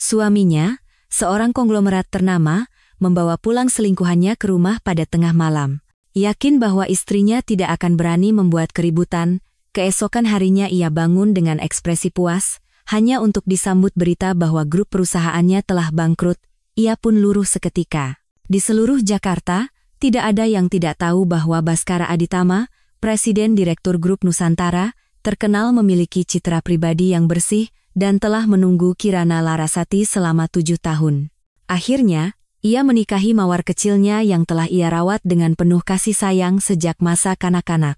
Suaminya, seorang konglomerat ternama, membawa pulang selingkuhannya ke rumah pada tengah malam. Yakin bahwa istrinya tidak akan berani membuat keributan, keesokan harinya ia bangun dengan ekspresi puas, hanya untuk disambut berita bahwa grup perusahaannya telah bangkrut. Ia pun luruh seketika. Di seluruh Jakarta, tidak ada yang tidak tahu bahwa Baskara Aditama, Presiden Direktur Grup Nusantara, terkenal memiliki citra pribadi yang bersih dan telah menunggu Kirana Larasati selama 7 tahun. Akhirnya, ia menikahi mawar kecilnya yang telah ia rawat dengan penuh kasih sayang sejak masa kanak-kanak.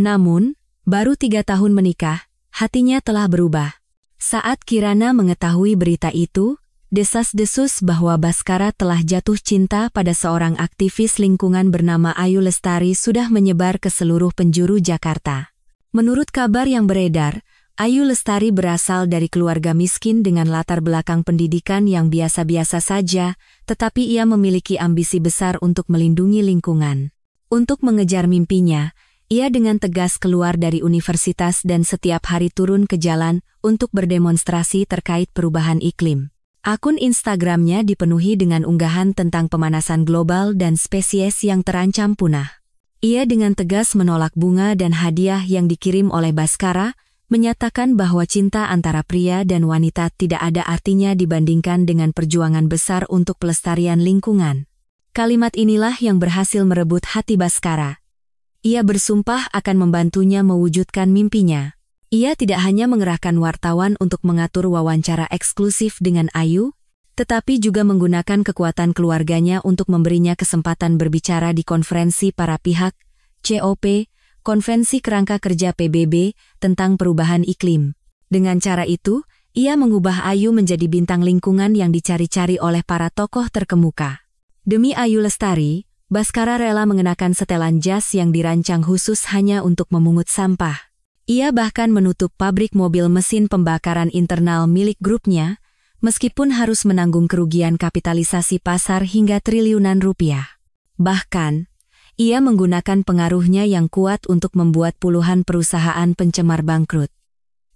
Namun, baru 3 tahun menikah, hatinya telah berubah. Saat Kirana mengetahui berita itu, desas-desus bahwa Baskara telah jatuh cinta pada seorang aktivis lingkungan bernama Ayu Lestari sudah menyebar ke seluruh penjuru Jakarta. Menurut kabar yang beredar, Ayu Lestari berasal dari keluarga miskin dengan latar belakang pendidikan yang biasa-biasa saja, tetapi ia memiliki ambisi besar untuk melindungi lingkungan. Untuk mengejar mimpinya, ia dengan tegas keluar dari universitas dan setiap hari turun ke jalan untuk berdemonstrasi terkait perubahan iklim. Akun Instagramnya dipenuhi dengan unggahan tentang pemanasan global dan spesies yang terancam punah. Ia dengan tegas menolak bunga dan hadiah yang dikirim oleh Baskara, menyatakan bahwa cinta antara pria dan wanita tidak ada artinya dibandingkan dengan perjuangan besar untuk pelestarian lingkungan. Kalimat inilah yang berhasil merebut hati Baskara. Ia bersumpah akan membantunya mewujudkan mimpinya. Ia tidak hanya mengerahkan wartawan untuk mengatur wawancara eksklusif dengan Ayu, tetapi juga menggunakan kekuatan keluarganya untuk memberinya kesempatan berbicara di konferensi para pihak, COP, Konvensi Kerangka Kerja PBB, tentang perubahan iklim. Dengan cara itu, ia mengubah Ayu menjadi bintang lingkungan yang dicari-cari oleh para tokoh terkemuka. Demi Ayu Lestari, Baskara rela mengenakan setelan jas yang dirancang khusus hanya untuk memungut sampah. Ia bahkan menutup pabrik mobil mesin pembakaran internal milik grupnya, meskipun harus menanggung kerugian kapitalisasi pasar hingga triliunan rupiah. Bahkan, ia menggunakan pengaruhnya yang kuat untuk membuat puluhan perusahaan pencemar bangkrut.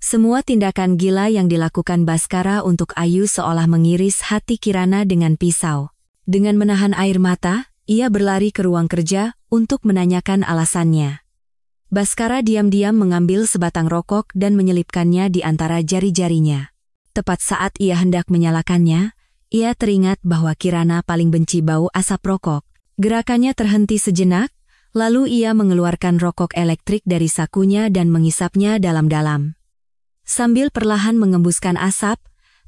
Semua tindakan gila yang dilakukan Baskara untuk Ayu seolah mengiris hati Kirana dengan pisau. Dengan menahan air mata, ia berlari ke ruang kerja untuk menanyakan alasannya. Baskara diam-diam mengambil sebatang rokok dan menyelipkannya di antara jari-jarinya. Tepat saat ia hendak menyalakannya, ia teringat bahwa Kirana paling benci bau asap rokok. Gerakannya terhenti sejenak, lalu ia mengeluarkan rokok elektrik dari sakunya dan mengisapnya dalam-dalam. Sambil perlahan mengembuskan asap,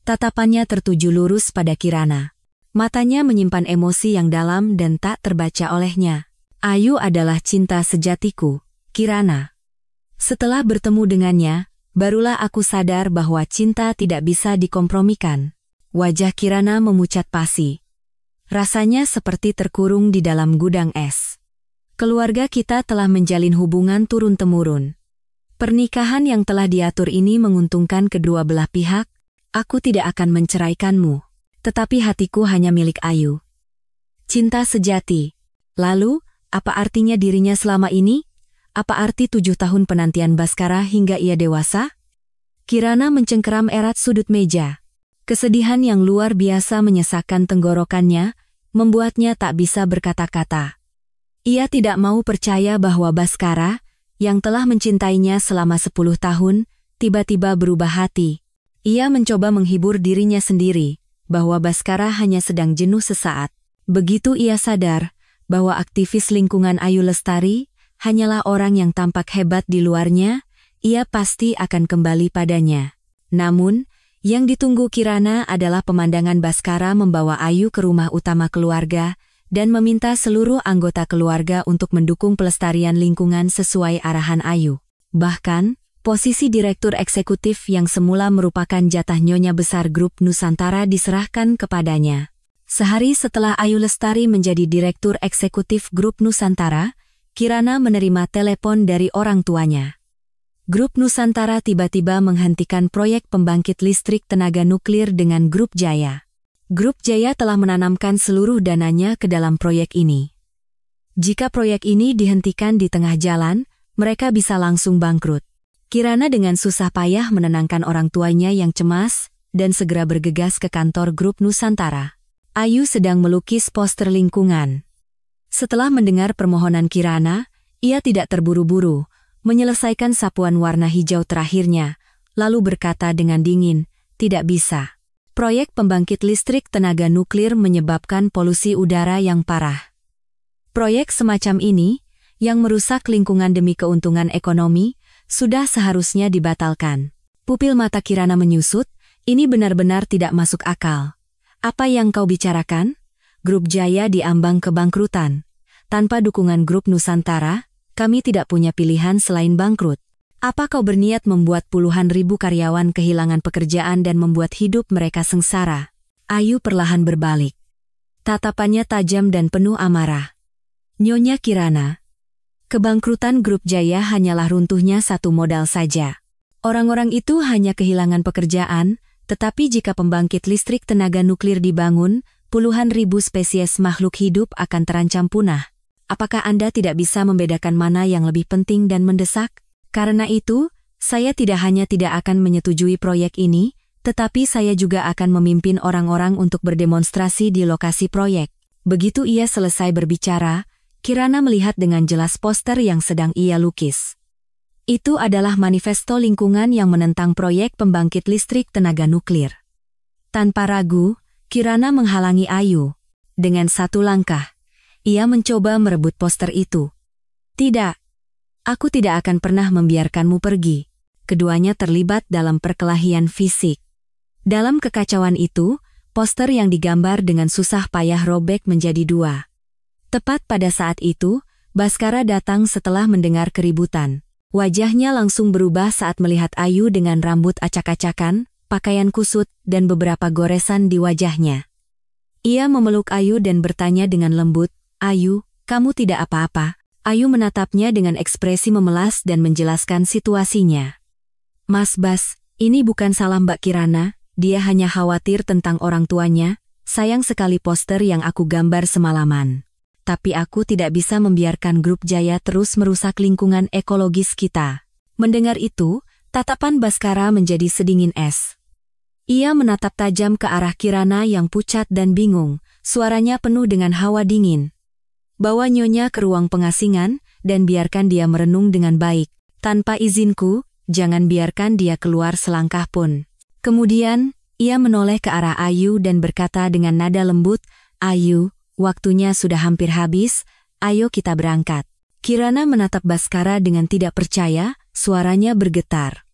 tatapannya tertuju lurus pada Kirana. Matanya menyimpan emosi yang dalam dan tak terbaca olehnya. Ayu adalah cinta sejatiku, Kirana. Setelah bertemu dengannya, barulah aku sadar bahwa cinta tidak bisa dikompromikan. Wajah Kirana memucat pasi. Rasanya seperti terkurung di dalam gudang es. Keluarga kita telah menjalin hubungan turun-temurun. Pernikahan yang telah diatur ini menguntungkan kedua belah pihak. Aku tidak akan menceraikanmu, tetapi hatiku hanya milik Ayu. Cinta sejati. Lalu, apa artinya dirinya selama ini? Apa arti 7 tahun penantian Baskara hingga ia dewasa? Kirana mencengkeram erat sudut meja. Kesedihan yang luar biasa menyesakkan tenggorokannya, membuatnya tak bisa berkata-kata. Ia tidak mau percaya bahwa Baskara, yang telah mencintainya selama 10 tahun, tiba-tiba berubah hati. Ia mencoba menghibur dirinya sendiri, bahwa Baskara hanya sedang jenuh sesaat. Begitu ia sadar, bahwa aktivis lingkungan Ayu Lestari, hanyalah orang yang tampak hebat di luarnya, ia pasti akan kembali padanya. Namun, yang ditunggu Kirana adalah pemandangan Baskara membawa Ayu ke rumah utama keluarga dan meminta seluruh anggota keluarga untuk mendukung pelestarian lingkungan sesuai arahan Ayu. Bahkan, posisi direktur eksekutif yang semula merupakan jatah nyonya besar grup Nusantara diserahkan kepadanya. Sehari setelah Ayu Lestari menjadi direktur eksekutif grup Nusantara, Kirana menerima telepon dari orang tuanya. Grup Nusantara tiba-tiba menghentikan proyek pembangkit listrik tenaga nuklir dengan Grup Jaya. Grup Jaya telah menanamkan seluruh dananya ke dalam proyek ini. Jika proyek ini dihentikan di tengah jalan, mereka bisa langsung bangkrut. Kirana dengan susah payah menenangkan orang tuanya yang cemas, dan segera bergegas ke kantor grup Nusantara. Ayu sedang melukis poster lingkungan. Setelah mendengar permohonan Kirana, ia tidak terburu-buru, menyelesaikan sapuan warna hijau terakhirnya, lalu berkata dengan dingin, "Tidak bisa. Proyek pembangkit listrik tenaga nuklir menyebabkan polusi udara yang parah. Proyek semacam ini, yang merusak lingkungan demi keuntungan ekonomi, sudah seharusnya dibatalkan." Pupil mata Kirana menyusut, ini benar-benar tidak masuk akal. Apa yang kau bicarakan? Grup Jaya diambang kebangkrutan. Tanpa dukungan grup Nusantara, kami tidak punya pilihan selain bangkrut. Apa kau berniat membuat puluhan ribu karyawan kehilangan pekerjaan dan membuat hidup mereka sengsara? Ayu perlahan berbalik. Tatapannya tajam dan penuh amarah. Nyonya Kirana, kebangkrutan grup Jaya hanyalah runtuhnya satu modal saja. Orang-orang itu hanya kehilangan pekerjaan, tetapi jika pembangkit listrik tenaga nuklir dibangun, puluhan ribu spesies makhluk hidup akan terancam punah. Apakah Anda tidak bisa membedakan mana yang lebih penting dan mendesak? Karena itu, saya tidak hanya tidak akan menyetujui proyek ini, tetapi saya juga akan memimpin orang-orang untuk berdemonstrasi di lokasi proyek. Begitu ia selesai berbicara, Kirana melihat dengan jelas poster yang sedang ia lukis. Itu adalah manifesto lingkungan yang menentang proyek pembangkit listrik tenaga nuklir. Tanpa ragu, Kirana menghalangi Ayu. Dengan satu langkah, ia mencoba merebut poster itu. Tidak, aku tidak akan pernah membiarkanmu pergi. Keduanya terlibat dalam perkelahian fisik. Dalam kekacauan itu, poster yang digambar dengan susah payah robek menjadi dua. Tepat pada saat itu, Baskara datang setelah mendengar keributan. Wajahnya langsung berubah saat melihat Ayu dengan rambut acak-acakan, pakaian kusut, dan beberapa goresan di wajahnya. Ia memeluk Ayu dan bertanya dengan lembut, "Ayu, kamu tidak apa-apa?" Ayu menatapnya dengan ekspresi memelas dan menjelaskan situasinya. "Mas Bas, ini bukan salah Mbak Kirana, dia hanya khawatir tentang orang tuanya, sayang sekali poster yang aku gambar semalaman. Tapi aku tidak bisa membiarkan grup Jaya terus merusak lingkungan ekologis kita." Mendengar itu, tatapan Baskara menjadi sedingin es. Ia menatap tajam ke arah Kirana yang pucat dan bingung, suaranya penuh dengan hawa dingin. "Bawa nyonya ke ruang pengasingan, dan biarkan dia merenung dengan baik. Tanpa izinku, jangan biarkan dia keluar selangkah pun." Kemudian, ia menoleh ke arah Ayu dan berkata dengan nada lembut, "Ayu, waktunya sudah hampir habis, ayo kita berangkat." Kirana menatap Baskara dengan tidak percaya, suaranya bergetar.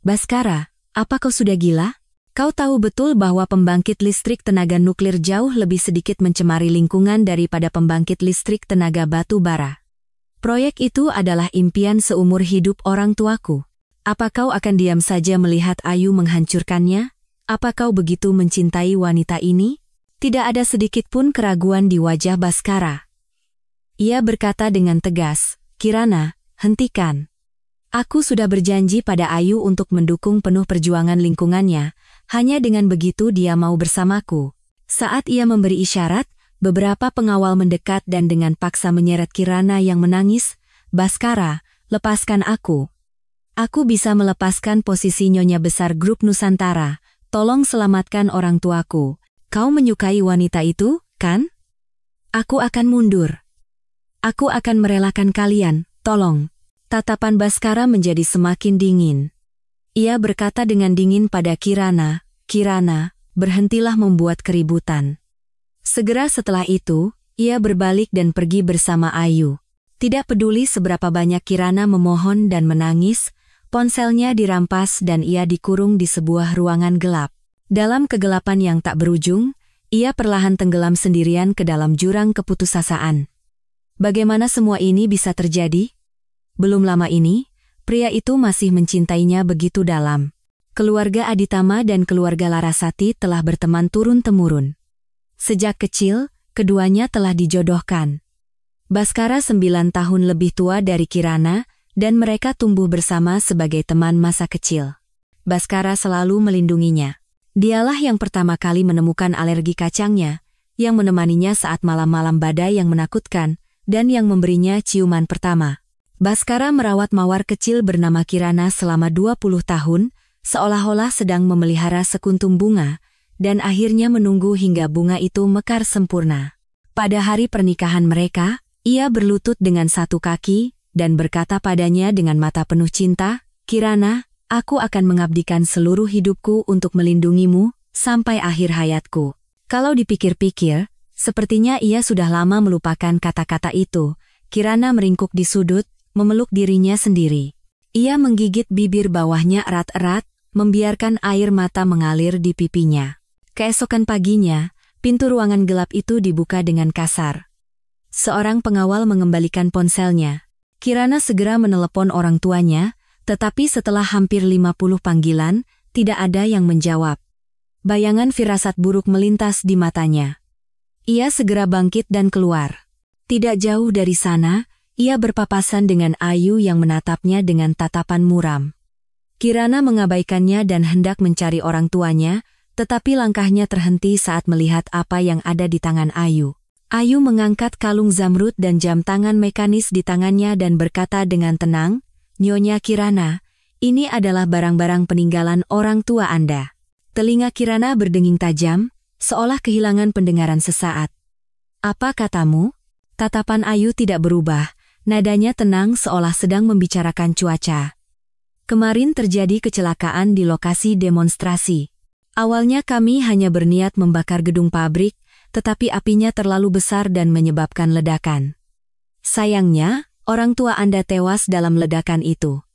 "Baskara, apa kau sudah gila? Kau tahu betul bahwa pembangkit listrik tenaga nuklir jauh lebih sedikit mencemari lingkungan daripada pembangkit listrik tenaga batu bara. Proyek itu adalah impian seumur hidup orang tuaku. Apa kau akan diam saja melihat Ayu menghancurkannya? Apa kau begitu mencintai wanita ini?" Tidak ada sedikit pun keraguan di wajah Baskara. Ia berkata dengan tegas, "Kirana, hentikan. Aku sudah berjanji pada Ayu untuk mendukung penuh perjuangan lingkungannya, hanya dengan begitu dia mau bersamaku." Saat ia memberi isyarat, beberapa pengawal mendekat dan dengan paksa menyeret Kirana yang menangis, "Baskara, lepaskan aku. Aku bisa melepaskan posisi nyonya besar grup Nusantara, tolong selamatkan orang tuaku. Kau menyukai wanita itu, kan? Aku akan mundur. Aku akan merelakan kalian, tolong." Tatapan Baskara menjadi semakin dingin. Ia berkata dengan dingin pada Kirana, "Kirana, berhentilah membuat keributan." Segera setelah itu, ia berbalik dan pergi bersama Ayu. Tidak peduli seberapa banyak Kirana memohon dan menangis, ponselnya dirampas dan ia dikurung di sebuah ruangan gelap. Dalam kegelapan yang tak berujung, ia perlahan tenggelam sendirian ke dalam jurang keputusasaan. Bagaimana semua ini bisa terjadi? Belum lama ini, pria itu masih mencintainya begitu dalam. Keluarga Aditama dan keluarga Larasati telah berteman turun-temurun. Sejak kecil, keduanya telah dijodohkan. Baskara 9 tahun lebih tua dari Kirana, dan mereka tumbuh bersama sebagai teman masa kecil. Baskara selalu melindunginya. Dialah yang pertama kali menemukan alergi kacangnya, yang menemaninya saat malam-malam badai yang menakutkan, dan yang memberinya ciuman pertama. Baskara merawat mawar kecil bernama Kirana selama 20 tahun, seolah-olah sedang memelihara sekuntum bunga, dan akhirnya menunggu hingga bunga itu mekar sempurna. Pada hari pernikahan mereka, ia berlutut dengan satu kaki, dan berkata padanya dengan mata penuh cinta, "Kirana, aku akan mengabdikan seluruh hidupku untuk melindungimu, sampai akhir hayatku." Kalau dipikir-pikir, sepertinya ia sudah lama melupakan kata-kata itu. Kirana meringkuk di sudut, memeluk dirinya sendiri. Ia menggigit bibir bawahnya erat-erat, membiarkan air mata mengalir di pipinya. Keesokan paginya, pintu ruangan gelap itu dibuka dengan kasar. Seorang pengawal mengembalikan ponselnya. Kirana segera menelepon orang tuanya, tetapi setelah hampir 50 panggilan, tidak ada yang menjawab. Bayangan firasat buruk melintas di matanya. Ia segera bangkit dan keluar. Tidak jauh dari sana, ia berpapasan dengan Ayu yang menatapnya dengan tatapan muram. Kirana mengabaikannya dan hendak mencari orang tuanya, tetapi langkahnya terhenti saat melihat apa yang ada di tangan Ayu. Ayu mengangkat kalung zamrud dan jam tangan mekanis di tangannya dan berkata dengan tenang, "Nyonya Kirana, ini adalah barang-barang peninggalan orang tua Anda." Telinga Kirana berdenging tajam, seolah kehilangan pendengaran sesaat. "Apa katamu?" Tatapan Ayu tidak berubah, nadanya tenang seolah sedang membicarakan cuaca. "Kemarin terjadi kecelakaan di lokasi demonstrasi. Awalnya kami hanya berniat membakar gedung pabrik, tetapi apinya terlalu besar dan menyebabkan ledakan. Sayangnya, orang tua Anda tewas dalam ledakan itu.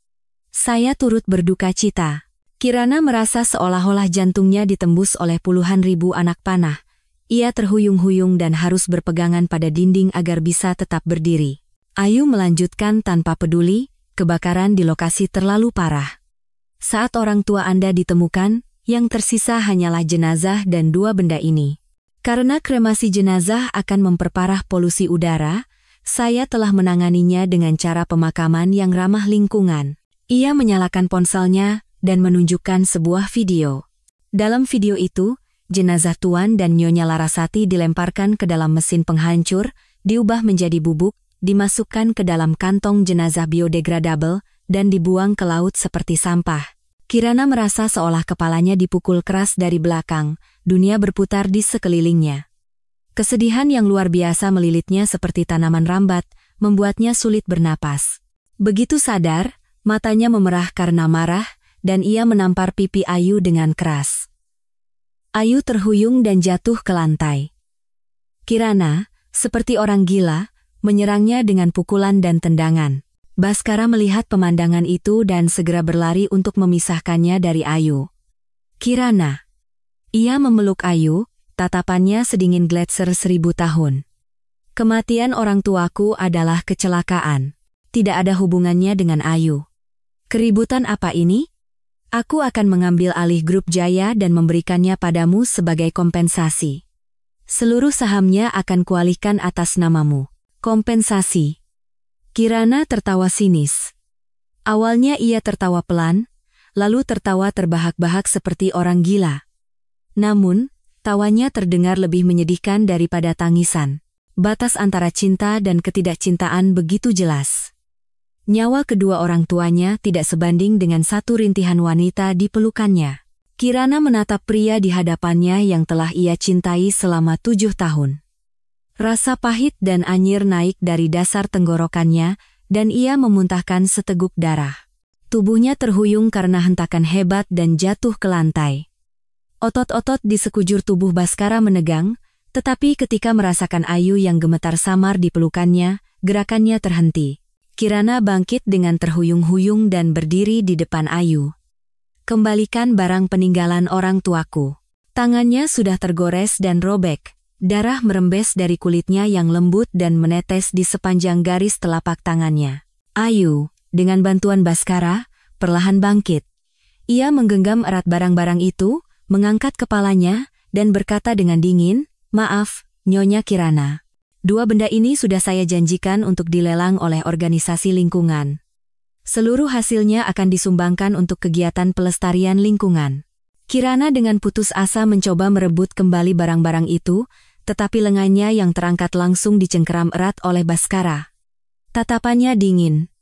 Saya turut berduka cita." Kirana merasa seolah-olah jantungnya ditembus oleh puluhan ribu anak panah. Ia terhuyung-huyung dan harus berpegangan pada dinding agar bisa tetap berdiri. Ayu melanjutkan tanpa peduli, kebakaran di lokasi terlalu parah. Saat orang tua Anda ditemukan, yang tersisa hanyalah jenazah dan dua benda ini. Karena kremasi jenazah akan memperparah polusi udara, saya telah menanganinya dengan cara pemakaman yang ramah lingkungan. Ia menyalakan ponselnya dan menunjukkan sebuah video. Dalam video itu, jenazah Tuan dan Nyonya Larasati dilemparkan ke dalam mesin penghancur, diubah menjadi bubuk, dimasukkan ke dalam kantong jenazah biodegradable, dan dibuang ke laut seperti sampah. Kirana merasa seolah kepalanya dipukul keras dari belakang, dunia berputar di sekelilingnya. Kesedihan yang luar biasa melilitnya seperti tanaman rambat, membuatnya sulit bernapas. Begitu sadar, matanya memerah karena marah, dan ia menampar pipi Ayu dengan keras. Ayu terhuyung dan jatuh ke lantai. Kirana, seperti orang gila, menyerangnya dengan pukulan dan tendangan. Baskara melihat pemandangan itu dan segera berlari untuk memisahkannya dari Ayu. "Kirana." Ia memeluk Ayu, tatapannya sedingin gletser 1000 tahun. "Kematian orang tuaku adalah kecelakaan. Tidak ada hubungannya dengan Ayu. Keributan apa ini? Aku akan mengambil alih grup Jaya dan memberikannya padamu sebagai kompensasi. Seluruh sahamnya akan kualihkan atas namamu." "Kompensasi?" Kirana tertawa sinis. Awalnya ia tertawa pelan, lalu tertawa terbahak-bahak seperti orang gila. Namun, tawanya terdengar lebih menyedihkan daripada tangisan. Batas antara cinta dan ketidakcintaan begitu jelas. Nyawa kedua orang tuanya tidak sebanding dengan satu rintihan wanita di pelukannya. Kirana menatap pria di hadapannya yang telah ia cintai selama 7 tahun. Rasa pahit dan anyir naik dari dasar tenggorokannya, dan ia memuntahkan seteguk darah. Tubuhnya terhuyung karena hentakan hebat dan jatuh ke lantai. Otot-otot di sekujur tubuh Baskara menegang, tetapi ketika merasakan Ayu yang gemetar samar di pelukannya, gerakannya terhenti. Kirana bangkit dengan terhuyung-huyung dan berdiri di depan Ayu. "Kembalikan barang peninggalan orang tuaku." Tangannya sudah tergores dan robek. Darah merembes dari kulitnya yang lembut dan menetes di sepanjang garis telapak tangannya. Ayu, dengan bantuan Baskara, perlahan bangkit. Ia menggenggam erat barang-barang itu, mengangkat kepalanya, dan berkata dengan dingin, "Maaf, Nyonya Kirana. Dua benda ini sudah saya janjikan untuk dilelang oleh organisasi lingkungan. Seluruh hasilnya akan disumbangkan untuk kegiatan pelestarian lingkungan." Kirana dengan putus asa mencoba merebut kembali barang-barang itu, tetapi lengannya yang terangkat langsung dicengkeram erat oleh Baskara. Tatapannya dingin.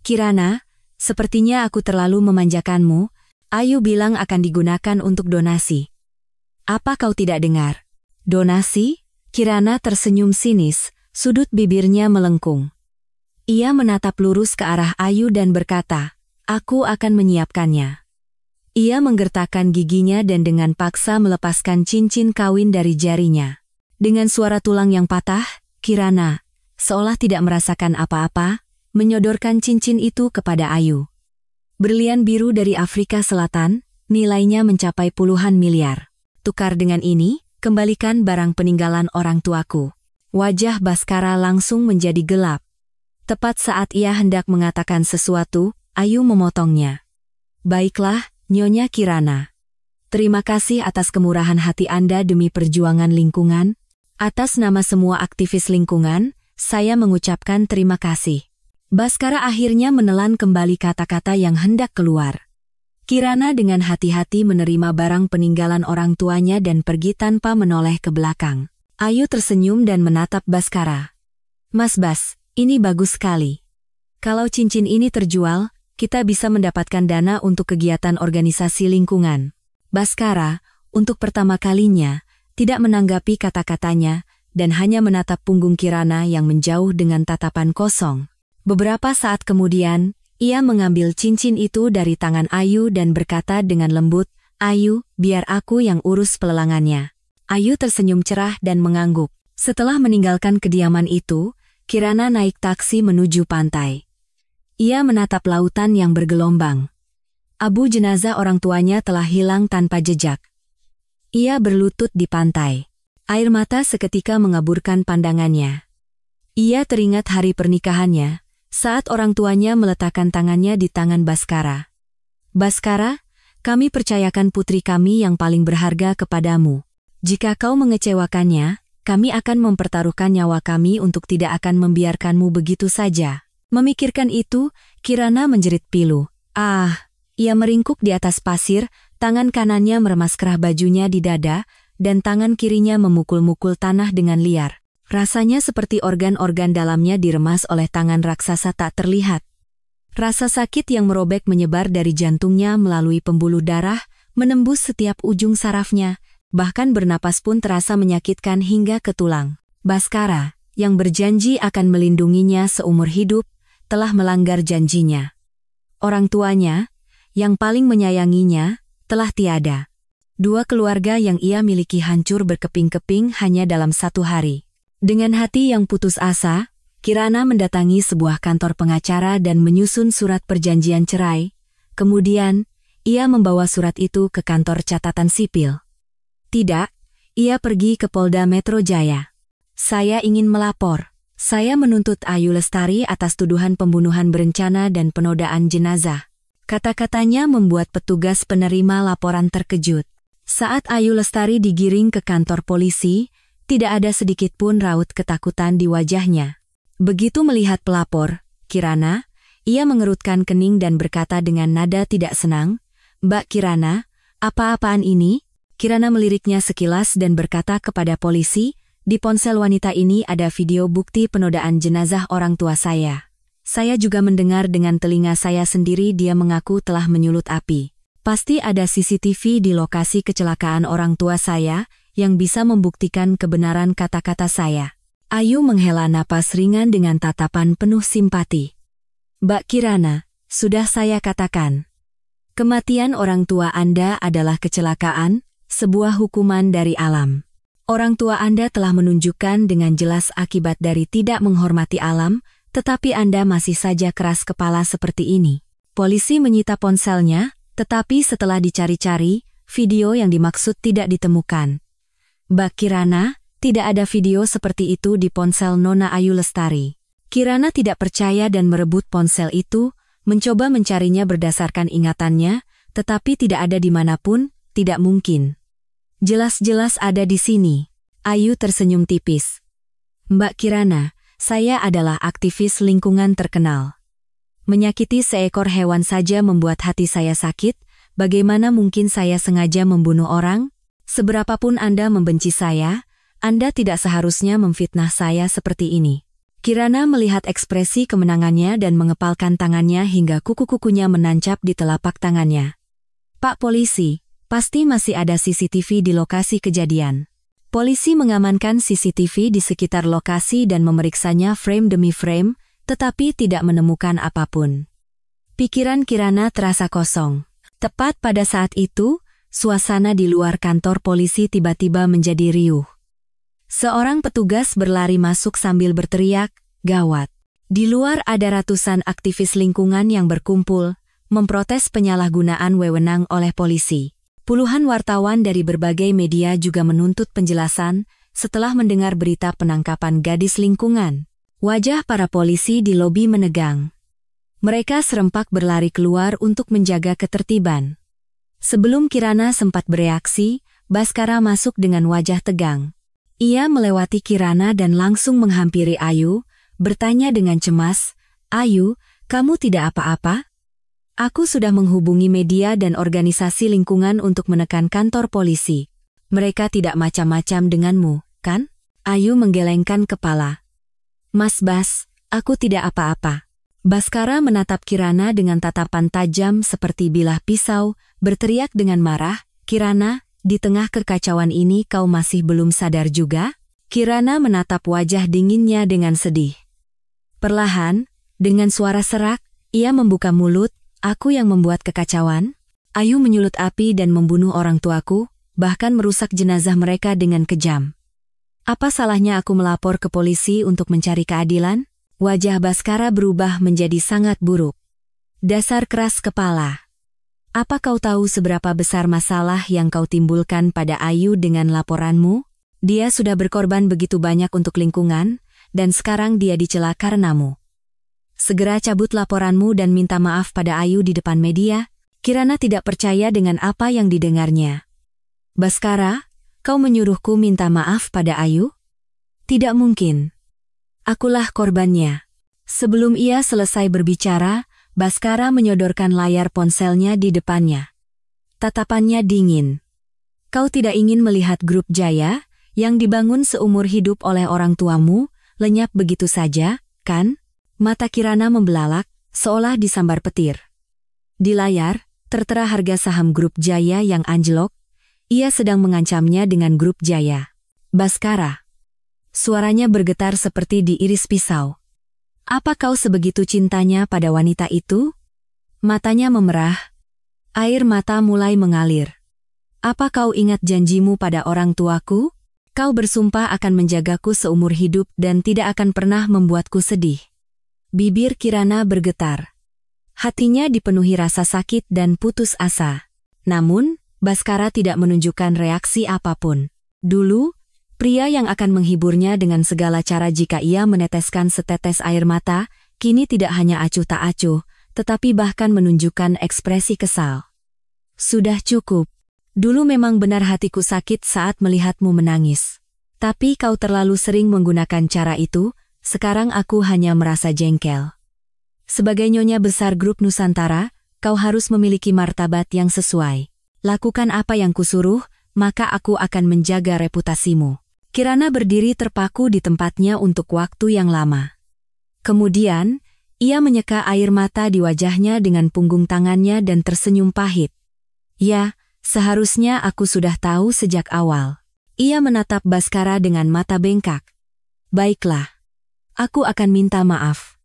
"Kirana, sepertinya aku terlalu memanjakanmu. Ayu bilang akan digunakan untuk donasi. Apa kau tidak dengar? Donasi? Kirana tersenyum sinis, sudut bibirnya melengkung. Ia menatap lurus ke arah Ayu dan berkata, aku akan menyiapkannya. Ia menggertakkan giginya dan dengan paksa melepaskan cincin kawin dari jarinya. Dengan suara tulang yang patah, Kirana, seolah tidak merasakan apa-apa, menyodorkan cincin itu kepada Ayu. Berlian biru dari Afrika Selatan, nilainya mencapai puluhan miliar. Tukar dengan ini, kembalikan barang peninggalan orang tuaku. Wajah Baskara langsung menjadi gelap. Tepat saat ia hendak mengatakan sesuatu, Ayu memotongnya. Baiklah, Nyonya Kirana. Terima kasih atas kemurahan hati Anda demi perjuangan lingkungan. Atas nama semua aktivis lingkungan, saya mengucapkan terima kasih. Baskara akhirnya menelan kembali kata-kata yang hendak keluar. Kirana dengan hati-hati menerima barang peninggalan orang tuanya dan pergi tanpa menoleh ke belakang. Ayu tersenyum dan menatap Baskara. Mas Bas, ini bagus sekali. Kalau cincin ini terjual, kita bisa mendapatkan dana untuk kegiatan organisasi lingkungan. Baskara, untuk pertama kalinya, tidak menanggapi kata-katanya dan hanya menatap punggung Kirana yang menjauh dengan tatapan kosong. Beberapa saat kemudian, ia mengambil cincin itu dari tangan Ayu dan berkata dengan lembut, Ayu, biar aku yang urus pelelangannya. Ayu tersenyum cerah dan mengangguk. Setelah meninggalkan kediaman itu, Kirana naik taksi menuju pantai. Ia menatap lautan yang bergelombang. Abu jenazah orang tuanya telah hilang tanpa jejak. Ia berlutut di pantai. Air mata seketika mengaburkan pandangannya. Ia teringat hari pernikahannya, saat orang tuanya meletakkan tangannya di tangan Baskara. Baskara, kami percayakan putri kami yang paling berharga kepadamu. Jika kau mengecewakannya, kami akan mempertaruhkan nyawa kami untuk tidak akan membiarkanmu begitu saja. Memikirkan itu, Kirana menjerit pilu. Ia meringkuk di atas pasir, tangan kanannya meremas kerah bajunya di dada, dan tangan kirinya memukul-mukul tanah dengan liar. Rasanya seperti organ-organ dalamnya diremas oleh tangan raksasa tak terlihat. Rasa sakit yang merobek menyebar dari jantungnya melalui pembuluh darah, menembus setiap ujung sarafnya, bahkan bernapas pun terasa menyakitkan hingga ke tulang. Baskara, yang berjanji akan melindunginya seumur hidup, telah melanggar janjinya. Orang tuanya, yang paling menyayanginya, telah tiada. Dua keluarga yang ia miliki hancur berkeping-keping hanya dalam satu hari. Dengan hati yang putus asa, Kirana mendatangi sebuah kantor pengacara dan menyusun surat perjanjian cerai. Kemudian, ia membawa surat itu ke kantor catatan sipil. Tidak, ia pergi ke Polda Metro Jaya. Saya ingin melapor. Saya menuntut Ayu Lestari atas tuduhan pembunuhan berencana dan penodaan jenazah. Kata-katanya membuat petugas penerima laporan terkejut. Saat Ayu Lestari digiring ke kantor polisi, tidak ada sedikit pun raut ketakutan di wajahnya. Begitu melihat pelapor, Kirana, ia mengerutkan kening dan berkata dengan nada tidak senang, Mbak Kirana, apa-apaan ini? Kirana meliriknya sekilas dan berkata kepada polisi, di ponsel wanita ini ada video bukti penodaan jenazah orang tua saya. Saya juga mendengar dengan telinga saya sendiri dia mengaku telah menyulut api. Pasti ada CCTV di lokasi kecelakaan orang tua saya, yang bisa membuktikan kebenaran kata-kata saya. Ayu menghela napas ringan dengan tatapan penuh simpati. Mbak Kirana, sudah saya katakan. Kematian orang tua Anda adalah kecelakaan, sebuah hukuman dari alam. Orang tua Anda telah menunjukkan dengan jelas akibat dari tidak menghormati alam, tetapi Anda masih saja keras kepala seperti ini. Polisi menyita ponselnya, tetapi setelah dicari-cari, video yang dimaksud tidak ditemukan. Mbak Kirana, tidak ada video seperti itu di ponsel Nona Ayu Lestari. Kirana tidak percaya dan merebut ponsel itu, mencoba mencarinya berdasarkan ingatannya, tetapi tidak ada dimanapun, tidak mungkin. Jelas-jelas ada di sini. Ayu tersenyum tipis. Mbak Kirana, saya adalah aktivis lingkungan terkenal. Menyakiti seekor hewan saja membuat hati saya sakit, bagaimana mungkin saya sengaja membunuh orang? Seberapapun Anda membenci saya, Anda tidak seharusnya memfitnah saya seperti ini. Kirana melihat ekspresi kemenangannya dan mengepalkan tangannya hingga kuku-kukunya menancap di telapak tangannya. Pak Polisi, pasti masih ada CCTV di lokasi kejadian. Polisi mengamankan CCTV di sekitar lokasi dan memeriksanya frame demi frame, tetapi tidak menemukan apapun. Pikiran Kirana terasa kosong. Tepat pada saat itu, suasana di luar kantor polisi tiba-tiba menjadi riuh. Seorang petugas berlari masuk sambil berteriak, "Gawat!" Di luar ada ratusan aktivis lingkungan yang berkumpul, memprotes penyalahgunaan wewenang oleh polisi. Puluhan wartawan dari berbagai media juga menuntut penjelasan setelah mendengar berita penangkapan gadis lingkungan. Wajah para polisi di lobi menegang. Mereka serempak berlari keluar untuk menjaga ketertiban. Sebelum Kirana sempat bereaksi, Baskara masuk dengan wajah tegang. Ia melewati Kirana dan langsung menghampiri Ayu, bertanya dengan cemas, "Ayu, kamu tidak apa-apa?" "Aku sudah menghubungi media dan organisasi lingkungan untuk menekan kantor polisi. Mereka tidak macam-macam denganmu, kan?" Ayu menggelengkan kepala. "Mas Bas, aku tidak apa-apa." Baskara menatap Kirana dengan tatapan tajam seperti bilah pisau, berteriak dengan marah, "Kirana, di tengah kekacauan ini kau masih belum sadar juga?" Kirana menatap wajah dinginnya dengan sedih. Perlahan, dengan suara serak, ia membuka mulut, "Aku yang membuat kekacauan? Ayu menyulut api dan membunuh orang tuaku, bahkan merusak jenazah mereka dengan kejam. Apa salahnya aku melapor ke polisi untuk mencari keadilan?" Wajah Baskara berubah menjadi sangat buruk. "Dasar keras kepala. Apa kau tahu seberapa besar masalah yang kau timbulkan pada Ayu dengan laporanmu? Dia sudah berkorban begitu banyak untuk lingkungan, dan sekarang dia dicela karenamu. Segera cabut laporanmu dan minta maaf pada Ayu di depan media." Kirana tidak percaya dengan apa yang didengarnya. "Baskara, kau menyuruhku minta maaf pada Ayu? Tidak mungkin. Akulah korbannya." Sebelum ia selesai berbicara, Baskara menyodorkan layar ponselnya di depannya. Tatapannya dingin. "Kau tidak ingin melihat grup Jaya, yang dibangun seumur hidup oleh orang tuamu, lenyap begitu saja, kan?" Mata Kirana membelalak, seolah disambar petir. Di layar, tertera harga saham grup Jaya yang anjlok. Ia sedang mengancamnya dengan grup Jaya. "Baskara." Suaranya bergetar seperti diiris pisau. "Apa kau sebegitu cintanya pada wanita itu?" Matanya memerah. Air mata mulai mengalir. "Apa kau ingat janjimu pada orang tuaku? Kau bersumpah akan menjagaku seumur hidup dan tidak akan pernah membuatku sedih." Bibir Kirana bergetar. Hatinya dipenuhi rasa sakit dan putus asa. Namun, Baskara tidak menunjukkan reaksi apapun. Dulu, pria yang akan menghiburnya dengan segala cara jika ia meneteskan setetes air mata, kini tidak hanya acuh tak acuh, tetapi bahkan menunjukkan ekspresi kesal. "Sudah cukup. Dulu memang benar hatiku sakit saat melihatmu menangis. Tapi kau terlalu sering menggunakan cara itu, sekarang aku hanya merasa jengkel. Sebagai nyonya besar grup Nusantara, kau harus memiliki martabat yang sesuai. Lakukan apa yang kusuruh, maka aku akan menjaga reputasimu." Kirana berdiri terpaku di tempatnya untuk waktu yang lama. Kemudian, ia menyeka air mata di wajahnya dengan punggung tangannya dan tersenyum pahit. "Ya, seharusnya aku sudah tahu sejak awal." Ia menatap Baskara dengan mata bengkak. "Baiklah. Aku akan minta maaf.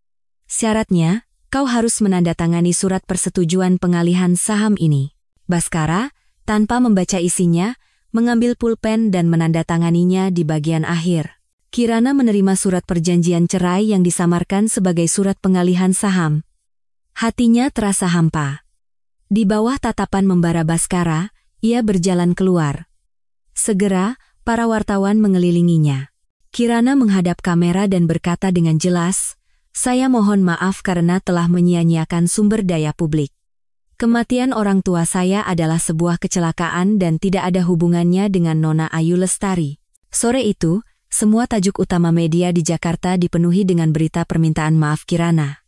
Syaratnya, kau harus menandatangani surat persetujuan pengalihan saham ini." Baskara, tanpa membaca isinya, mengambil pulpen dan menandatanganinya di bagian akhir. Kirana menerima surat perjanjian cerai yang disamarkan sebagai surat pengalihan saham. Hatinya terasa hampa. Di bawah tatapan membara Baskara, ia berjalan keluar. Segera, para wartawan mengelilinginya. Kirana menghadap kamera dan berkata dengan jelas, "Saya mohon maaf karena telah menyia-nyiakan sumber daya publik. Kematian orang tua saya adalah sebuah kecelakaan dan tidak ada hubungannya dengan Nona Ayu Lestari." Sore itu, semua tajuk utama media di Jakarta dipenuhi dengan berita permintaan maaf Kirana.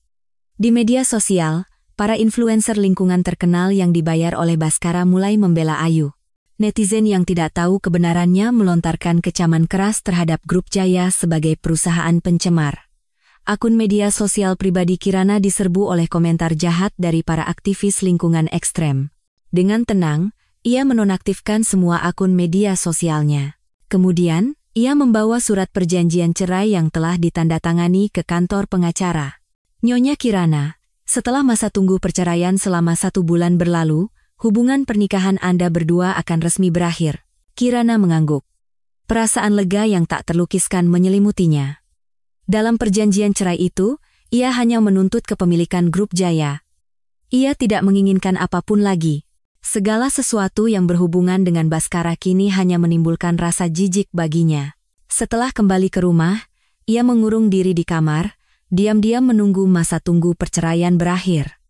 Di media sosial, para influencer lingkungan terkenal yang dibayar oleh Baskara mulai membela Ayu. Netizen yang tidak tahu kebenarannya melontarkan kecaman keras terhadap grup Jaya sebagai perusahaan pencemar. Akun media sosial pribadi Kirana diserbu oleh komentar jahat dari para aktivis lingkungan ekstrem. Dengan tenang, ia menonaktifkan semua akun media sosialnya. Kemudian, ia membawa surat perjanjian cerai yang telah ditandatangani ke kantor pengacara. Nyonya Kirana, setelah masa tunggu perceraian selama 1 bulan berlalu, hubungan pernikahan Anda berdua akan resmi berakhir. Kirana mengangguk. Perasaan lega yang tak terlukiskan menyelimutinya. Dalam perjanjian cerai itu, ia hanya menuntut kepemilikan grup Jaya. Ia tidak menginginkan apapun lagi. Segala sesuatu yang berhubungan dengan Baskara kini hanya menimbulkan rasa jijik baginya. Setelah kembali ke rumah, ia mengurung diri di kamar, diam-diam menunggu masa tunggu perceraian berakhir.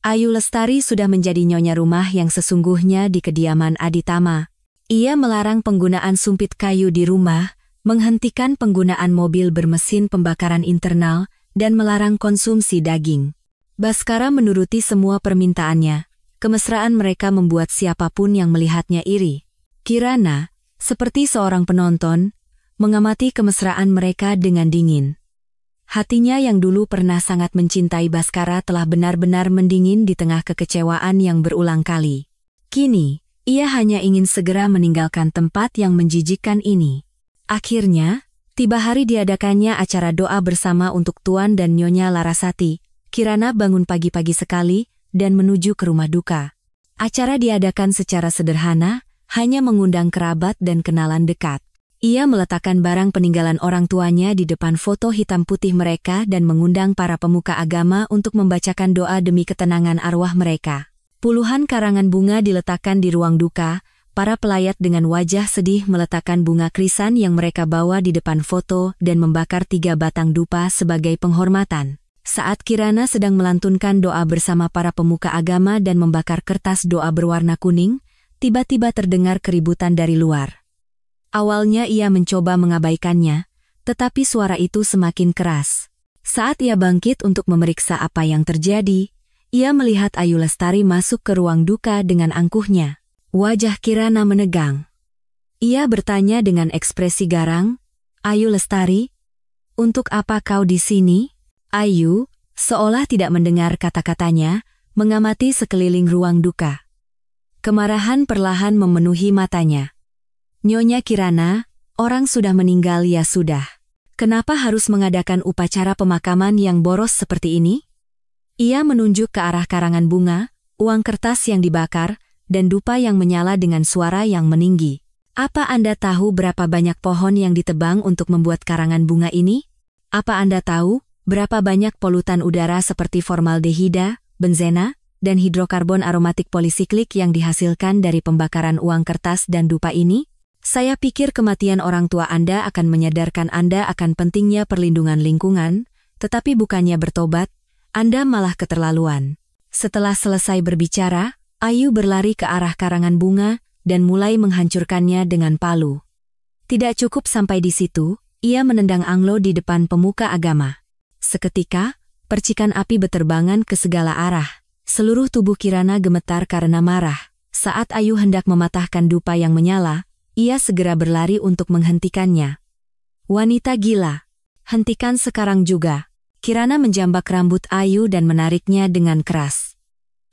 Ayu Lestari sudah menjadi nyonya rumah yang sesungguhnya di kediaman Aditama. Ia melarang penggunaan sumpit kayu di rumah, menghentikan penggunaan mobil bermesin pembakaran internal, dan melarang konsumsi daging. Baskara menuruti semua permintaannya. Kemesraan mereka membuat siapapun yang melihatnya iri. Kirana, seperti seorang penonton, mengamati kemesraan mereka dengan dingin. Hatinya yang dulu pernah sangat mencintai Baskara telah benar-benar mendingin di tengah kekecewaan yang berulang kali. Kini, ia hanya ingin segera meninggalkan tempat yang menjijikkan ini. Akhirnya, tiba hari diadakannya acara doa bersama untuk Tuan dan Nyonya Larasati. Kirana bangun pagi-pagi sekali dan menuju ke rumah duka. Acara diadakan secara sederhana, hanya mengundang kerabat dan kenalan dekat. Ia meletakkan barang peninggalan orang tuanya di depan foto hitam putih mereka dan mengundang para pemuka agama untuk membacakan doa demi ketenangan arwah mereka. Puluhan karangan bunga diletakkan di ruang duka, para pelayat dengan wajah sedih meletakkan bunga krisan yang mereka bawa di depan foto dan membakar 3 batang dupa sebagai penghormatan. Saat Kirana sedang melantunkan doa bersama para pemuka agama dan membakar kertas doa berwarna kuning, tiba-tiba terdengar keributan dari luar. Awalnya ia mencoba mengabaikannya, tetapi suara itu semakin keras. Saat ia bangkit untuk memeriksa apa yang terjadi, ia melihat Ayu Lestari masuk ke ruang duka dengan angkuhnya. Wajah Kirana menegang. Ia bertanya dengan ekspresi garang, "Ayu Lestari, untuk apa kau di sini?" Ayu, seolah tidak mendengar kata-katanya, mengamati sekeliling ruang duka. Kemarahan perlahan memenuhi matanya. "Nyonya Kirana, orang sudah meninggal ya sudah. Kenapa harus mengadakan upacara pemakaman yang boros seperti ini?" Ia menunjuk ke arah karangan bunga, uang kertas yang dibakar, dan dupa yang menyala dengan suara yang meninggi. "Apa Anda tahu berapa banyak pohon yang ditebang untuk membuat karangan bunga ini? Apa Anda tahu berapa banyak polutan udara seperti formaldehida, benzena, dan hidrokarbon aromatik polisiklik yang dihasilkan dari pembakaran uang kertas dan dupa ini? Saya pikir kematian orang tua Anda akan menyadarkan Anda akan pentingnya perlindungan lingkungan, tetapi bukannya bertobat, Anda malah keterlaluan." Setelah selesai berbicara, Ayu berlari ke arah karangan bunga dan mulai menghancurkannya dengan palu. Tidak cukup sampai di situ, ia menendang Anglo di depan pemuka agama. Seketika, percikan api beterbangan ke segala arah. Seluruh tubuh Kirana gemetar karena marah. Saat Ayu hendak mematahkan dupa yang menyala, ia segera berlari untuk menghentikannya. "Wanita gila, hentikan sekarang juga." Kirana menjambak rambut Ayu dan menariknya dengan keras.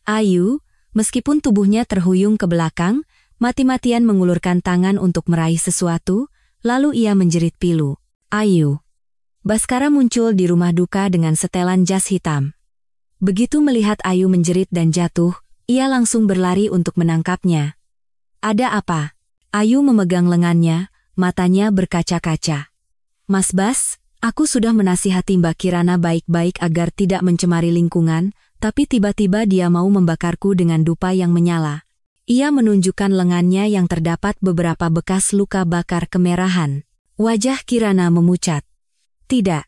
Ayu, meskipun tubuhnya terhuyung ke belakang, mati-matian mengulurkan tangan untuk meraih sesuatu, lalu ia menjerit pilu. "Ayu!" Baskara muncul di rumah duka dengan setelan jas hitam. Begitu melihat Ayu menjerit dan jatuh, ia langsung berlari untuk menangkapnya. "Ada apa?" Ayu memegang lengannya, matanya berkaca-kaca. "Mas Bas, aku sudah menasihati Mbak Kirana baik-baik agar tidak mencemari lingkungan, tapi tiba-tiba dia mau membakarku dengan dupa yang menyala." Ia menunjukkan lengannya yang terdapat beberapa bekas luka bakar kemerahan. Wajah Kirana memucat. "Tidak.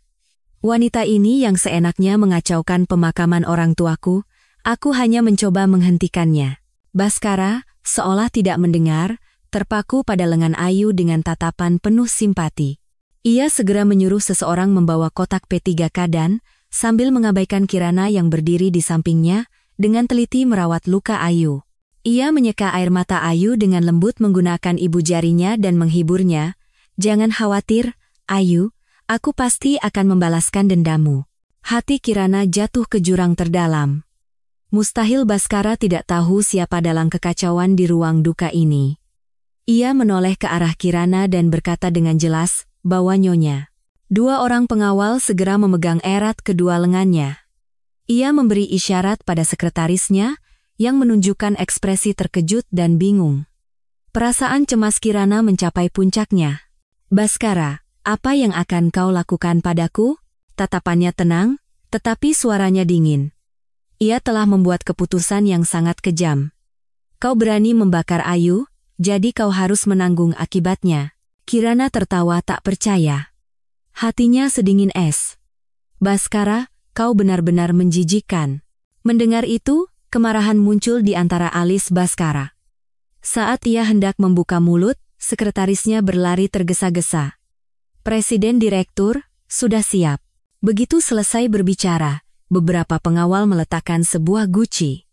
Wanita ini yang seenaknya mengacaukan pemakaman orang tuaku, aku hanya mencoba menghentikannya." Baskara, seolah tidak mendengar, terpaku pada lengan Ayu dengan tatapan penuh simpati. Ia segera menyuruh seseorang membawa kotak P3K dan, sambil mengabaikan Kirana yang berdiri di sampingnya, dengan teliti merawat luka Ayu. Ia menyeka air mata Ayu dengan lembut menggunakan ibu jarinya dan menghiburnya. "Jangan khawatir, Ayu. Aku pasti akan membalaskan dendammu." Hati Kirana jatuh ke jurang terdalam. Mustahil Baskara tidak tahu siapa dalang kekacauan di ruang duka ini. Ia menoleh ke arah Kirana dan berkata dengan jelas, "Bawa Nyonya." Dua orang pengawal segera memegang erat kedua lengannya. Ia memberi isyarat pada sekretarisnya, yang menunjukkan ekspresi terkejut dan bingung. Perasaan cemas Kirana mencapai puncaknya. "Baskara, apa yang akan kau lakukan padaku?" Tatapannya tenang, tetapi suaranya dingin. Ia telah membuat keputusan yang sangat kejam. "Kau berani membakar Ayu, jadi kau harus menanggung akibatnya." Kirana tertawa tak percaya. Hatinya sedingin es. "Baskara, kau benar-benar menjijikkan." Mendengar itu, kemarahan muncul di antara alis Baskara. Saat ia hendak membuka mulut, sekretarisnya berlari tergesa-gesa. "Presiden Direktur, sudah siap." Begitu selesai berbicara, beberapa pengawal meletakkan sebuah guci.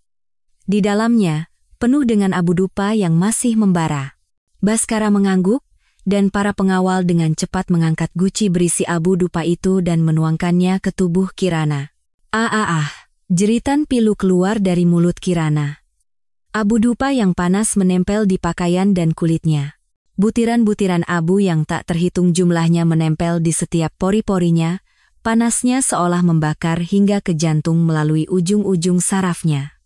Di dalamnya, penuh dengan abu dupa yang masih membara. Baskara mengangguk, dan para pengawal dengan cepat mengangkat guci berisi abu dupa itu dan menuangkannya ke tubuh Kirana. Jeritan pilu keluar dari mulut Kirana. Abu dupa yang panas menempel di pakaian dan kulitnya. Butiran-butiran abu yang tak terhitung jumlahnya menempel di setiap pori-porinya, panasnya seolah membakar hingga ke jantung melalui ujung-ujung sarafnya.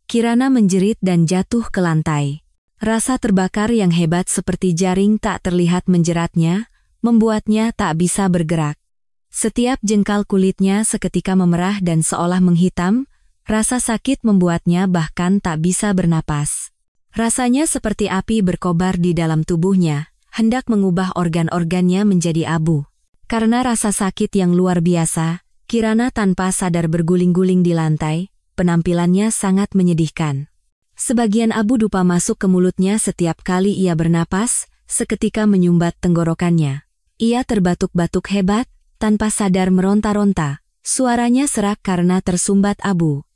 Kirana menjerit dan jatuh ke lantai. Rasa terbakar yang hebat seperti jaring tak terlihat menjeratnya, membuatnya tak bisa bergerak. Setiap jengkal kulitnya seketika memerah dan seolah menghitam, rasa sakit membuatnya bahkan tak bisa bernapas. Rasanya seperti api berkobar di dalam tubuhnya, hendak mengubah organ-organnya menjadi abu. Karena rasa sakit yang luar biasa, Kirana tanpa sadar berguling-guling di lantai, penampilannya sangat menyedihkan. Sebagian abu dupa masuk ke mulutnya setiap kali ia bernapas, seketika menyumbat tenggorokannya. Ia terbatuk-batuk hebat, tanpa sadar meronta-ronta, suaranya serak karena tersumbat abu.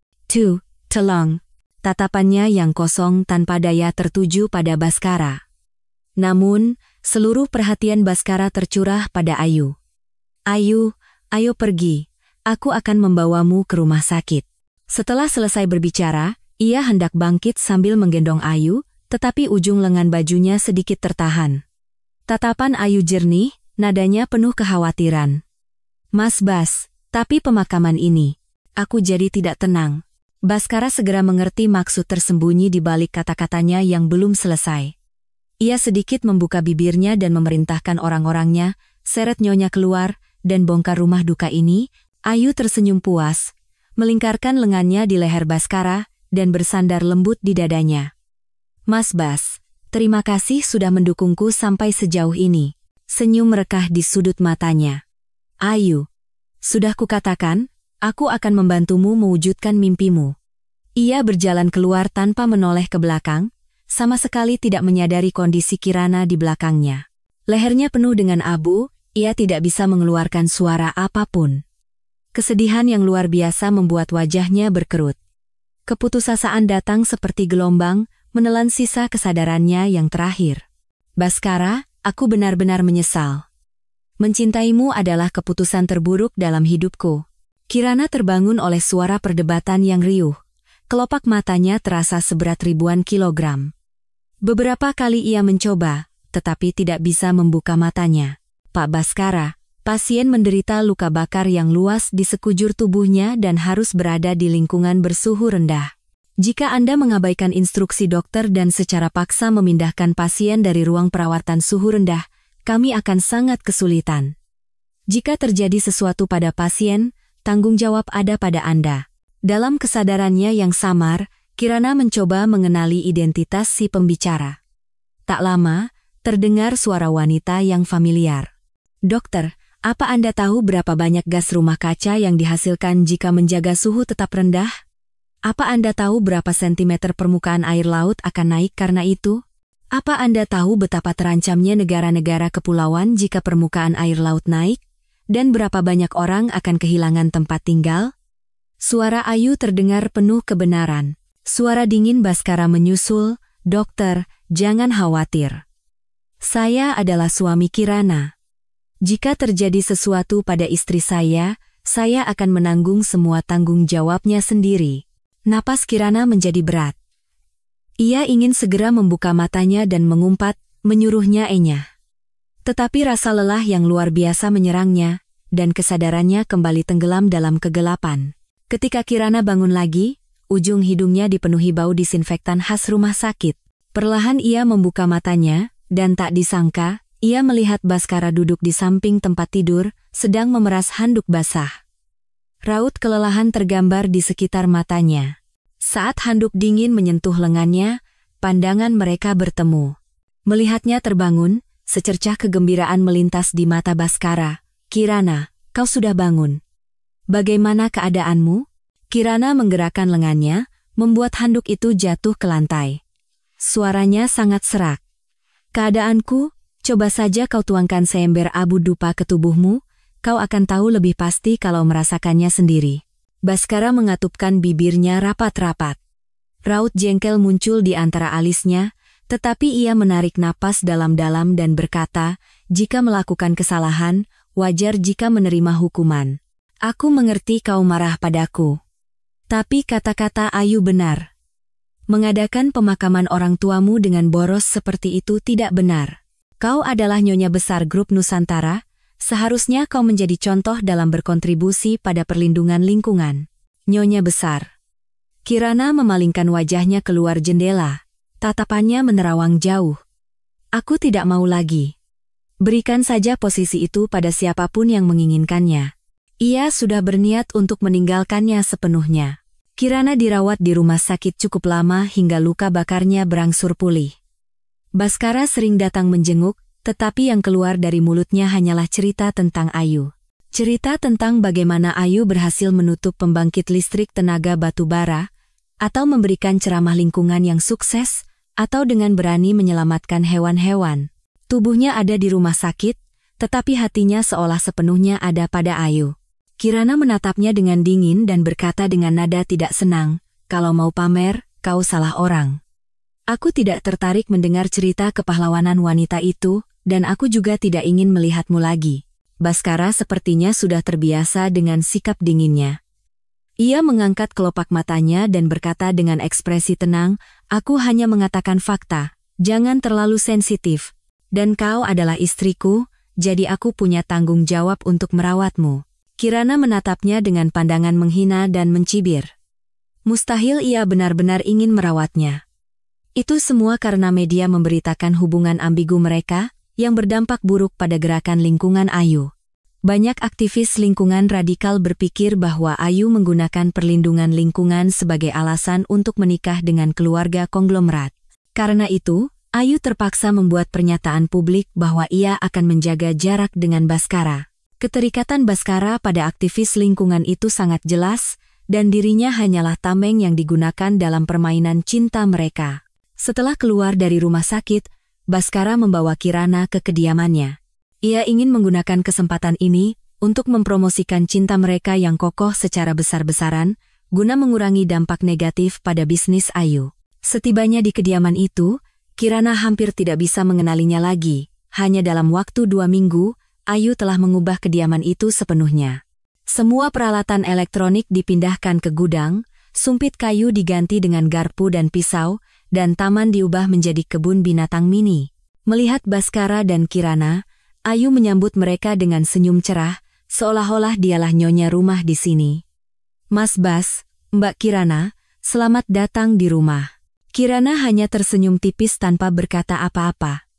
Tolong." Tatapannya yang kosong tanpa daya tertuju pada Baskara. Namun, seluruh perhatian Baskara tercurah pada Ayu. "Ayu, ayo pergi. Aku akan membawamu ke rumah sakit." Setelah selesai berbicara, ia hendak bangkit sambil menggendong Ayu, tetapi ujung lengan bajunya sedikit tertahan. Tatapan Ayu jernih, nadanya penuh kekhawatiran. "Mas Bas, tapi pemakaman ini, aku jadi tidak tenang." Baskara segera mengerti maksud tersembunyi di balik kata-katanya yang belum selesai. Ia sedikit membuka bibirnya dan memerintahkan orang-orangnya, "Seret Nyonya keluar, dan bongkar rumah duka ini." Ayu tersenyum puas, melingkarkan lengannya di leher Baskara, dan bersandar lembut di dadanya. "Mas Bas, terima kasih sudah mendukungku sampai sejauh ini." Senyum merekah di sudut matanya. "Ayu, sudah kukatakan, aku akan membantumu mewujudkan mimpimu." Ia berjalan keluar tanpa menoleh ke belakang, sama sekali tidak menyadari kondisi Kirana di belakangnya. Lehernya penuh dengan abu, ia tidak bisa mengeluarkan suara apapun. Kesedihan yang luar biasa membuat wajahnya berkerut. Keputusasaan datang seperti gelombang, menelan sisa kesadarannya yang terakhir. "Baskara, aku benar-benar menyesal. Mencintaimu adalah keputusan terburuk dalam hidupku." Kirana terbangun oleh suara perdebatan yang riuh. Kelopak matanya terasa seberat ribuan kilogram. Beberapa kali ia mencoba, tetapi tidak bisa membuka matanya. "Pak Baskara, pasien menderita luka bakar yang luas di sekujur tubuhnya dan harus berada di lingkungan bersuhu rendah. Jika Anda mengabaikan instruksi dokter dan secara paksa memindahkan pasien dari ruang perawatan suhu rendah, kami akan sangat kesulitan. Jika terjadi sesuatu pada pasien, tanggung jawab ada pada Anda." Dalam kesadarannya yang samar, Kirana mencoba mengenali identitas si pembicara. Tak lama, terdengar suara wanita yang familiar. "Dokter, apa Anda tahu berapa banyak gas rumah kaca yang dihasilkan jika menjaga suhu tetap rendah? Apa Anda tahu berapa sentimeter permukaan air laut akan naik karena itu? Apa Anda tahu betapa terancamnya negara-negara kepulauan jika permukaan air laut naik? Dan berapa banyak orang akan kehilangan tempat tinggal?" Suara Ayu terdengar penuh kebenaran. Suara dingin Baskara menyusul, "Dokter, jangan khawatir. Saya adalah suami Kirana. Jika terjadi sesuatu pada istri saya akan menanggung semua tanggung jawabnya sendiri." Napas Kirana menjadi berat. Ia ingin segera membuka matanya dan mengumpat, menyuruhnya enyah. Tetapi rasa lelah yang luar biasa menyerangnya, dan kesadarannya kembali tenggelam dalam kegelapan. Ketika Kirana bangun lagi, ujung hidungnya dipenuhi bau disinfektan khas rumah sakit. Perlahan ia membuka matanya, dan tak disangka, ia melihat Baskara duduk di samping tempat tidur, sedang memeras handuk basah. Raut kelelahan tergambar di sekitar matanya. Saat handuk dingin menyentuh lengannya, pandangan mereka bertemu. Melihatnya terbangun, secercah kegembiraan melintas di mata Baskara. "Kirana, kau sudah bangun. Bagaimana keadaanmu?" Kirana menggerakkan lengannya, membuat handuk itu jatuh ke lantai. Suaranya sangat serak. "Keadaanku, coba saja kau tuangkan seember abu dupa ke tubuhmu, kau akan tahu lebih pasti kalau merasakannya sendiri." Baskara mengatupkan bibirnya rapat-rapat. Raut jengkel muncul di antara alisnya, tetapi ia menarik napas dalam-dalam dan berkata, "Jika melakukan kesalahan, wajar jika menerima hukuman. Aku mengerti kau marah padaku. Tapi kata-kata Ayu benar. Mengadakan pemakaman orang tuamu dengan boros seperti itu tidak benar. Kau adalah nyonya besar grup Nusantara, seharusnya kau menjadi contoh dalam berkontribusi pada perlindungan lingkungan." "Nyonya besar." Kirana memalingkan wajahnya keluar jendela. Tatapannya menerawang jauh. "Aku tidak mau lagi. Berikan saja posisi itu pada siapapun yang menginginkannya." Ia sudah berniat untuk meninggalkannya sepenuhnya. Kirana dirawat di rumah sakit cukup lama hingga luka bakarnya berangsur pulih. Baskara sering datang menjenguk, tetapi yang keluar dari mulutnya hanyalah cerita tentang Ayu. Cerita tentang bagaimana Ayu berhasil menutup pembangkit listrik tenaga batu bara, atau memberikan ceramah lingkungan yang sukses, atau dengan berani menyelamatkan hewan-hewan. Tubuhnya ada di rumah sakit, tetapi hatinya seolah sepenuhnya ada pada Ayu. Kirana menatapnya dengan dingin dan berkata dengan nada tidak senang, "Kalau mau pamer, kau salah orang. Aku tidak tertarik mendengar cerita kepahlawanan wanita itu, dan aku juga tidak ingin melihatmu lagi." Baskara sepertinya sudah terbiasa dengan sikap dinginnya. Ia mengangkat kelopak matanya dan berkata dengan ekspresi tenang, "Aku hanya mengatakan fakta, jangan terlalu sensitif. Dan kau adalah istriku, jadi aku punya tanggung jawab untuk merawatmu." Kirana menatapnya dengan pandangan menghina dan mencibir. Mustahil ia benar-benar ingin merawatnya. Itu semua karena media memberitakan hubungan ambigu mereka, yang berdampak buruk pada gerakan lingkungan Ayu. Banyak aktivis lingkungan radikal berpikir bahwa Ayu menggunakan perlindungan lingkungan sebagai alasan untuk menikah dengan keluarga konglomerat. Karena itu, Ayu terpaksa membuat pernyataan publik bahwa ia akan menjaga jarak dengan Baskara. Keterikatan Baskara pada aktivis lingkungan itu sangat jelas, dan dirinya hanyalah tameng yang digunakan dalam permainan cinta mereka. Setelah keluar dari rumah sakit, Baskara membawa Kirana ke kediamannya. Ia ingin menggunakan kesempatan ini untuk mempromosikan cinta mereka yang kokoh secara besar-besaran, guna mengurangi dampak negatif pada bisnis Ayu. Setibanya di kediaman itu, Kirana hampir tidak bisa mengenalinya lagi. Hanya dalam waktu 2 minggu, Ayu telah mengubah kediaman itu sepenuhnya. Semua peralatan elektronik dipindahkan ke gudang, sumpit kayu diganti dengan garpu dan pisau, dan taman diubah menjadi kebun binatang mini. Melihat Baskara dan Kirana, Ayu menyambut mereka dengan senyum cerah, seolah-olah dialah nyonya rumah di sini. "Mas Bas, Mbak Kirana, selamat datang di rumah." Kirana hanya tersenyum tipis tanpa berkata apa-apa.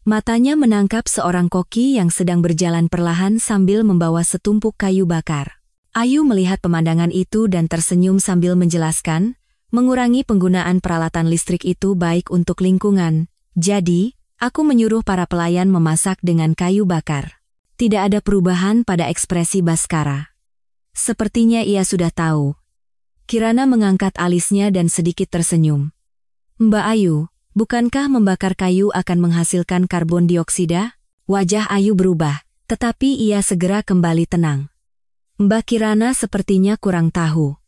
Matanya menangkap seorang koki yang sedang berjalan perlahan sambil membawa setumpuk kayu bakar. Ayu melihat pemandangan itu dan tersenyum sambil menjelaskan, "Mengurangi penggunaan peralatan listrik itu baik untuk lingkungan. Jadi, aku menyuruh para pelayan memasak dengan kayu bakar." Tidak ada perubahan pada ekspresi Baskara. Sepertinya ia sudah tahu. Kirana mengangkat alisnya dan sedikit tersenyum. "Mbak Ayu, bukankah membakar kayu akan menghasilkan karbon dioksida?" Wajah Ayu berubah, tetapi ia segera kembali tenang. Mbak Kirana sepertinya kurang tahu.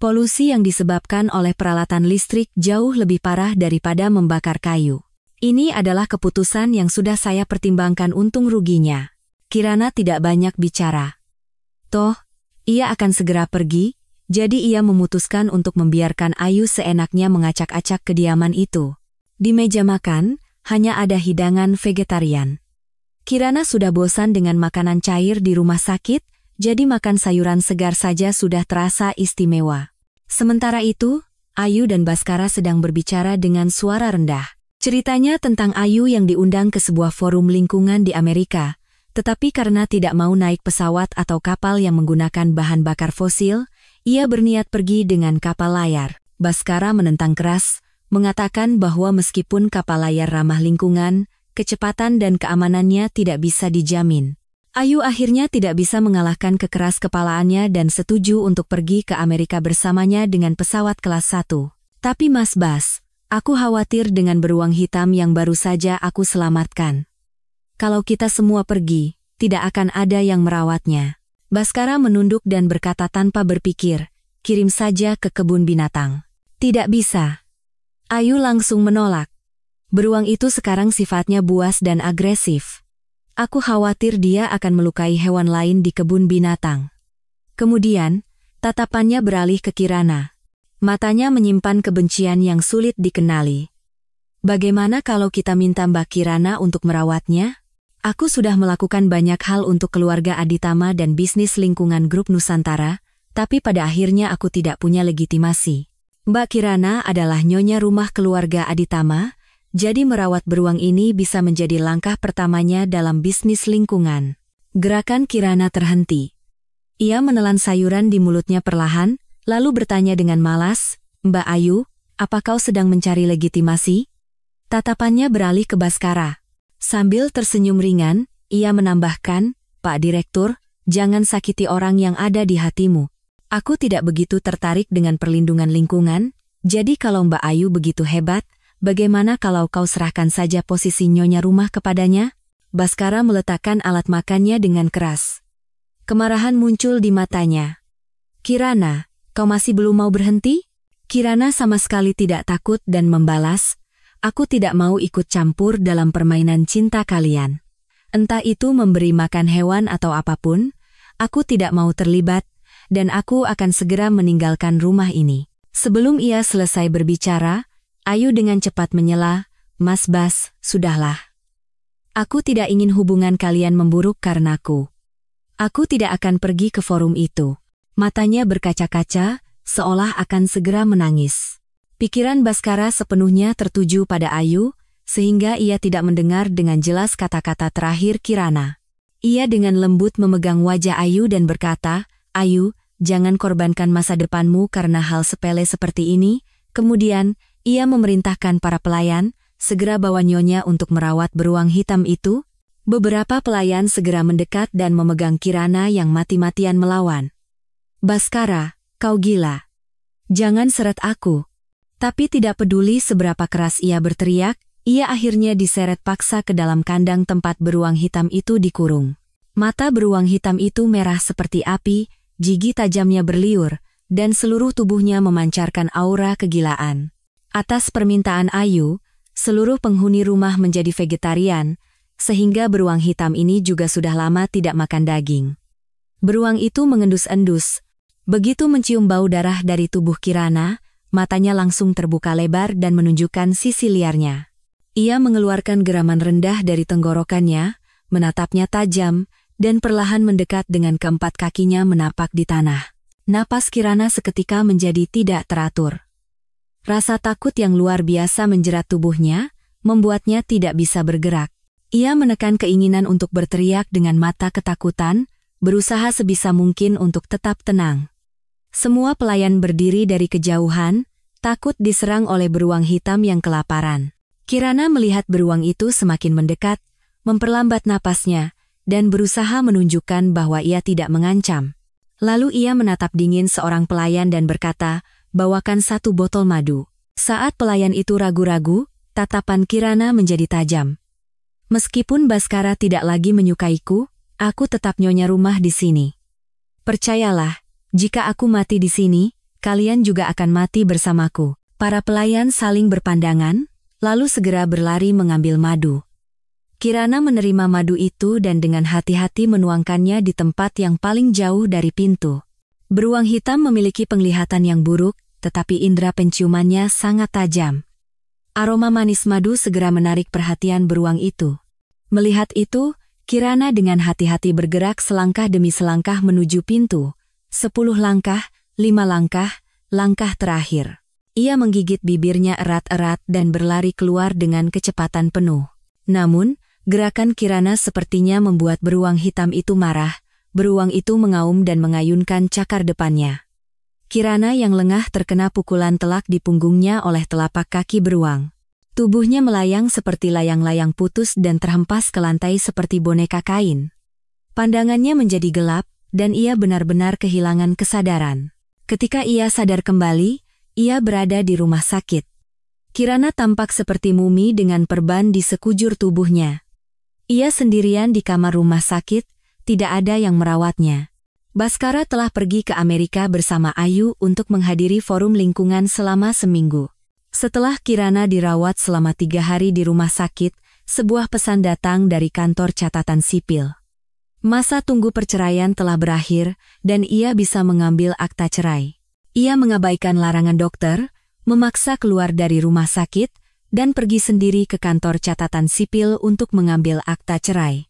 Polusi yang disebabkan oleh peralatan listrik jauh lebih parah daripada membakar kayu. Ini adalah keputusan yang sudah saya pertimbangkan untung ruginya. Kirana tidak banyak bicara. Toh, ia akan segera pergi, Jadi ia memutuskan untuk membiarkan Ayu seenaknya mengacak-acak kediaman itu. Di meja makan, hanya ada hidangan vegetarian. Kirana sudah bosan dengan makanan cair di rumah sakit, jadi makan sayuran segar saja sudah terasa istimewa. Sementara itu, Ayu dan Baskara sedang berbicara dengan suara rendah. Ceritanya tentang Ayu yang diundang ke sebuah forum lingkungan di Amerika, tetapi karena tidak mau naik pesawat atau kapal yang menggunakan bahan bakar fosil, ia berniat pergi dengan kapal layar. Baskara menentang keras, mengatakan bahwa meskipun kapal layar ramah lingkungan, kecepatan dan keamanannya tidak bisa dijamin. Ayu akhirnya tidak bisa mengalahkan kekeras kepalaannya dan setuju untuk pergi ke Amerika bersamanya dengan pesawat kelas 1. Tapi Mas Bas, aku khawatir dengan beruang hitam yang baru saja aku selamatkan. Kalau kita semua pergi, tidak akan ada yang merawatnya. Baskara menunduk dan berkata tanpa berpikir, kirim saja ke kebun binatang. Tidak bisa. Ayu langsung menolak. Beruang itu sekarang sifatnya buas dan agresif. Aku khawatir dia akan melukai hewan lain di kebun binatang. Kemudian, tatapannya beralih ke Kirana. Matanya menyimpan kebencian yang sulit dikenali. Bagaimana kalau kita minta Mbak Kirana untuk merawatnya? Aku sudah melakukan banyak hal untuk keluarga Aditama dan bisnis lingkungan grup Nusantara, tapi pada akhirnya aku tidak punya legitimasi. Mbak Kirana adalah nyonya rumah keluarga Aditama, jadi merawat beruang ini bisa menjadi langkah pertamanya dalam bisnis lingkungan. Gerakan Kirana terhenti. Ia menelan sayuran di mulutnya perlahan, lalu bertanya dengan malas, Mbak Ayu, apa kau sedang mencari legitimasi? Tatapannya beralih ke Baskara. Sambil tersenyum ringan, ia menambahkan, Pak Direktur, jangan sakiti orang yang ada di hatimu. Aku tidak begitu tertarik dengan perlindungan lingkungan, jadi kalau Mbak Ayu begitu hebat, bagaimana kalau kau serahkan saja posisi nyonya rumah kepadanya? Baskara meletakkan alat makannya dengan keras. Kemarahan muncul di matanya. Kirana, kau masih belum mau berhenti? Kirana sama sekali tidak takut dan membalas, aku tidak mau ikut campur dalam permainan cinta kalian. Entah itu memberi makan hewan atau apapun, aku tidak mau terlibat, dan aku akan segera meninggalkan rumah ini. Sebelum ia selesai berbicara, Ayu dengan cepat menyela, Mas Bas, sudahlah. Aku tidak ingin hubungan kalian memburuk karenaku. Aku tidak akan pergi ke forum itu. Matanya berkaca-kaca, seolah akan segera menangis. Pikiran Baskara sepenuhnya tertuju pada Ayu, sehingga ia tidak mendengar dengan jelas kata-kata terakhir Kirana. Ia dengan lembut memegang wajah Ayu dan berkata, Ayu, jangan korbankan masa depanmu karena hal sepele seperti ini. Kemudian, ia memerintahkan para pelayan, segera bawa nyonya untuk merawat beruang hitam itu. Beberapa pelayan segera mendekat dan memegang Kirana yang mati-matian melawan. Baskara, kau gila. Jangan seret aku. Tapi tidak peduli seberapa keras ia berteriak, ia akhirnya diseret paksa ke dalam kandang tempat beruang hitam itu dikurung. Mata beruang hitam itu merah seperti api, gigi tajamnya berliur, dan seluruh tubuhnya memancarkan aura kegilaan. Atas permintaan Ayu, seluruh penghuni rumah menjadi vegetarian, sehingga beruang hitam ini juga sudah lama tidak makan daging. Beruang itu mengendus-endus. Begitu mencium bau darah dari tubuh Kirana, matanya langsung terbuka lebar dan menunjukkan sisi liarnya. Ia mengeluarkan geraman rendah dari tenggorokannya, menatapnya tajam, dan perlahan mendekat dengan keempat kakinya menapak di tanah. Napas Kirana seketika menjadi tidak teratur. Rasa takut yang luar biasa menjerat tubuhnya, membuatnya tidak bisa bergerak. Ia menekan keinginan untuk berteriak dengan mata ketakutan, berusaha sebisa mungkin untuk tetap tenang. Semua pelayan berdiri dari kejauhan, takut diserang oleh beruang hitam yang kelaparan. Kirana melihat beruang itu semakin mendekat, memperlambat napasnya, dan berusaha menunjukkan bahwa ia tidak mengancam. Lalu ia menatap dingin seorang pelayan dan berkata, bawakan 1 botol madu. Saat pelayan itu ragu-ragu, tatapan Kirana menjadi tajam. Meskipun Baskara tidak lagi menyukaiku, aku tetap nyonya rumah di sini. Percayalah, jika aku mati di sini, kalian juga akan mati bersamaku. Para pelayan saling berpandangan, lalu segera berlari mengambil madu. Kirana menerima madu itu dan dengan hati-hati menuangkannya di tempat yang paling jauh dari pintu. Beruang hitam memiliki penglihatan yang buruk, tetapi indera penciumannya sangat tajam. Aroma manis madu segera menarik perhatian beruang itu. Melihat itu, Kirana dengan hati-hati bergerak selangkah demi selangkah menuju pintu. 10 langkah, 5 langkah, langkah terakhir. Ia menggigit bibirnya erat-erat dan berlari keluar dengan kecepatan penuh. Namun, gerakan Kirana sepertinya membuat beruang hitam itu marah. Beruang itu mengaum dan mengayunkan cakar depannya. Kirana yang lengah terkena pukulan telak di punggungnya oleh telapak kaki beruang. Tubuhnya melayang seperti layang-layang putus dan terhempas ke lantai seperti boneka kain. Pandangannya menjadi gelap, dan ia benar-benar kehilangan kesadaran. Ketika ia sadar kembali, ia berada di rumah sakit. Kirana tampak seperti mumi dengan perban di sekujur tubuhnya. Ia sendirian di kamar rumah sakit, tidak ada yang merawatnya. Baskara telah pergi ke Amerika bersama Ayu untuk menghadiri forum lingkungan selama seminggu. Setelah Kirana dirawat selama 3 hari di rumah sakit, sebuah pesan datang dari kantor catatan sipil. Masa tunggu perceraian telah berakhir, dan ia bisa mengambil akta cerai. Ia mengabaikan larangan dokter, memaksa keluar dari rumah sakit, dan pergi sendiri ke kantor catatan sipil untuk mengambil akta cerai.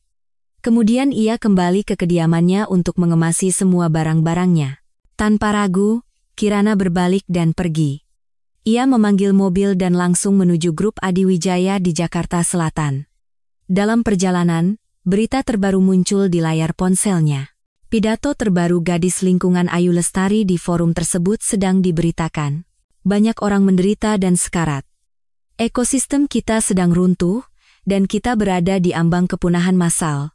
Kemudian ia kembali ke kediamannya untuk mengemasi semua barang-barangnya. Tanpa ragu, Kirana berbalik dan pergi. Ia memanggil mobil dan langsung menuju grup Adiwijaya di Jakarta Selatan. Dalam perjalanan, berita terbaru muncul di layar ponselnya. Pidato terbaru gadis lingkungan Ayu Lestari di forum tersebut sedang diberitakan. Banyak orang menderita dan sekarat. Ekosistem kita sedang runtuh, dan kita berada di ambang kepunahan massal.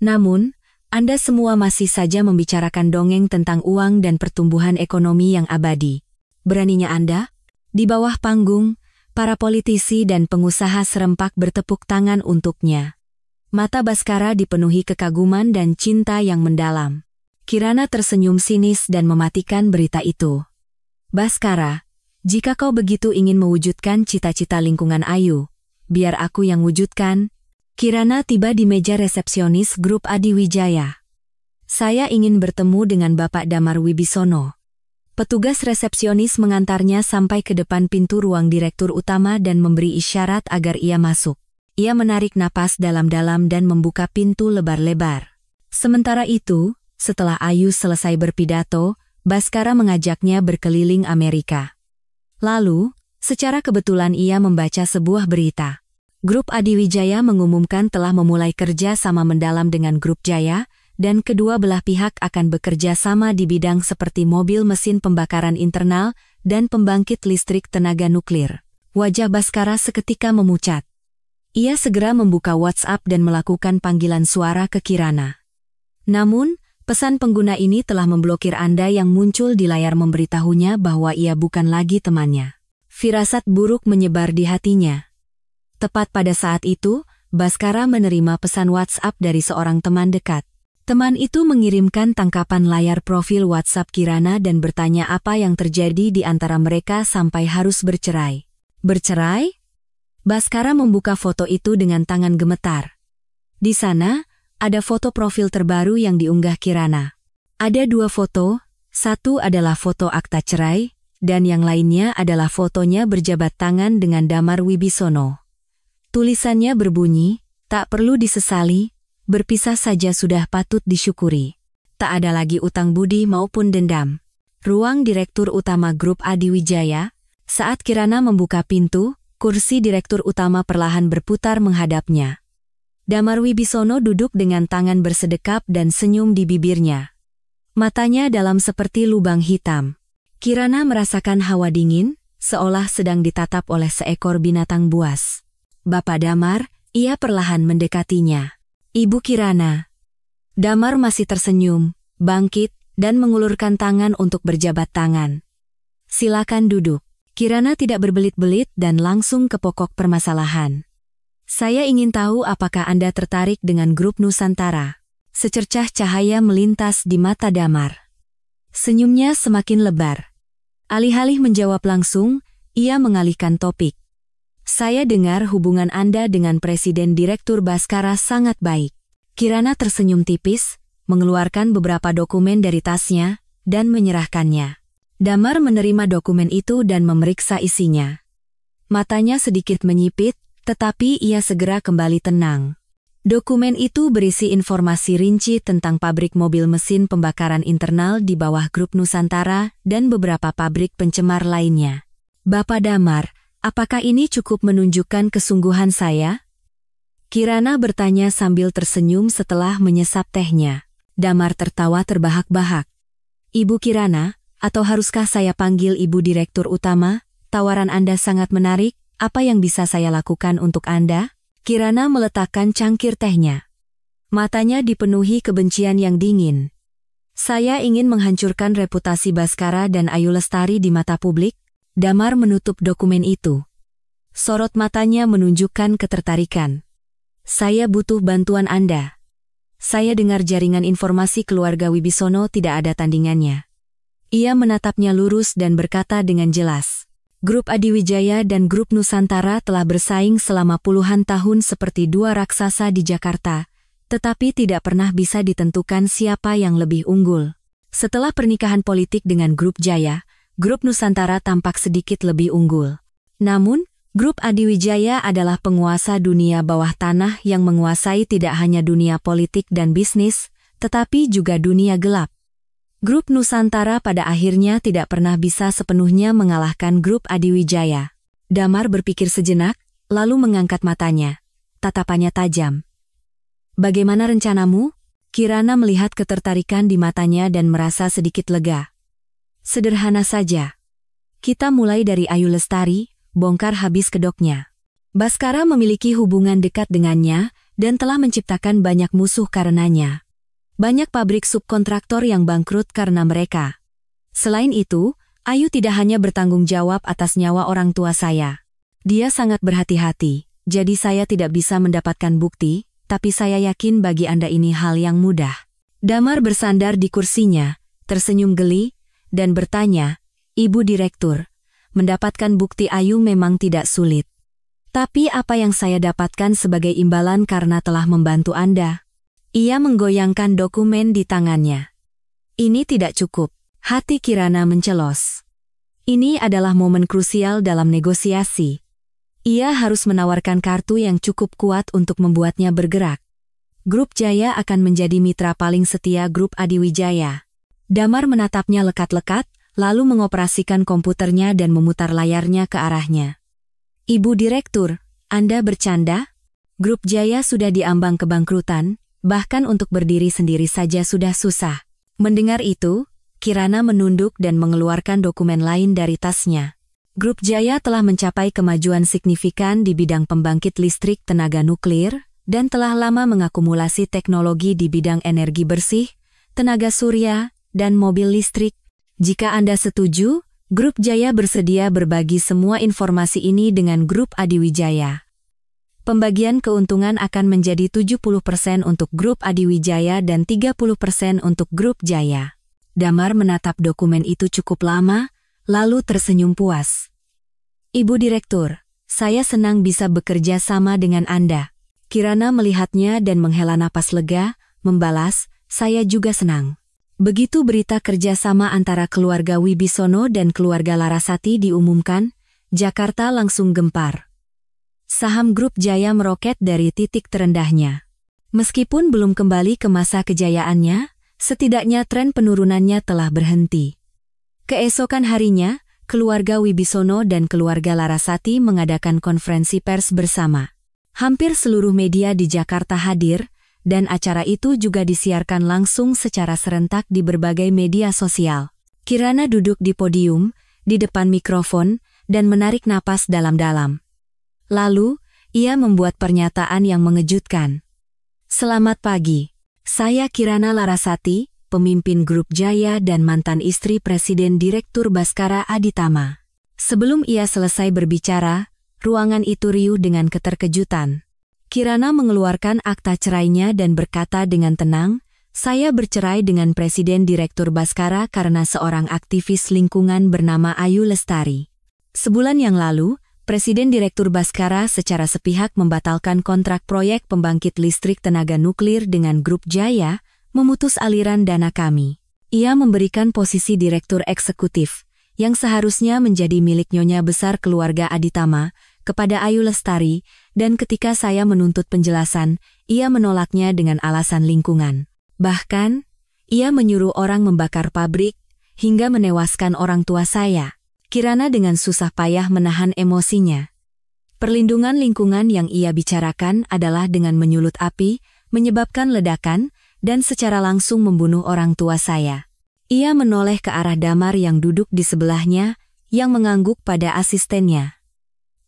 Namun, Anda semua masih saja membicarakan dongeng tentang uang dan pertumbuhan ekonomi yang abadi. Beraninya Anda? Di bawah panggung, para politisi dan pengusaha serempak bertepuk tangan untuknya. Mata Baskara dipenuhi kekaguman dan cinta yang mendalam. Kirana tersenyum sinis dan mematikan berita itu. Baskara, jika kau begitu ingin mewujudkan cita-cita lingkungan Ayu, biar aku yang wujudkan. Kirana tiba di meja resepsionis grup Adiwijaya. Saya ingin bertemu dengan Bapak Damar Wibisono. Petugas resepsionis mengantarnya sampai ke depan pintu ruang direktur utama dan memberi isyarat agar ia masuk. Ia menarik napas dalam-dalam dan membuka pintu lebar-lebar. Sementara itu, setelah Ayu selesai berpidato, Baskara mengajaknya berkeliling Amerika. Lalu, secara kebetulan ia membaca sebuah berita. Grup Adiwijaya mengumumkan telah memulai kerja sama mendalam dengan Grup Jaya, dan kedua belah pihak akan bekerja sama di bidang seperti mobil mesin pembakaran internal dan pembangkit listrik tenaga nuklir. Wajah Baskara seketika memucat. Ia segera membuka WhatsApp dan melakukan panggilan suara ke Kirana. Namun, pesan pengguna ini telah memblokir Anda yang muncul di layar memberitahunya bahwa ia bukan lagi temannya. Firasat buruk menyebar di hatinya. Tepat pada saat itu, Baskara menerima pesan WhatsApp dari seorang teman dekat. Teman itu mengirimkan tangkapan layar profil WhatsApp Kirana dan bertanya apa yang terjadi di antara mereka sampai harus bercerai. Bercerai? Baskara membuka foto itu dengan tangan gemetar. Di sana, ada foto profil terbaru yang diunggah Kirana. Ada 2 foto, satu adalah foto akta cerai, dan yang lainnya adalah fotonya berjabat tangan dengan Damar Wibisono. Tulisannya berbunyi, tak perlu disesali, berpisah saja sudah patut disyukuri. Tak ada lagi utang budi maupun dendam. Ruang Direktur Utama Grup Adiwijaya, saat Kirana membuka pintu, kursi Direktur Utama perlahan berputar menghadapnya. Damar Wibisono duduk dengan tangan bersedekap dan senyum di bibirnya. Matanya dalam seperti lubang hitam. Kirana merasakan hawa dingin, seolah sedang ditatap oleh seekor binatang buas. Bapak Damar, ia perlahan mendekatinya. Ibu Kirana. Damar masih tersenyum, bangkit, dan mengulurkan tangan untuk berjabat tangan. Silakan duduk. Kirana tidak berbelit-belit dan langsung ke pokok permasalahan. Saya ingin tahu apakah Anda tertarik dengan grup Nusantara. Secercah cahaya melintas di mata Damar. Senyumnya semakin lebar. Alih-alih menjawab langsung, ia mengalihkan topik. Saya dengar hubungan Anda dengan Presiden Direktur Baskara sangat baik. Kirana tersenyum tipis, mengeluarkan beberapa dokumen dari tasnya, dan menyerahkannya. Damar menerima dokumen itu dan memeriksa isinya. Matanya sedikit menyipit, tetapi ia segera kembali tenang. Dokumen itu berisi informasi rinci tentang pabrik mobil mesin pembakaran internal di bawah Grup Nusantara dan beberapa pabrik pencemar lainnya. Bapak Damar, apakah ini cukup menunjukkan kesungguhan saya? Kirana bertanya sambil tersenyum setelah menyesap tehnya. Damar tertawa terbahak-bahak. Ibu Kirana, atau haruskah saya panggil Ibu Direktur Utama? Tawaran Anda sangat menarik, apa yang bisa saya lakukan untuk Anda? Kirana meletakkan cangkir tehnya. Matanya dipenuhi kebencian yang dingin. Saya ingin menghancurkan reputasi Baskara dan Ayu Lestari di mata publik. Damar menutup dokumen itu. Sorot matanya menunjukkan ketertarikan. Saya butuh bantuan Anda. Saya dengar jaringan informasi keluarga Wibisono tidak ada tandingannya. Ia menatapnya lurus dan berkata dengan jelas. Grup Adiwijaya dan Grup Nusantara telah bersaing selama puluhan tahun seperti dua raksasa di Jakarta, tetapi tidak pernah bisa ditentukan siapa yang lebih unggul. Setelah pernikahan politik dengan Grup Jaya, Grup Nusantara tampak sedikit lebih unggul. Namun, Grup Adiwijaya adalah penguasa dunia bawah tanah yang menguasai tidak hanya dunia politik dan bisnis, tetapi juga dunia gelap. Grup Nusantara pada akhirnya tidak pernah bisa sepenuhnya mengalahkan Grup Adiwijaya. Damar berpikir sejenak, lalu mengangkat matanya. Tatapannya tajam. Bagaimana rencanamu? Kirana melihat ketertarikan di matanya dan merasa sedikit lega. Sederhana saja. Kita mulai dari Ayu Lestari, bongkar habis kedoknya. Baskara memiliki hubungan dekat dengannya dan telah menciptakan banyak musuh karenanya. Banyak pabrik subkontraktor yang bangkrut karena mereka. Selain itu, Ayu tidak hanya bertanggung jawab atas nyawa orang tua saya. Dia sangat berhati-hati, jadi saya tidak bisa mendapatkan bukti, tapi saya yakin bagi Anda ini hal yang mudah. Damar bersandar di kursinya, tersenyum geli, dan bertanya, Ibu Direktur, mendapatkan bukti Ayu memang tidak sulit. Tapi apa yang saya dapatkan sebagai imbalan karena telah membantu Anda? Ia menggoyangkan dokumen di tangannya. Ini tidak cukup. Hati Kirana mencelos. Ini adalah momen krusial dalam negosiasi. Ia harus menawarkan kartu yang cukup kuat untuk membuatnya bergerak. Grup Jaya akan menjadi mitra paling setia Grup Adiwijaya. Damar menatapnya lekat-lekat, lalu mengoperasikan komputernya dan memutar layarnya ke arahnya. Ibu Direktur, Anda bercanda? Grup Jaya sudah diambang kebangkrutan. Bahkan untuk berdiri sendiri saja sudah susah. Mendengar itu, Kirana menunduk dan mengeluarkan dokumen lain dari tasnya. Grup Jaya telah mencapai kemajuan signifikan di bidang pembangkit listrik tenaga nuklir, dan telah lama mengakumulasi teknologi di bidang energi bersih, tenaga surya, dan mobil listrik. Jika Anda setuju, Grup Jaya bersedia berbagi semua informasi ini dengan Grup Adiwijaya. Pembagian keuntungan akan menjadi 70% untuk Grup Adiwijaya dan 30% untuk Grup Jaya. Damar menatap dokumen itu cukup lama, lalu tersenyum puas. Ibu Direktur, saya senang bisa bekerja sama dengan Anda. Kirana melihatnya dan menghela napas lega, membalas, saya juga senang. Begitu berita kerjasama antara keluarga Wibisono dan keluarga Larasati diumumkan, Jakarta langsung gempar. Saham Grup Jaya meroket dari titik terendahnya. Meskipun belum kembali ke masa kejayaannya, setidaknya tren penurunannya telah berhenti. Keesokan harinya, keluarga Wibisono dan keluarga Larasati mengadakan konferensi pers bersama. Hampir seluruh media di Jakarta hadir, dan acara itu juga disiarkan langsung secara serentak di berbagai media sosial. Kirana duduk di podium, di depan mikrofon, dan menarik napas dalam-dalam. Lalu, ia membuat pernyataan yang mengejutkan. Selamat pagi, saya Kirana Larasati, pemimpin Grup Jaya dan mantan istri Presiden Direktur Baskara Aditama. Sebelum ia selesai berbicara, ruangan itu riuh dengan keterkejutan. Kirana mengeluarkan akta cerainya dan berkata dengan tenang, saya bercerai dengan Presiden Direktur Baskara karena seorang aktivis lingkungan bernama Ayu Lestari. Sebulan yang lalu, Presiden Direktur Baskara secara sepihak membatalkan kontrak proyek pembangkit listrik tenaga nuklir dengan Grup Jaya, memutus aliran dana kami. Ia memberikan posisi direktur eksekutif, yang seharusnya menjadi milik nyonya besar keluarga Aditama, kepada Ayu Lestari, dan ketika saya menuntut penjelasan, ia menolaknya dengan alasan lingkungan. Bahkan, ia menyuruh orang membakar pabrik, hingga menewaskan orang tua saya. Kirana dengan susah payah menahan emosinya. Perlindungan lingkungan yang ia bicarakan adalah dengan menyulut api, menyebabkan ledakan, dan secara langsung membunuh orang tua saya. Ia menoleh ke arah Damar yang duduk di sebelahnya, yang mengangguk pada asistennya.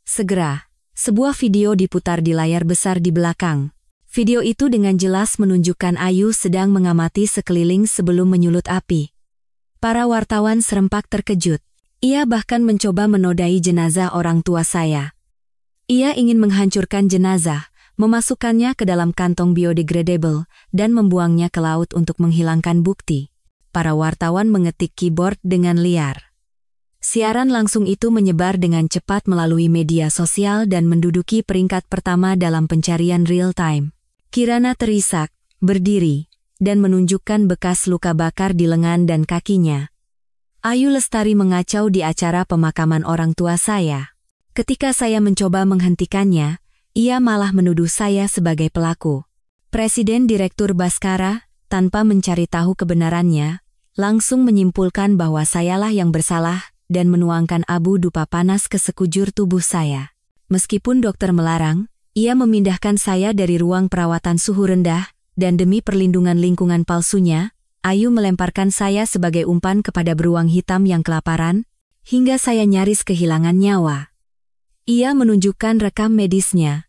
Segera, sebuah video diputar di layar besar di belakang. Video itu dengan jelas menunjukkan Ayu sedang mengamati sekeliling sebelum menyulut api. Para wartawan serempak terkejut. Ia bahkan mencoba menodai jenazah orang tua saya. Ia ingin menghancurkan jenazah, memasukkannya ke dalam kantong biodegradable, dan membuangnya ke laut untuk menghilangkan bukti. Para wartawan mengetik keyboard dengan liar. Siaran langsung itu menyebar dengan cepat melalui media sosial dan menduduki peringkat pertama dalam pencarian real-time. Kirana terisak, berdiri, dan menunjukkan bekas luka bakar di lengan dan kakinya. Ayu Lestari mengacau di acara pemakaman orang tua saya. Ketika saya mencoba menghentikannya, ia malah menuduh saya sebagai pelaku. Presiden Direktur Baskara, tanpa mencari tahu kebenarannya, langsung menyimpulkan bahwa sayalah yang bersalah dan menuangkan abu dupa panas ke sekujur tubuh saya. Meskipun dokter melarang, ia memindahkan saya dari ruang perawatan suhu rendah, dan demi perlindungan lingkungan palsunya, Ayu melemparkan saya sebagai umpan kepada beruang hitam yang kelaparan, hingga saya nyaris kehilangan nyawa. Ia menunjukkan rekam medisnya.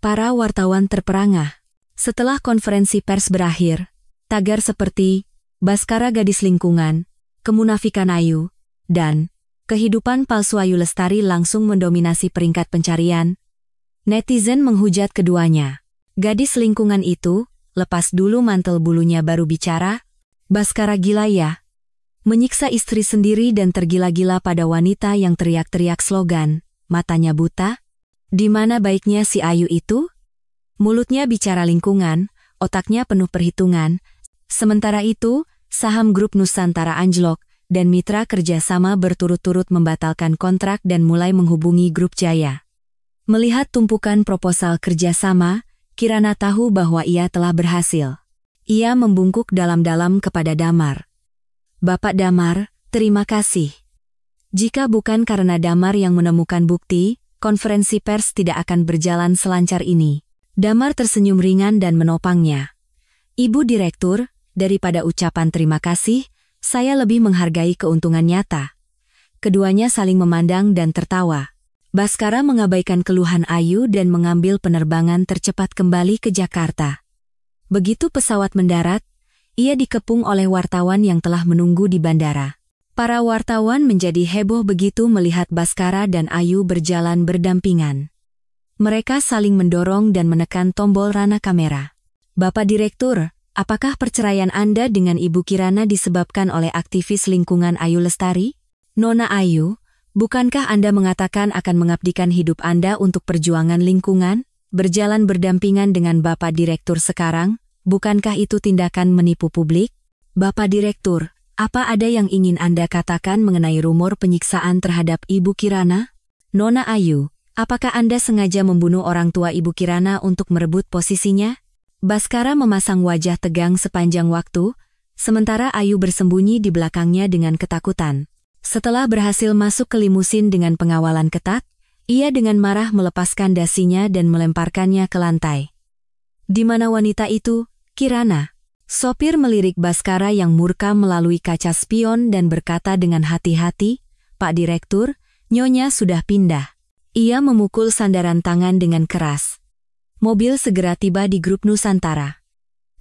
Para wartawan terperangah. Setelah konferensi pers berakhir, tagar seperti Baskara Gadis Lingkungan, Kemunafikan Ayu, dan kehidupan palsu Ayu Lestari langsung mendominasi peringkat pencarian. Netizen menghujat keduanya. Gadis lingkungan itu, lepas dulu mantel bulunya baru bicara, Baskara gila ya. Menyiksa istri sendiri dan tergila-gila pada wanita yang teriak-teriak slogan, matanya buta? Di mana baiknya si Ayu itu? Mulutnya bicara lingkungan, otaknya penuh perhitungan. Sementara itu, saham grup Nusantara anjlok, dan mitra kerjasama berturut-turut membatalkan kontrak dan mulai menghubungi grup Jaya. Melihat tumpukan proposal kerjasama, Kirana tahu bahwa ia telah berhasil. Ia membungkuk dalam-dalam kepada Damar. Bapak Damar, terima kasih. Jika bukan karena Damar yang menemukan bukti, konferensi pers tidak akan berjalan selancar ini. Damar tersenyum ringan dan menopangnya. Ibu Direktur, daripada ucapan terima kasih, saya lebih menghargai keuntungan nyata. Keduanya saling memandang dan tertawa. Baskara mengabaikan keluhan Ayu dan mengambil penerbangan tercepat kembali ke Jakarta. Begitu pesawat mendarat, ia dikepung oleh wartawan yang telah menunggu di bandara. Para wartawan menjadi heboh begitu melihat Baskara dan Ayu berjalan berdampingan. Mereka saling mendorong dan menekan tombol rana kamera. Bapak Direktur, apakah perceraian Anda dengan Ibu Kirana disebabkan oleh aktivis lingkungan Ayu Lestari? Nona Ayu, bukankah Anda mengatakan akan mengabdikan hidup Anda untuk perjuangan lingkungan? Berjalan berdampingan dengan Bapak Direktur sekarang, bukankah itu tindakan menipu publik? Bapak Direktur, apa ada yang ingin Anda katakan mengenai rumor penyiksaan terhadap Ibu Kirana? Nona Ayu, apakah Anda sengaja membunuh orang tua Ibu Kirana untuk merebut posisinya? Baskara memasang wajah tegang sepanjang waktu, sementara Ayu bersembunyi di belakangnya dengan ketakutan. Setelah berhasil masuk ke limusin dengan pengawalan ketat, ia dengan marah melepaskan dasinya dan melemparkannya ke lantai. Di mana wanita itu, Kirana? Sopir melirik Baskara yang murka melalui kaca spion dan berkata dengan hati-hati, Pak Direktur, Nyonya sudah pindah. Ia memukul sandaran tangan dengan keras. Mobil segera tiba di grup Nusantara.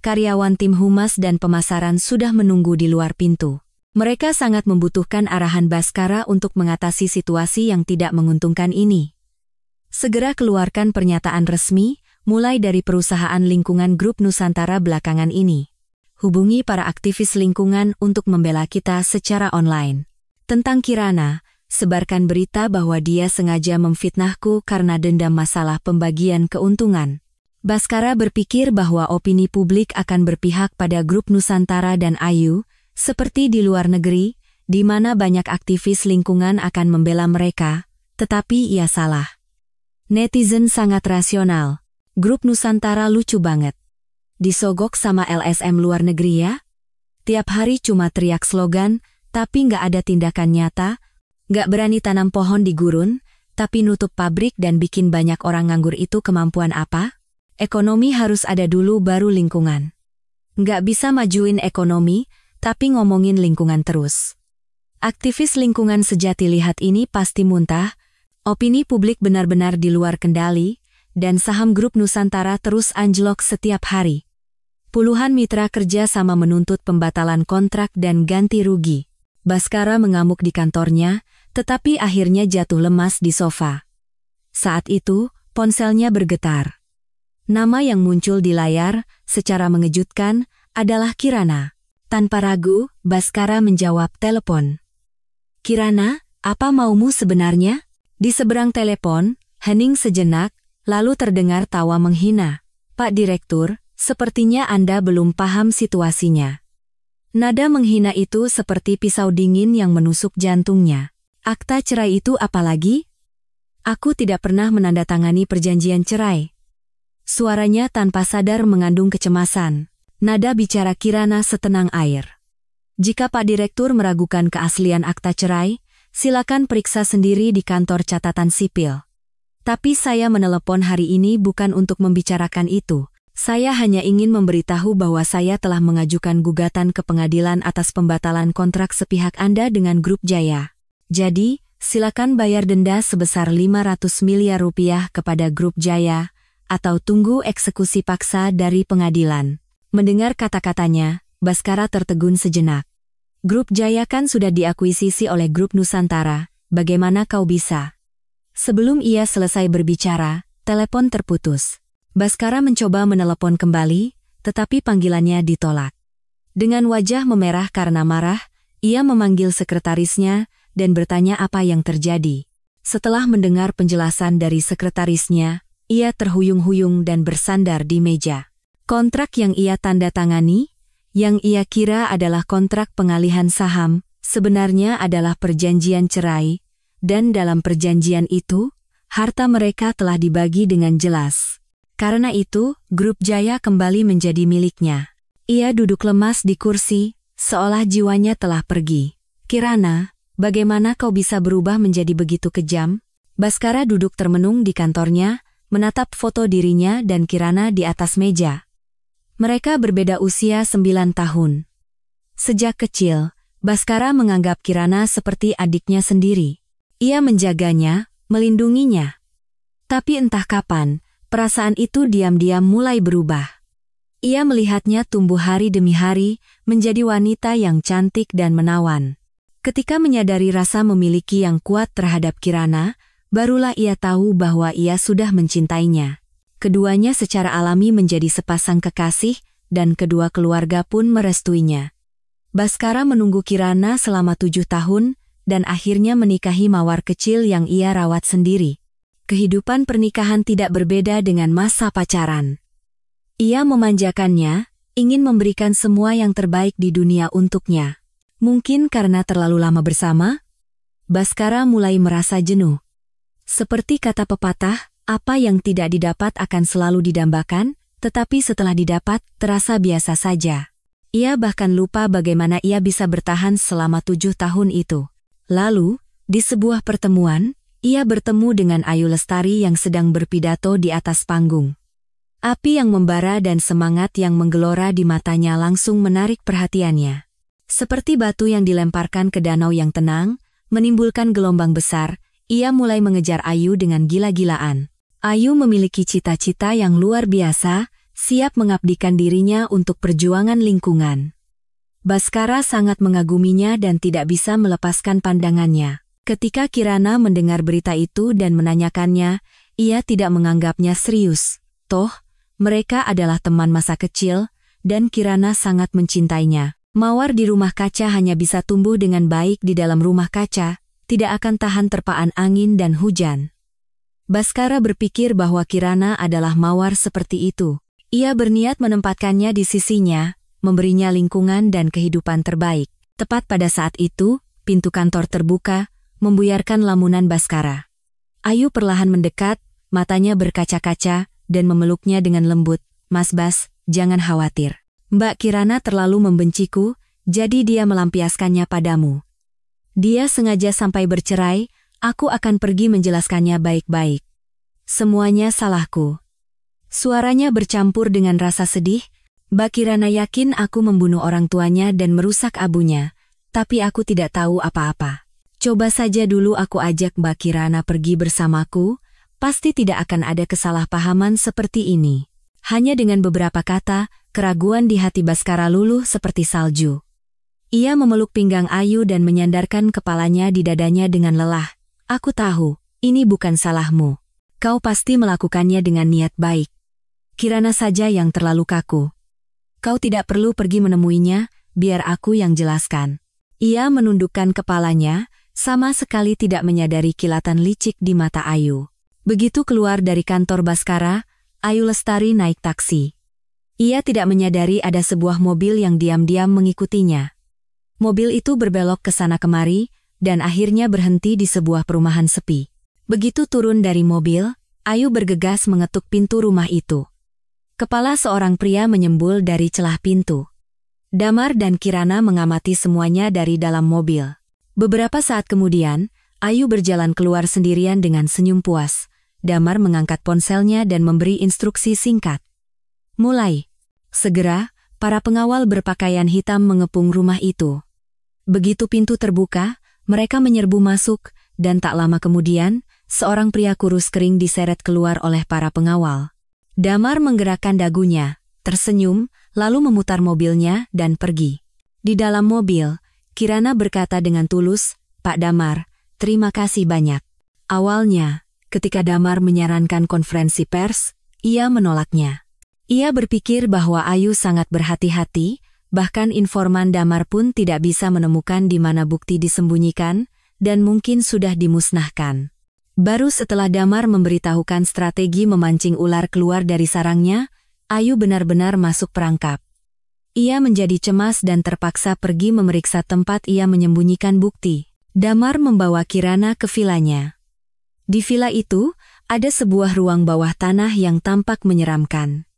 Karyawan tim humas dan pemasaran sudah menunggu di luar pintu. Mereka sangat membutuhkan arahan Baskara untuk mengatasi situasi yang tidak menguntungkan ini. Segera keluarkan pernyataan resmi, mulai dari perusahaan lingkungan grup Nusantara belakangan ini. Hubungi para aktivis lingkungan untuk membela kita secara online. Tentang Kirana, sebarkan berita bahwa dia sengaja memfitnahku karena dendam masalah pembagian keuntungan. Baskara berpikir bahwa opini publik akan berpihak pada grup Nusantara dan Ayu, Seperti di luar negeri, di mana banyak aktivis lingkungan akan membela mereka, tetapi ia salah. Netizen sangat rasional. Grup Nusantara lucu banget. Disogok sama LSM luar negeri ya? Tiap hari cuma teriak slogan, tapi nggak ada tindakan nyata, nggak berani tanam pohon di gurun, tapi nutup pabrik dan bikin banyak orang nganggur itu kemampuan apa? Ekonomi harus ada dulu baru lingkungan. Nggak bisa majuin ekonomi, tapi ngomongin lingkungan terus. Aktivis lingkungan sejati lihat ini pasti muntah, opini publik benar-benar di luar kendali, dan saham grup Nusantara terus anjlok setiap hari. Puluhan mitra kerja sama menuntut pembatalan kontrak dan ganti rugi. Baskara mengamuk di kantornya, tetapi akhirnya jatuh lemas di sofa. Saat itu, ponselnya bergetar. Nama yang muncul di layar, secara mengejutkan, adalah Kirana. Tanpa ragu, Baskara menjawab telepon. "Kirana, apa maumu sebenarnya?" Di seberang telepon, hening sejenak, lalu terdengar tawa menghina. "Pak Direktur, sepertinya Anda belum paham situasinya." Nada menghina itu seperti pisau dingin yang menusuk jantungnya. "Akta cerai itu apa lagi? Aku tidak pernah menandatangani perjanjian cerai." Suaranya tanpa sadar mengandung kecemasan. Nada bicara Kirana setenang air. "Jika Pak Direktur meragukan keaslian akta cerai, silakan periksa sendiri di kantor catatan sipil. Tapi saya menelepon hari ini bukan untuk membicarakan itu. Saya hanya ingin memberitahu bahwa saya telah mengajukan gugatan ke pengadilan atas pembatalan kontrak sepihak Anda dengan Grup Jaya. Jadi, silakan bayar denda sebesar 500 miliar rupiah kepada Grup Jaya, atau tunggu eksekusi paksa dari pengadilan." Mendengar kata-katanya, Baskara tertegun sejenak. "Grup Jaya kan sudah diakuisisi oleh Grup Nusantara, bagaimana kau bisa?" Sebelum ia selesai berbicara, telepon terputus. Baskara mencoba menelepon kembali, tetapi panggilannya ditolak. Dengan wajah memerah karena marah, ia memanggil sekretarisnya dan bertanya apa yang terjadi. Setelah mendengar penjelasan dari sekretarisnya, ia terhuyung-huyung dan bersandar di meja. Kontrak yang ia tanda tangani, yang ia kira adalah kontrak pengalihan saham, sebenarnya adalah perjanjian cerai, dan dalam perjanjian itu, harta mereka telah dibagi dengan jelas. Karena itu, Grup Jaya kembali menjadi miliknya. Ia duduk lemas di kursi, seolah jiwanya telah pergi. "Kirana, bagaimana kau bisa berubah menjadi begitu kejam?" Baskara duduk termenung di kantornya, menatap foto dirinya dan Kirana di atas meja. Mereka berbeda usia 9 tahun. Sejak kecil, Baskara menganggap Kirana seperti adiknya sendiri. Ia menjaganya, melindunginya. Tapi entah kapan, perasaan itu diam-diam mulai berubah. Ia melihatnya tumbuh hari demi hari, menjadi wanita yang cantik dan menawan. Ketika menyadari rasa memiliki yang kuat terhadap Kirana, barulah ia tahu bahwa ia sudah mencintainya. Keduanya secara alami menjadi sepasang kekasih, dan kedua keluarga pun merestuinya. Baskara menunggu Kirana selama 7 tahun, dan akhirnya menikahi mawar kecil yang ia rawat sendiri. Kehidupan pernikahan tidak berbeda dengan masa pacaran. Ia memanjakannya, ingin memberikan semua yang terbaik di dunia untuknya. Mungkin karena terlalu lama bersama, Baskara mulai merasa jenuh. Seperti kata pepatah, apa yang tidak didapat akan selalu didambakan, tetapi setelah didapat, terasa biasa saja. Ia bahkan lupa bagaimana ia bisa bertahan selama 7 tahun itu. Lalu, di sebuah pertemuan, ia bertemu dengan Ayu Lestari yang sedang berpidato di atas panggung. Api yang membara dan semangat yang menggelora di matanya langsung menarik perhatiannya. Seperti batu yang dilemparkan ke danau yang tenang, menimbulkan gelombang besar, ia mulai mengejar Ayu dengan gila-gilaan. Ayu memiliki cita-cita yang luar biasa, siap mengabdikan dirinya untuk perjuangan lingkungan. Baskara sangat mengaguminya dan tidak bisa melepaskan pandangannya. Ketika Kirana mendengar berita itu dan menanyakannya, ia tidak menganggapnya serius. Toh, mereka adalah teman masa kecil, dan Kirana sangat mencintainya. Mawar di rumah kaca hanya bisa tumbuh dengan baik di dalam rumah kaca, tidak akan tahan terpaan angin dan hujan. Baskara berpikir bahwa Kirana adalah mawar seperti itu. Ia berniat menempatkannya di sisinya, memberinya lingkungan dan kehidupan terbaik. Tepat pada saat itu, pintu kantor terbuka, membuyarkan lamunan Baskara. Ayu perlahan mendekat, matanya berkaca-kaca, dan memeluknya dengan lembut. "Mas Bas, jangan khawatir. Mbak Kirana terlalu membenciku, jadi dia melampiaskannya padamu. Dia sengaja sampai bercerai, aku akan pergi menjelaskannya baik-baik. Semuanya salahku." Suaranya bercampur dengan rasa sedih. "Mbak Kirana yakin aku membunuh orang tuanya dan merusak abunya, tapi aku tidak tahu apa-apa. Coba saja dulu aku ajak Mbak Kirana pergi bersamaku, pasti tidak akan ada kesalahpahaman seperti ini." Hanya dengan beberapa kata, keraguan di hati Baskara luluh seperti salju. Ia memeluk pinggang Ayu dan menyandarkan kepalanya di dadanya dengan lelah. "Aku tahu, ini bukan salahmu. Kau pasti melakukannya dengan niat baik. Kirana saja yang terlalu kaku. Kau tidak perlu pergi menemuinya, biar aku yang jelaskan." Ia menundukkan kepalanya, sama sekali tidak menyadari kilatan licik di mata Ayu. Begitu keluar dari kantor Baskara, Ayu Lestari naik taksi. Ia tidak menyadari ada sebuah mobil yang diam-diam mengikutinya. Mobil itu berbelok ke sana kemari, dan akhirnya berhenti di sebuah perumahan sepi. Begitu turun dari mobil, Ayu bergegas mengetuk pintu rumah itu. Kepala seorang pria menyembul dari celah pintu. Damar dan Kirana mengamati semuanya dari dalam mobil. Beberapa saat kemudian, Ayu berjalan keluar sendirian dengan senyum puas. Damar mengangkat ponselnya dan memberi instruksi singkat. "Mulai." Segera, para pengawal berpakaian hitam mengepung rumah itu. Begitu pintu terbuka, mereka menyerbu masuk, dan tak lama kemudian, seorang pria kurus kering diseret keluar oleh para pengawal. Damar menggerakkan dagunya, tersenyum, lalu memutar mobilnya dan pergi. Di dalam mobil, Kirana berkata dengan tulus, "Pak Damar, terima kasih banyak." Awalnya, ketika Damar menyarankan konferensi pers, ia menolaknya. Ia berpikir bahwa Ayu sangat berhati-hati, bahkan informan Damar pun tidak bisa menemukan di mana bukti disembunyikan, dan mungkin sudah dimusnahkan. Baru setelah Damar memberitahukan strategi memancing ular keluar dari sarangnya, Ayu benar-benar masuk perangkap. Ia menjadi cemas dan terpaksa pergi memeriksa tempat ia menyembunyikan bukti. Damar membawa Kirana ke vilanya. Di vila itu, ada sebuah ruang bawah tanah yang tampak menyeramkan.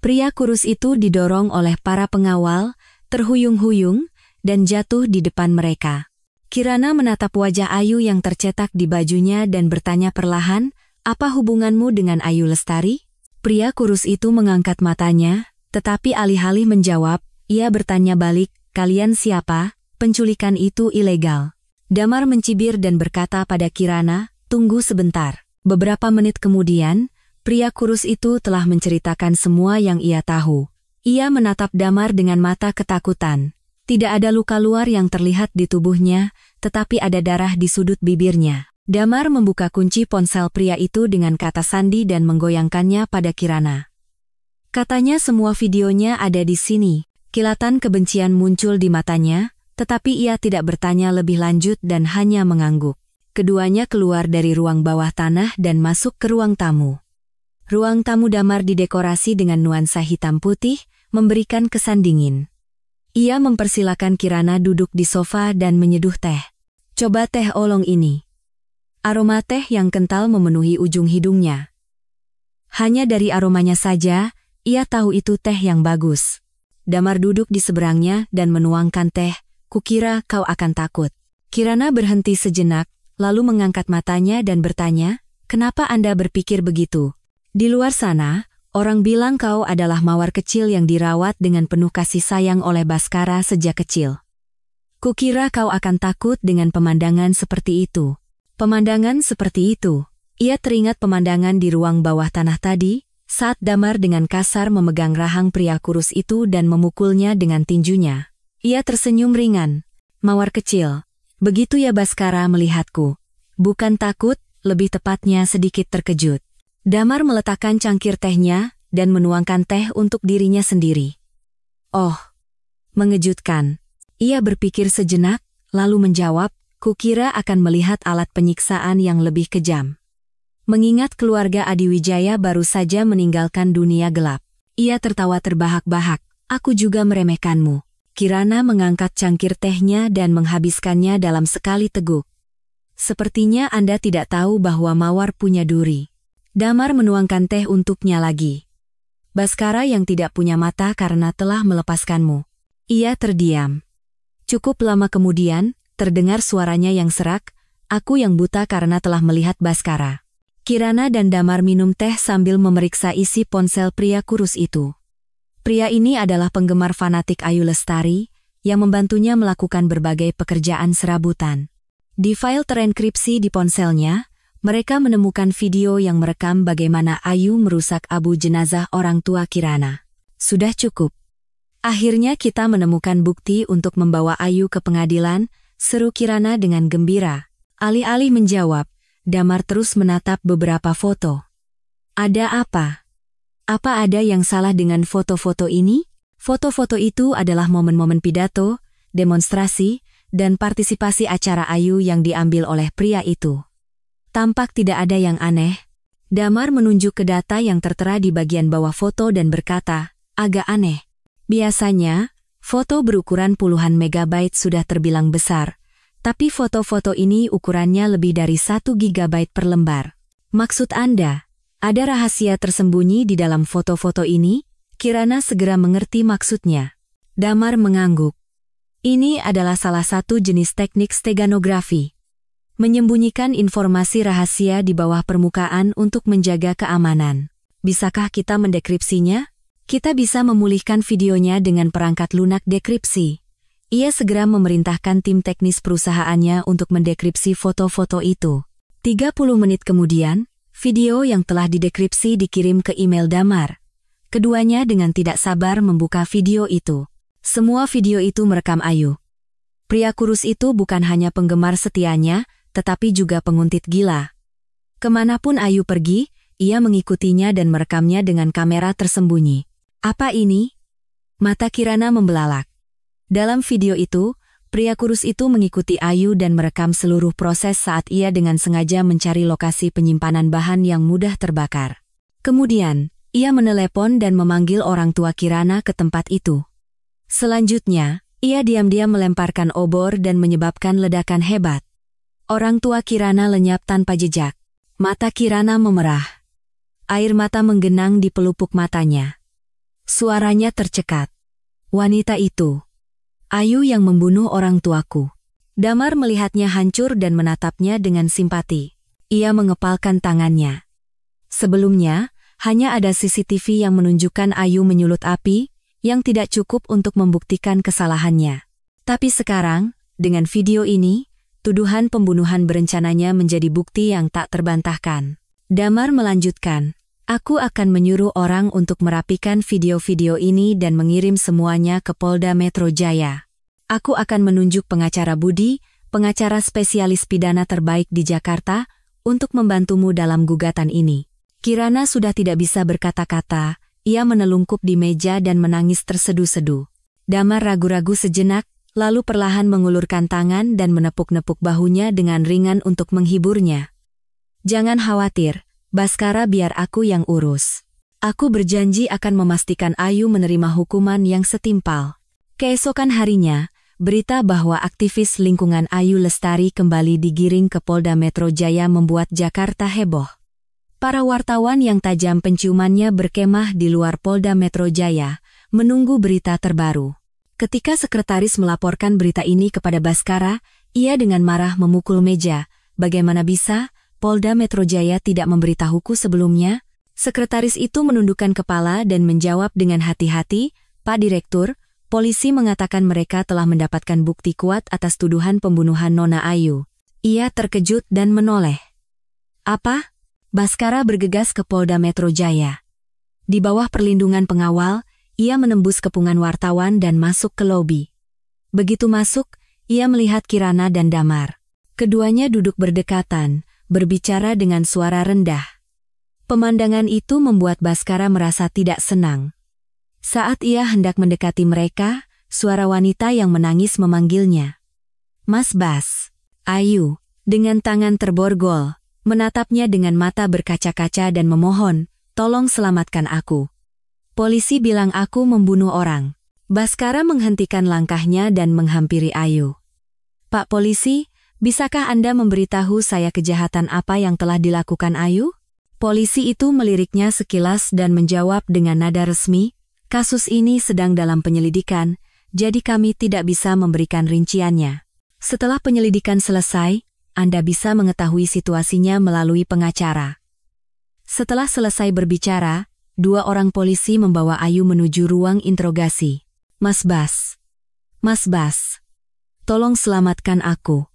Pria kurus itu didorong oleh para pengawal, terhuyung-huyung, dan jatuh di depan mereka. Kirana menatap wajah Ayu yang tercetak di bajunya dan bertanya perlahan, "Apa hubunganmu dengan Ayu Lestari?" Pria kurus itu mengangkat matanya, tetapi alih-alih menjawab, ia bertanya balik, "Kalian siapa? Penculikan itu ilegal." Damar mencibir dan berkata pada Kirana, "Tunggu sebentar." Beberapa menit kemudian, pria kurus itu telah menceritakan semua yang ia tahu. Ia menatap Damar dengan mata ketakutan. Tidak ada luka luar yang terlihat di tubuhnya, tetapi ada darah di sudut bibirnya. Damar membuka kunci ponsel pria itu dengan kata sandi dan menggoyangkannya pada Kirana. Katanya semua videonya ada di sini. Kilatan kebencian muncul di matanya, tetapi ia tidak bertanya lebih lanjut dan hanya mengangguk. Keduanya keluar dari ruang bawah tanah dan masuk ke ruang tamu. Ruang tamu Damar didekorasi dengan nuansa hitam putih, memberikan kesan dingin. Ia mempersilakan Kirana duduk di sofa dan menyeduh teh. "Coba teh oolong ini." Aroma teh yang kental memenuhi ujung hidungnya. Hanya dari aromanya saja, ia tahu itu teh yang bagus. Damar duduk di seberangnya dan menuangkan teh. "Kukira kau akan takut." Kirana berhenti sejenak, lalu mengangkat matanya dan bertanya, "Kenapa Anda berpikir begitu? Di luar sana, orang bilang kau adalah mawar kecil yang dirawat dengan penuh kasih sayang oleh Baskara sejak kecil. Kukira kau akan takut dengan pemandangan seperti itu." Pemandangan seperti itu. Ia teringat pemandangan di ruang bawah tanah tadi, saat Damar dengan kasar memegang rahang pria kurus itu dan memukulnya dengan tinjunya. Ia tersenyum ringan. "Mawar kecil. Begitu ya Baskara melihatku. Bukan takut, lebih tepatnya sedikit terkejut." Damar meletakkan cangkir tehnya dan menuangkan teh untuk dirinya sendiri. "Oh, mengejutkan." Ia berpikir sejenak, lalu menjawab, "Kukira akan melihat alat penyiksaan yang lebih kejam." Mengingat keluarga Adiwijaya baru saja meninggalkan dunia gelap, ia tertawa terbahak-bahak. Aku juga meremehkanmu. Kirana mengangkat cangkir tehnya dan menghabiskannya dalam sekali teguk. Sepertinya Anda tidak tahu bahwa mawar punya duri. Damar menuangkan teh untuknya lagi. Baskara yang tidak punya mata karena telah melepaskanmu. Ia terdiam. Cukup lama kemudian, terdengar suaranya yang serak, aku yang buta karena telah melihat Baskara. Kirana dan Damar minum teh sambil memeriksa isi ponsel pria kurus itu. Pria ini adalah penggemar fanatik Ayu Lestari, yang membantunya melakukan berbagai pekerjaan serabutan. Di file terenkripsi di ponselnya, mereka menemukan video yang merekam bagaimana Ayu merusak abu jenazah orang tua Kirana. Sudah cukup. Akhirnya kita menemukan bukti untuk membawa Ayu ke pengadilan, seru Kirana dengan gembira. Alih-alih menjawab, Damar terus menatap beberapa foto. Ada apa? Apa ada yang salah dengan foto-foto ini? Foto-foto itu adalah momen-momen pidato, demonstrasi, dan partisipasi acara Ayu yang diambil oleh pria itu. Tampak tidak ada yang aneh. Damar menunjuk ke data yang tertera di bagian bawah foto dan berkata, agak aneh. Biasanya, foto berukuran puluhan megabyte sudah terbilang besar, tapi foto-foto ini ukurannya lebih dari 1 gigabyte per lembar. Maksud Anda, ada rahasia tersembunyi di dalam foto-foto ini? Kirana segera mengerti maksudnya. Damar mengangguk. Ini adalah salah satu jenis teknik steganografi. Menyembunyikan informasi rahasia di bawah permukaan untuk menjaga keamanan. Bisakah kita mendekripsinya? Kita bisa memulihkan videonya dengan perangkat lunak dekripsi. Ia segera memerintahkan tim teknis perusahaannya untuk mendekripsi foto-foto itu. 30 menit kemudian, video yang telah didekripsi dikirim ke email Damar. Keduanya dengan tidak sabar membuka video itu. Semua video itu merekam Ayu. Pria kurus itu bukan hanya penggemar setianya, tetapi juga penguntit gila. Kemanapun Ayu pergi, ia mengikutinya dan merekamnya dengan kamera tersembunyi. Apa ini? Mata Kirana membelalak. Dalam video itu, pria kurus itu mengikuti Ayu dan merekam seluruh proses saat ia dengan sengaja mencari lokasi penyimpanan bahan yang mudah terbakar. Kemudian, ia menelepon dan memanggil orang tua Kirana ke tempat itu. Selanjutnya, ia diam-diam melemparkan obor dan menyebabkan ledakan hebat. Orang tua Kirana lenyap tanpa jejak. Mata Kirana memerah. Air mata menggenang di pelupuk matanya. Suaranya tercekat. Wanita itu. Ayu yang membunuh orang tuaku. Damar melihatnya hancur dan menatapnya dengan simpati. Ia mengepalkan tangannya. Sebelumnya, hanya ada CCTV yang menunjukkan Ayu menyulut api, yang tidak cukup untuk membuktikan kesalahannya. Tapi sekarang, dengan video ini, tuduhan pembunuhan berencananya menjadi bukti yang tak terbantahkan. Damar melanjutkan, aku akan menyuruh orang untuk merapikan video-video ini dan mengirim semuanya ke Polda Metro Jaya. Aku akan menunjuk pengacara Budi, pengacara spesialis pidana terbaik di Jakarta, untuk membantumu dalam gugatan ini. Kirana sudah tidak bisa berkata-kata, ia menelungkup di meja dan menangis terseduh-seduh. Damar ragu-ragu sejenak, lalu perlahan mengulurkan tangan dan menepuk-nepuk bahunya dengan ringan untuk menghiburnya. Jangan khawatir, Baskara biar aku yang urus. Aku berjanji akan memastikan Ayu menerima hukuman yang setimpal. Keesokan harinya, berita bahwa aktivis lingkungan Ayu Lestari kembali digiring ke Polda Metro Jaya membuat Jakarta heboh. Para wartawan yang tajam penciumannya berkemah di luar Polda Metro Jaya, menunggu berita terbaru. Ketika sekretaris melaporkan berita ini kepada Baskara, ia dengan marah memukul meja. Bagaimana bisa? Polda Metro Jaya tidak memberitahuku sebelumnya? Sekretaris itu menundukkan kepala dan menjawab dengan hati-hati, Pak Direktur, polisi mengatakan mereka telah mendapatkan bukti kuat atas tuduhan pembunuhan Nona Ayu. Ia terkejut dan menoleh. Apa? Baskara bergegas ke Polda Metro Jaya. Di bawah perlindungan pengawal, ia menembus kepungan wartawan dan masuk ke lobi. Begitu masuk, ia melihat Kirana dan Damar. Keduanya duduk berdekatan, berbicara dengan suara rendah. Pemandangan itu membuat Baskara merasa tidak senang. Saat ia hendak mendekati mereka, suara wanita yang menangis memanggilnya. Mas Bas. Ayu, dengan tangan terborgol, menatapnya dengan mata berkaca-kaca dan memohon, tolong selamatkan aku. Polisi bilang aku membunuh orang. Baskara menghentikan langkahnya dan menghampiri Ayu. Pak polisi, bisakah Anda memberitahu saya kejahatan apa yang telah dilakukan Ayu? Polisi itu meliriknya sekilas dan menjawab dengan nada resmi, kasus ini sedang dalam penyelidikan, jadi kami tidak bisa memberikan rinciannya. Setelah penyelidikan selesai, Anda bisa mengetahui situasinya melalui pengacara. Setelah selesai berbicara, 2 orang polisi membawa Ayu menuju ruang interogasi. Mas Bas, tolong selamatkan aku.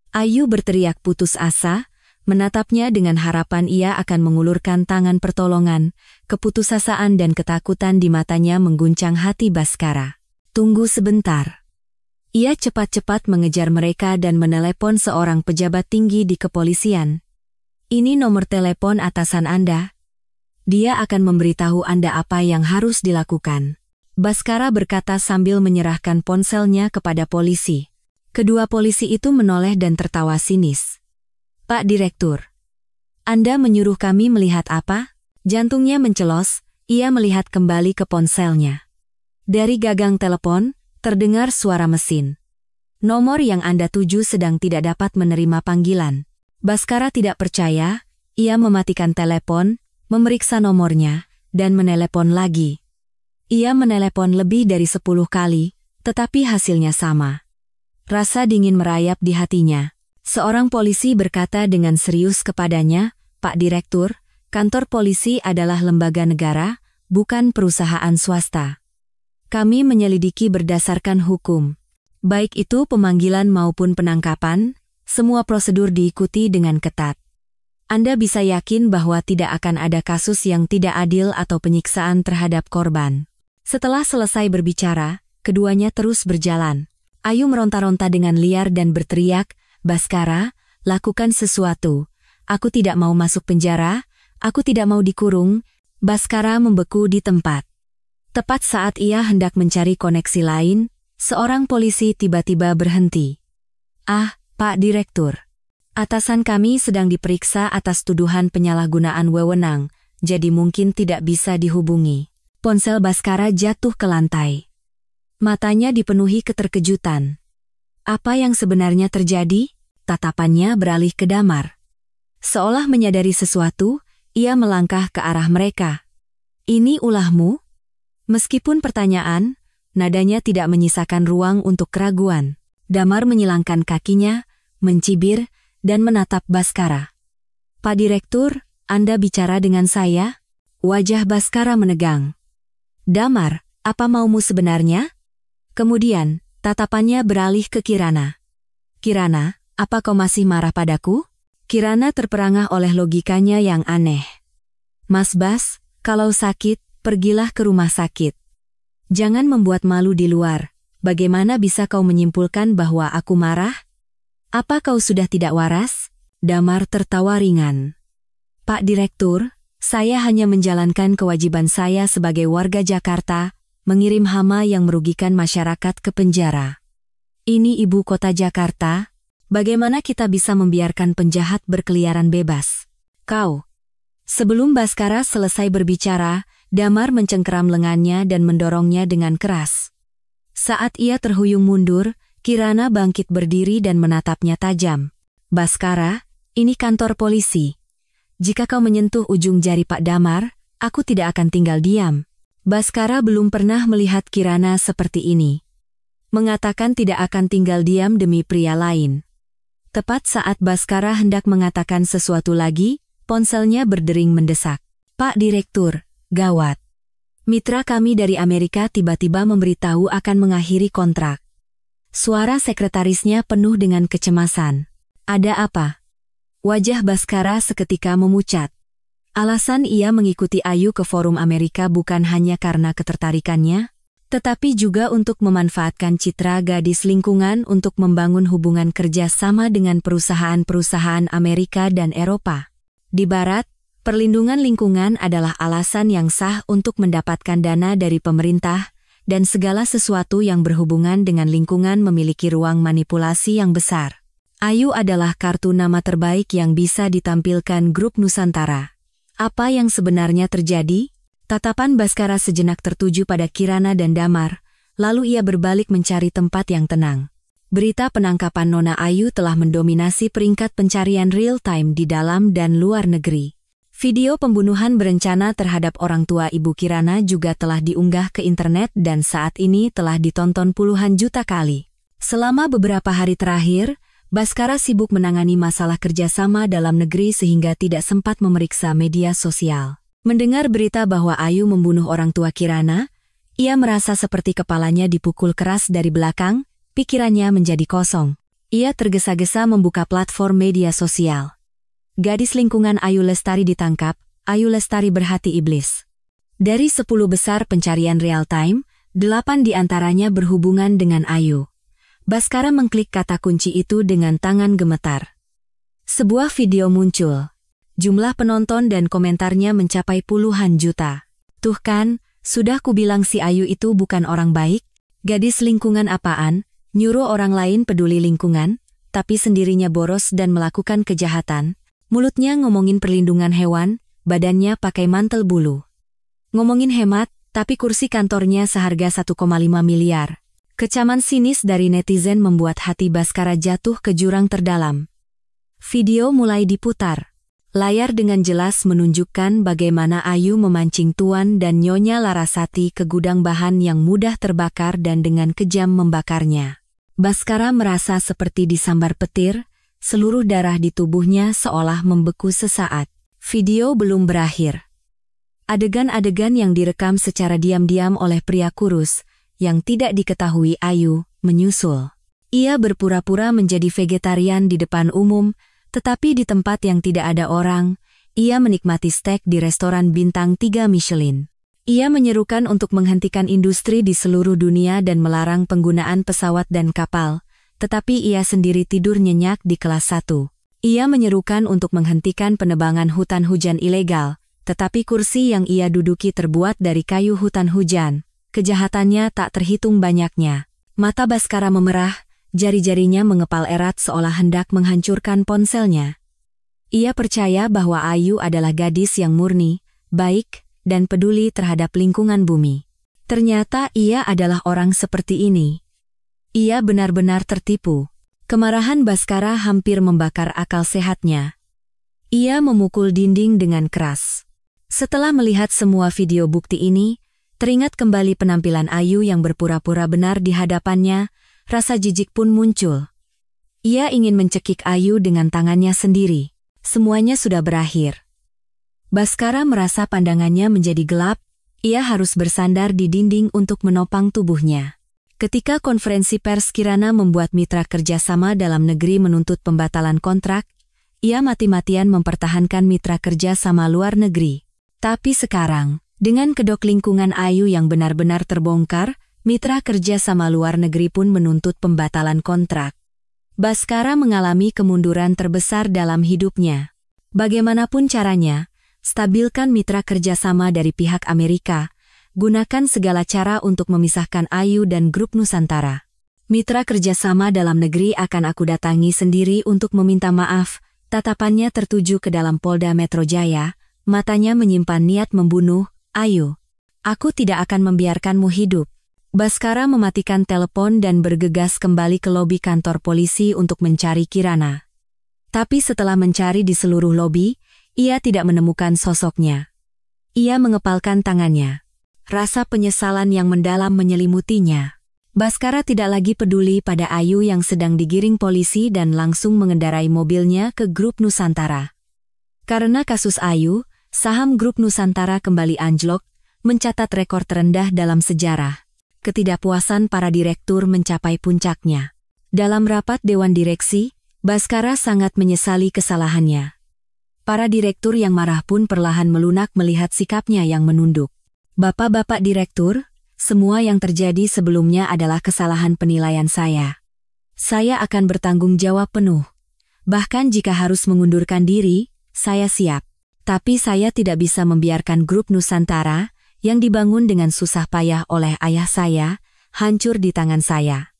Ayu berteriak putus asa, menatapnya dengan harapan ia akan mengulurkan tangan pertolongan. Keputusasaan dan ketakutan di matanya mengguncang hati Baskara. Tunggu sebentar. Ia cepat-cepat mengejar mereka dan menelepon seorang pejabat tinggi di kepolisian. Ini nomor telepon atasan Anda. Dia akan memberitahu Anda apa yang harus dilakukan. Baskara berkata sambil menyerahkan ponselnya kepada polisi. Kedua polisi itu menoleh dan tertawa sinis. Pak Direktur, Anda menyuruh kami melihat apa? Jantungnya mencelos, ia melihat kembali ke ponselnya. Dari gagang telepon, terdengar suara mesin. Nomor yang Anda tuju sedang tidak dapat menerima panggilan. Baskara tidak percaya, ia mematikan telepon, memeriksa nomornya, dan menelepon lagi. Ia menelepon lebih dari 10 kali, tetapi hasilnya sama. Rasa dingin merayap di hatinya. Seorang polisi berkata dengan serius kepadanya, Pak Direktur, kantor polisi adalah lembaga negara, bukan perusahaan swasta. Kami menyelidiki berdasarkan hukum. Baik itu pemanggilan maupun penangkapan, semua prosedur diikuti dengan ketat. Anda bisa yakin bahwa tidak akan ada kasus yang tidak adil atau penyiksaan terhadap korban. Setelah selesai berbicara, keduanya terus berjalan. Ayu meronta-ronta dengan liar dan berteriak, Baskara, lakukan sesuatu. Aku tidak mau masuk penjara, aku tidak mau dikurung. Baskara membeku di tempat. Tepat saat ia hendak mencari koneksi lain, seorang polisi tiba-tiba berhenti. Ah, Pak Direktur. Atasan kami sedang diperiksa atas tuduhan penyalahgunaan wewenang, jadi mungkin tidak bisa dihubungi. Ponsel Baskara jatuh ke lantai. Matanya dipenuhi keterkejutan. Apa yang sebenarnya terjadi? Tatapannya beralih ke Damar. Seolah menyadari sesuatu, ia melangkah ke arah mereka. Ini ulahmu? Meskipun pertanyaan, nadanya tidak menyisakan ruang untuk keraguan. Damar menyilangkan kakinya, mencibir, dan menatap Baskara. Pak Direktur, Anda bicara dengan saya? Wajah Baskara menegang. Damar, apa maumu sebenarnya? Kemudian, tatapannya beralih ke Kirana. Kirana, apa kau masih marah padaku? Kirana terperangah oleh logikanya yang aneh. Mas Bas, kalau sakit, pergilah ke rumah sakit. Jangan membuat malu di luar. Bagaimana bisa kau menyimpulkan bahwa aku marah? Apa kau sudah tidak waras? Damar tertawa ringan. Pak Direktur, saya hanya menjalankan kewajiban saya sebagai warga Jakarta, mengirim hama yang merugikan masyarakat ke penjara. Ini ibu kota Jakarta, bagaimana kita bisa membiarkan penjahat berkeliaran bebas? Kau. Sebelum Baskara selesai berbicara, Damar mencengkeram lengannya dan mendorongnya dengan keras. Saat ia terhuyung mundur, Kirana bangkit berdiri dan menatapnya tajam. Baskara, ini kantor polisi. Jika kau menyentuh ujung jari Pak Damar, aku tidak akan tinggal diam. Baskara belum pernah melihat Kirana seperti ini. Mengatakan tidak akan tinggal diam demi pria lain. Tepat saat Baskara hendak mengatakan sesuatu lagi, ponselnya berdering mendesak. Pak Direktur, gawat. Mitra kami dari Amerika tiba-tiba memberitahu akan mengakhiri kontrak. Suara sekretarisnya penuh dengan kecemasan. Ada apa? Wajah Baskara seketika memucat. Alasan ia mengikuti Ayu ke forum Amerika bukan hanya karena ketertarikannya, tetapi juga untuk memanfaatkan citra gadis lingkungan untuk membangun hubungan kerja sama dengan perusahaan-perusahaan Amerika dan Eropa. Di Barat, perlindungan lingkungan adalah alasan yang sah untuk mendapatkan dana dari pemerintah, dan segala sesuatu yang berhubungan dengan lingkungan memiliki ruang manipulasi yang besar. Ayu adalah kartu nama terbaik yang bisa ditampilkan grup Nusantara. Apa yang sebenarnya terjadi? Tatapan Baskara sejenak tertuju pada Kirana dan Damar, lalu ia berbalik mencari tempat yang tenang. Berita penangkapan Nona Ayu telah mendominasi peringkat pencarian real-time di dalam dan luar negeri. Video pembunuhan berencana terhadap orang tua Ibu Kirana juga telah diunggah ke internet dan saat ini telah ditonton puluhan juta kali. Selama beberapa hari terakhir, Baskara sibuk menangani masalah kerjasama dalam negeri sehingga tidak sempat memeriksa media sosial. Mendengar berita bahwa Ayu membunuh orang tua Kirana, ia merasa seperti kepalanya dipukul keras dari belakang, pikirannya menjadi kosong. Ia tergesa-gesa membuka platform media sosial. Gadis lingkungan Ayu Lestari ditangkap, Ayu Lestari berhati iblis. Dari 10 besar pencarian real-time, 8 diantaranya berhubungan dengan Ayu. Baskara mengklik kata kunci itu dengan tangan gemetar. Sebuah video muncul. Jumlah penonton dan komentarnya mencapai puluhan juta. Tuh kan, sudah kubilang si Ayu itu bukan orang baik, gadis lingkungan apaan, nyuruh orang lain peduli lingkungan, tapi sendirinya boros dan melakukan kejahatan. Mulutnya ngomongin perlindungan hewan, badannya pakai mantel bulu. Ngomongin hemat, tapi kursi kantornya seharga 1,5 miliar. Kecaman sinis dari netizen membuat hati Baskara jatuh ke jurang terdalam. Video mulai diputar. Layar dengan jelas menunjukkan bagaimana Ayu memancing Tuan dan Nyonya Larasati ke gudang bahan yang mudah terbakar dan dengan kejam membakarnya. Baskara merasa seperti disambar petir, seluruh darah di tubuhnya seolah membeku sesaat. Video belum berakhir. Adegan-adegan yang direkam secara diam-diam oleh pria kurus, yang tidak diketahui Ayu, menyusul. Ia berpura-pura menjadi vegetarian di depan umum, tetapi di tempat yang tidak ada orang, ia menikmati steak di restoran bintang 3 Michelin. Ia menyerukan untuk menghentikan industri di seluruh dunia dan melarang penggunaan pesawat dan kapal, tetapi ia sendiri tidur nyenyak di kelas 1. Ia menyerukan untuk menghentikan penebangan hutan hujan ilegal, tetapi kursi yang ia duduki terbuat dari kayu hutan hujan. Kejahatannya tak terhitung banyaknya. Mata Baskara memerah, jari-jarinya mengepal erat seolah hendak menghancurkan ponselnya. Ia percaya bahwa Ayu adalah gadis yang murni, baik, dan peduli terhadap lingkungan bumi. Ternyata ia adalah orang seperti ini. Ia benar-benar tertipu. Kemarahan Baskara hampir membakar akal sehatnya. Ia memukul dinding dengan keras. Setelah melihat semua video bukti ini, teringat kembali penampilan Ayu yang berpura-pura benar di hadapannya, rasa jijik pun muncul. Ia ingin mencekik Ayu dengan tangannya sendiri. Semuanya sudah berakhir. Baskara merasa pandangannya menjadi gelap, ia harus bersandar di dinding untuk menopang tubuhnya. Ketika konferensi pers Kirana membuat mitra kerjasama dalam negeri menuntut pembatalan kontrak, ia mati-matian mempertahankan mitra kerja sama luar negeri. Tapi sekarang, dengan kedok lingkungan Ayu yang benar-benar terbongkar, mitra kerja sama luar negeri pun menuntut pembatalan kontrak. Baskara mengalami kemunduran terbesar dalam hidupnya. Bagaimanapun caranya, stabilkan mitra kerjasama dari pihak Amerika, gunakan segala cara untuk memisahkan Ayu dan grup Nusantara. Mitra kerjasama dalam negeri akan aku datangi sendiri untuk meminta maaf, tatapannya tertuju ke dalam Polda Metro Jaya, matanya menyimpan niat membunuh, Ayu. Aku tidak akan membiarkanmu hidup. Baskara mematikan telepon dan bergegas kembali ke lobi kantor polisi untuk mencari Kirana. Tapi setelah mencari di seluruh lobi, ia tidak menemukan sosoknya. Ia mengepalkan tangannya. Rasa penyesalan yang mendalam menyelimutinya. Baskara tidak lagi peduli pada Ayu yang sedang digiring polisi dan langsung mengendarai mobilnya ke grup Nusantara. Karena kasus Ayu, saham grup Nusantara kembali anjlok, mencatat rekor terendah dalam sejarah. Ketidakpuasan para direktur mencapai puncaknya. Dalam rapat Dewan Direksi, Baskara sangat menyesali kesalahannya. Para direktur yang marah pun perlahan melunak melihat sikapnya yang menunduk. Bapak-bapak direktur, semua yang terjadi sebelumnya adalah kesalahan penilaian saya. Saya akan bertanggung jawab penuh. Bahkan jika harus mengundurkan diri, saya siap. Tapi saya tidak bisa membiarkan grup Nusantara, yang dibangun dengan susah payah oleh ayah saya, hancur di tangan saya.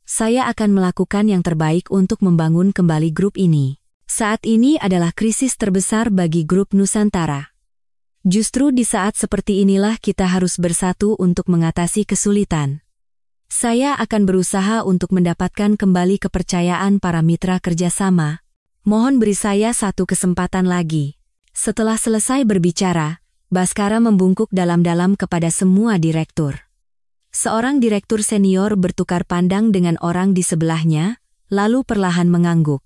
Saya akan melakukan yang terbaik untuk membangun kembali grup ini. Saat ini adalah krisis terbesar bagi grup Nusantara. Justru di saat seperti inilah kita harus bersatu untuk mengatasi kesulitan. Saya akan berusaha untuk mendapatkan kembali kepercayaan para mitra kerjasama. Mohon beri saya satu kesempatan lagi. Setelah selesai berbicara, Baskara membungkuk dalam-dalam kepada semua direktur. Seorang direktur senior bertukar pandang dengan orang di sebelahnya, lalu perlahan mengangguk.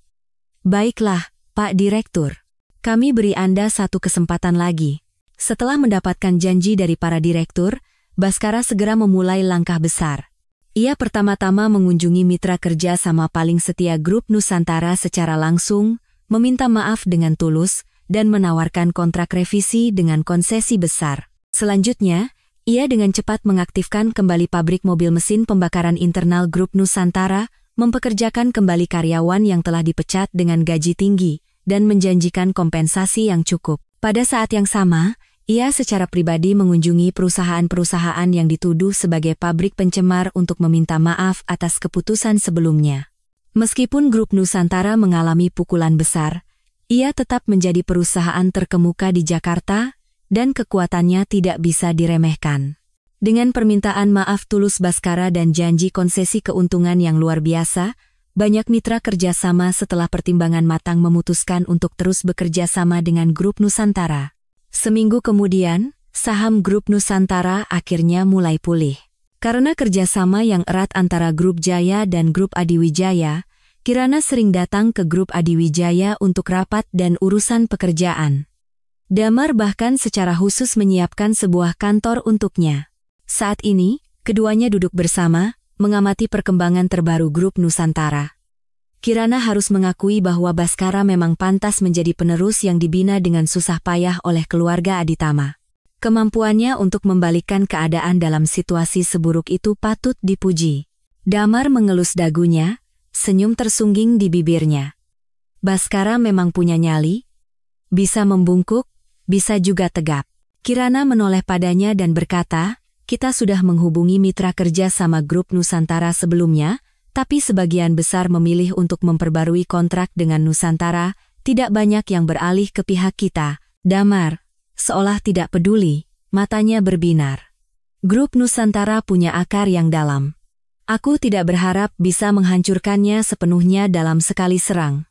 Baiklah, Pak Direktur. Kami beri Anda satu kesempatan lagi. Setelah mendapatkan janji dari para direktur, Baskara segera memulai langkah besar. Ia pertama-tama mengunjungi mitra kerja sama paling setia grup Nusantara secara langsung, meminta maaf dengan tulus, dan menawarkan kontrak revisi dengan konsesi besar. Selanjutnya, ia dengan cepat mengaktifkan kembali pabrik mobil mesin pembakaran internal grup Nusantara, mempekerjakan kembali karyawan yang telah dipecat dengan gaji tinggi, dan menjanjikan kompensasi yang cukup. Pada saat yang sama, ia secara pribadi mengunjungi perusahaan-perusahaan yang dituduh sebagai pabrik pencemar untuk meminta maaf atas keputusan sebelumnya. Meskipun grup Nusantara mengalami pukulan besar, ia tetap menjadi perusahaan terkemuka di Jakarta, dan kekuatannya tidak bisa diremehkan. Dengan permintaan maaf tulus Baskara dan janji konsesi keuntungan yang luar biasa, banyak mitra kerjasama setelah pertimbangan matang memutuskan untuk terus bekerja sama dengan grup Nusantara. Seminggu kemudian, saham grup Nusantara akhirnya mulai pulih. Karena kerjasama yang erat antara grup Jaya dan grup Adiwijaya, Kirana sering datang ke grup Adiwijaya untuk rapat dan urusan pekerjaan. Damar bahkan secara khusus menyiapkan sebuah kantor untuknya. Saat ini, keduanya duduk bersama, mengamati perkembangan terbaru grup Nusantara. Kirana harus mengakui bahwa Baskara memang pantas menjadi penerus yang dibina dengan susah payah oleh keluarga Aditama. Kemampuannya untuk membalikkan keadaan dalam situasi seburuk itu patut dipuji. Damar mengelus dagunya, senyum tersungging di bibirnya. Baskara memang punya nyali, bisa membungkuk, bisa juga tegap. Kirana menoleh padanya dan berkata, kita sudah menghubungi mitra kerja sama grup Nusantara sebelumnya, tapi sebagian besar memilih untuk memperbarui kontrak dengan Nusantara, tidak banyak yang beralih ke pihak kita. Damar, seolah tidak peduli, matanya berbinar. Grup Nusantara punya akar yang dalam. Aku tidak berharap bisa menghancurkannya sepenuhnya dalam sekali serang.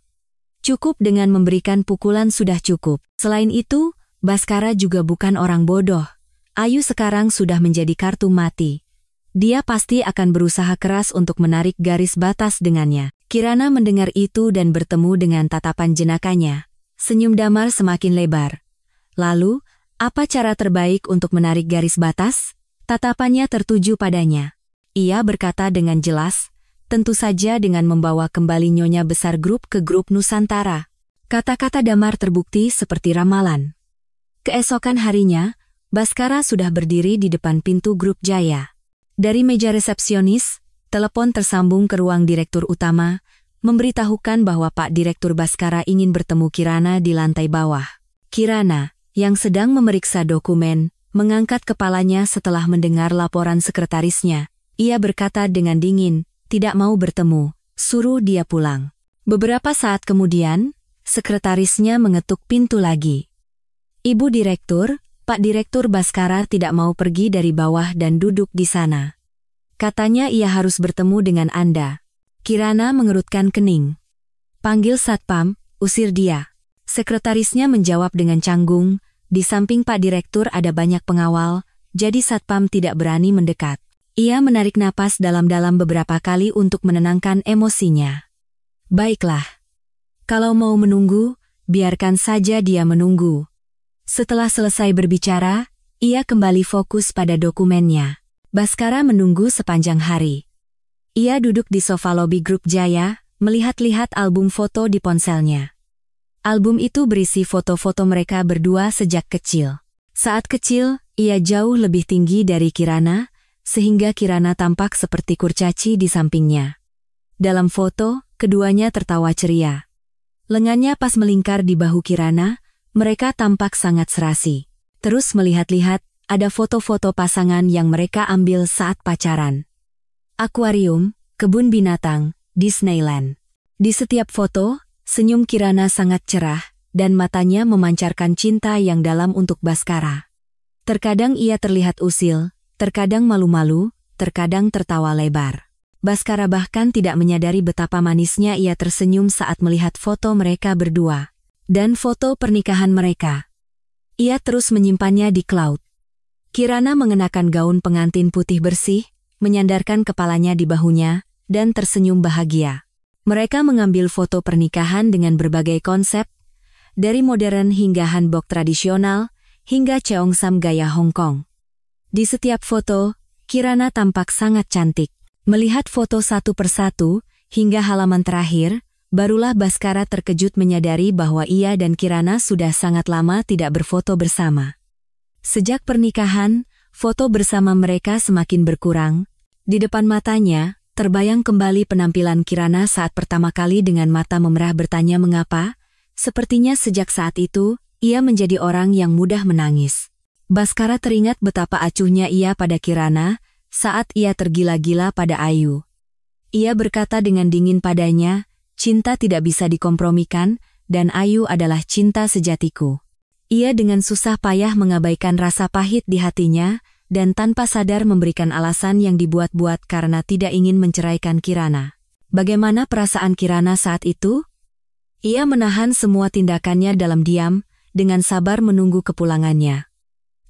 Cukup dengan memberikan pukulan sudah cukup. Selain itu, Baskara juga bukan orang bodoh. Ayu sekarang sudah menjadi kartu mati. Dia pasti akan berusaha keras untuk menarik garis batas dengannya. Kirana mendengar itu dan bertemu dengan tatapan jenakanya. Senyum Damar semakin lebar. Lalu, apa cara terbaik untuk menarik garis batas? Tatapannya tertuju padanya. Ia berkata dengan jelas, tentu saja dengan membawa kembali nyonya besar grup ke grup Nusantara. Kata-kata Damar terbukti seperti ramalan. Keesokan harinya, Baskara sudah berdiri di depan pintu grup Jaya. Dari meja resepsionis, telepon tersambung ke ruang direktur utama, memberitahukan bahwa Pak Direktur Baskara ingin bertemu Kirana di lantai bawah. Kirana, yang sedang memeriksa dokumen, mengangkat kepalanya setelah mendengar laporan sekretarisnya. Ia berkata dengan dingin, tidak mau bertemu, suruh dia pulang. Beberapa saat kemudian, sekretarisnya mengetuk pintu lagi. Ibu Direktur, Pak Direktur Baskara tidak mau pergi dari bawah dan duduk di sana. Katanya ia harus bertemu dengan Anda. Kirana mengerutkan kening. Panggil Satpam, usir dia. Sekretarisnya menjawab dengan canggung, di samping Pak Direktur ada banyak pengawal, jadi Satpam tidak berani mendekat. Ia menarik napas dalam-dalam beberapa kali untuk menenangkan emosinya. Baiklah. Kalau mau menunggu, biarkan saja dia menunggu. Setelah selesai berbicara, ia kembali fokus pada dokumennya. Baskara menunggu sepanjang hari. Ia duduk di sofa lobi grup Jaya, melihat-lihat album foto di ponselnya. Album itu berisi foto-foto mereka berdua sejak kecil. Saat kecil, ia jauh lebih tinggi dari Kirana, sehingga Kirana tampak seperti kurcaci di sampingnya. Dalam foto, keduanya tertawa ceria. Lengannya pas melingkar di bahu Kirana, mereka tampak sangat serasi. Terus melihat-lihat, ada foto-foto pasangan yang mereka ambil saat pacaran. Akuarium, kebun binatang, Disneyland. Di setiap foto, senyum Kirana sangat cerah, dan matanya memancarkan cinta yang dalam untuk Baskara. Terkadang ia terlihat usil, terkadang malu-malu, terkadang tertawa lebar. Baskara bahkan tidak menyadari betapa manisnya ia tersenyum saat melihat foto mereka berdua. Dan foto pernikahan mereka. Ia terus menyimpannya di cloud. Kirana mengenakan gaun pengantin putih bersih, menyandarkan kepalanya di bahunya, dan tersenyum bahagia. Mereka mengambil foto pernikahan dengan berbagai konsep, dari modern hingga hanbok tradisional, hingga cheongsam gaya Hong Kong. Di setiap foto, Kirana tampak sangat cantik. Melihat foto satu persatu, hingga halaman terakhir, barulah Baskara terkejut menyadari bahwa ia dan Kirana sudah sangat lama tidak berfoto bersama. Sejak pernikahan, foto bersama mereka semakin berkurang. Di depan matanya, terbayang kembali penampilan Kirana saat pertama kali dengan mata memerah bertanya mengapa. Sepertinya sejak saat itu, ia menjadi orang yang mudah menangis. Baskara teringat betapa acuhnya ia pada Kirana saat ia tergila-gila pada Ayu. Ia berkata dengan dingin padanya, cinta tidak bisa dikompromikan, dan Ayu adalah cinta sejatiku. Ia dengan susah payah mengabaikan rasa pahit di hatinya, dan tanpa sadar memberikan alasan yang dibuat-buat karena tidak ingin menceraikan Kirana. Bagaimana perasaan Kirana saat itu? Ia menahan semua tindakannya dalam diam, dengan sabar menunggu kepulangannya.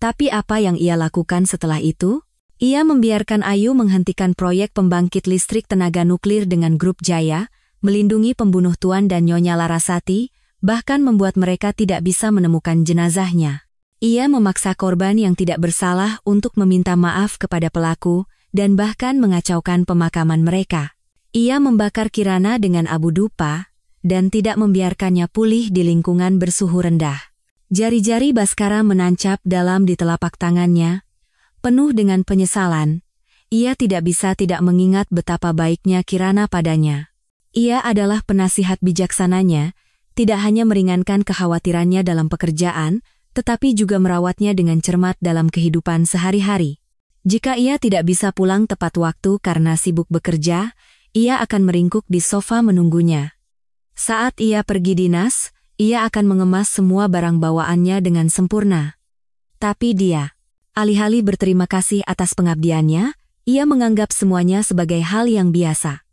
Tapi apa yang ia lakukan setelah itu? Ia membiarkan Ayu menghentikan proyek pembangkit listrik tenaga nuklir dengan grup Jaya, melindungi pembunuh Tuan dan Nyonya Larasati, bahkan membuat mereka tidak bisa menemukan jenazahnya. Ia memaksa korban yang tidak bersalah untuk meminta maaf kepada pelaku, dan bahkan mengacaukan pemakaman mereka. Ia membakar Kirana dengan abu dupa, dan tidak membiarkannya pulih di lingkungan bersuhu rendah. Jari-jari Baskara menancap dalam di telapak tangannya, penuh dengan penyesalan. Ia tidak bisa tidak mengingat betapa baiknya Kirana padanya. Ia adalah penasihat bijaksananya, tidak hanya meringankan kekhawatirannya dalam pekerjaan, tetapi juga merawatnya dengan cermat dalam kehidupan sehari-hari. Jika ia tidak bisa pulang tepat waktu karena sibuk bekerja, ia akan meringkuk di sofa menunggunya. Saat ia pergi dinas, ia akan mengemas semua barang bawaannya dengan sempurna. Tapi dia, alih-alih berterima kasih atas pengabdiannya, ia menganggap semuanya sebagai hal yang biasa.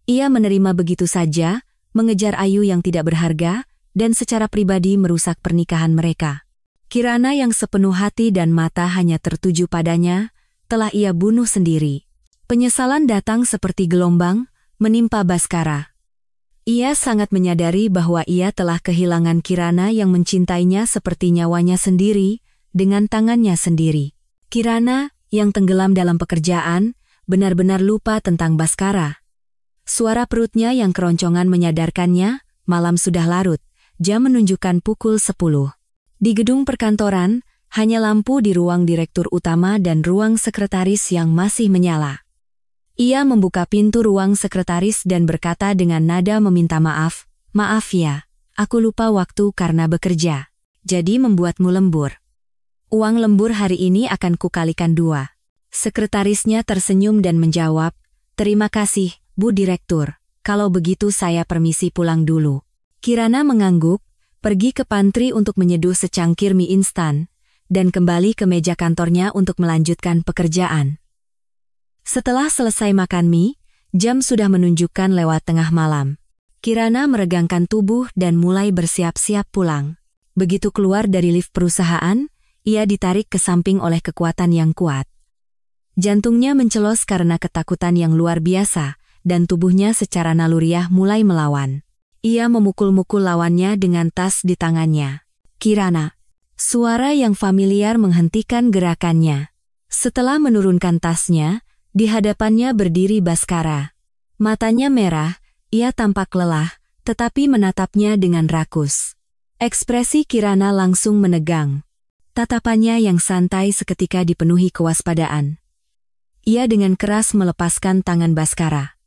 Ia menerima begitu saja, mengejar Ayu yang tidak berharga, dan secara pribadi merusak pernikahan mereka. Kirana yang sepenuh hati dan mata hanya tertuju padanya, telah ia bunuh sendiri. Penyesalan datang seperti gelombang, menimpa Baskara. Ia sangat menyadari bahwa ia telah kehilangan Kirana yang mencintainya seperti nyawanya sendiri, dengan tangannya sendiri. Kirana, yang tenggelam dalam pekerjaan, benar-benar lupa tentang Baskara. Suara perutnya yang keroncongan menyadarkannya, malam sudah larut, jam menunjukkan pukul 10. Di gedung perkantoran, hanya lampu di ruang direktur utama dan ruang sekretaris yang masih menyala. Ia membuka pintu ruang sekretaris dan berkata dengan nada meminta maaf, "Maaf ya, aku lupa waktu karena bekerja. Jadi membuatmu lembur. Uang lembur hari ini akan kukalikan 2. Sekretarisnya tersenyum dan menjawab, "Terima kasih, Bu Direktur, kalau begitu saya permisi pulang dulu." Kirana mengangguk, pergi ke pantry untuk menyeduh secangkir mie instan, dan kembali ke meja kantornya untuk melanjutkan pekerjaan. Setelah selesai makan mie, jam sudah menunjukkan lewat tengah malam. Kirana meregangkan tubuh dan mulai bersiap-siap pulang. Begitu keluar dari lift perusahaan, ia ditarik ke samping oleh kekuatan yang kuat. Jantungnya mencelos karena ketakutan yang luar biasa, dan tubuhnya secara naluriah mulai melawan. Ia memukul-mukul lawannya dengan tas di tangannya. "Kirana." Suara yang familiar menghentikan gerakannya. Setelah menurunkan tasnya, di hadapannya berdiri Baskara. Matanya merah, ia tampak lelah, tetapi menatapnya dengan rakus. Ekspresi Kirana langsung menegang. Tatapannya yang santai seketika dipenuhi kewaspadaan. Ia dengan keras melepaskan tangan Baskara.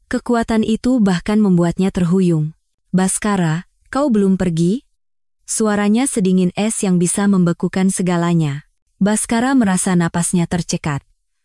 Kekuatan itu bahkan membuatnya terhuyung. "Baskara, kau belum pergi?" Suaranya sedingin es yang bisa membekukan segalanya. Baskara merasa napasnya tercekat.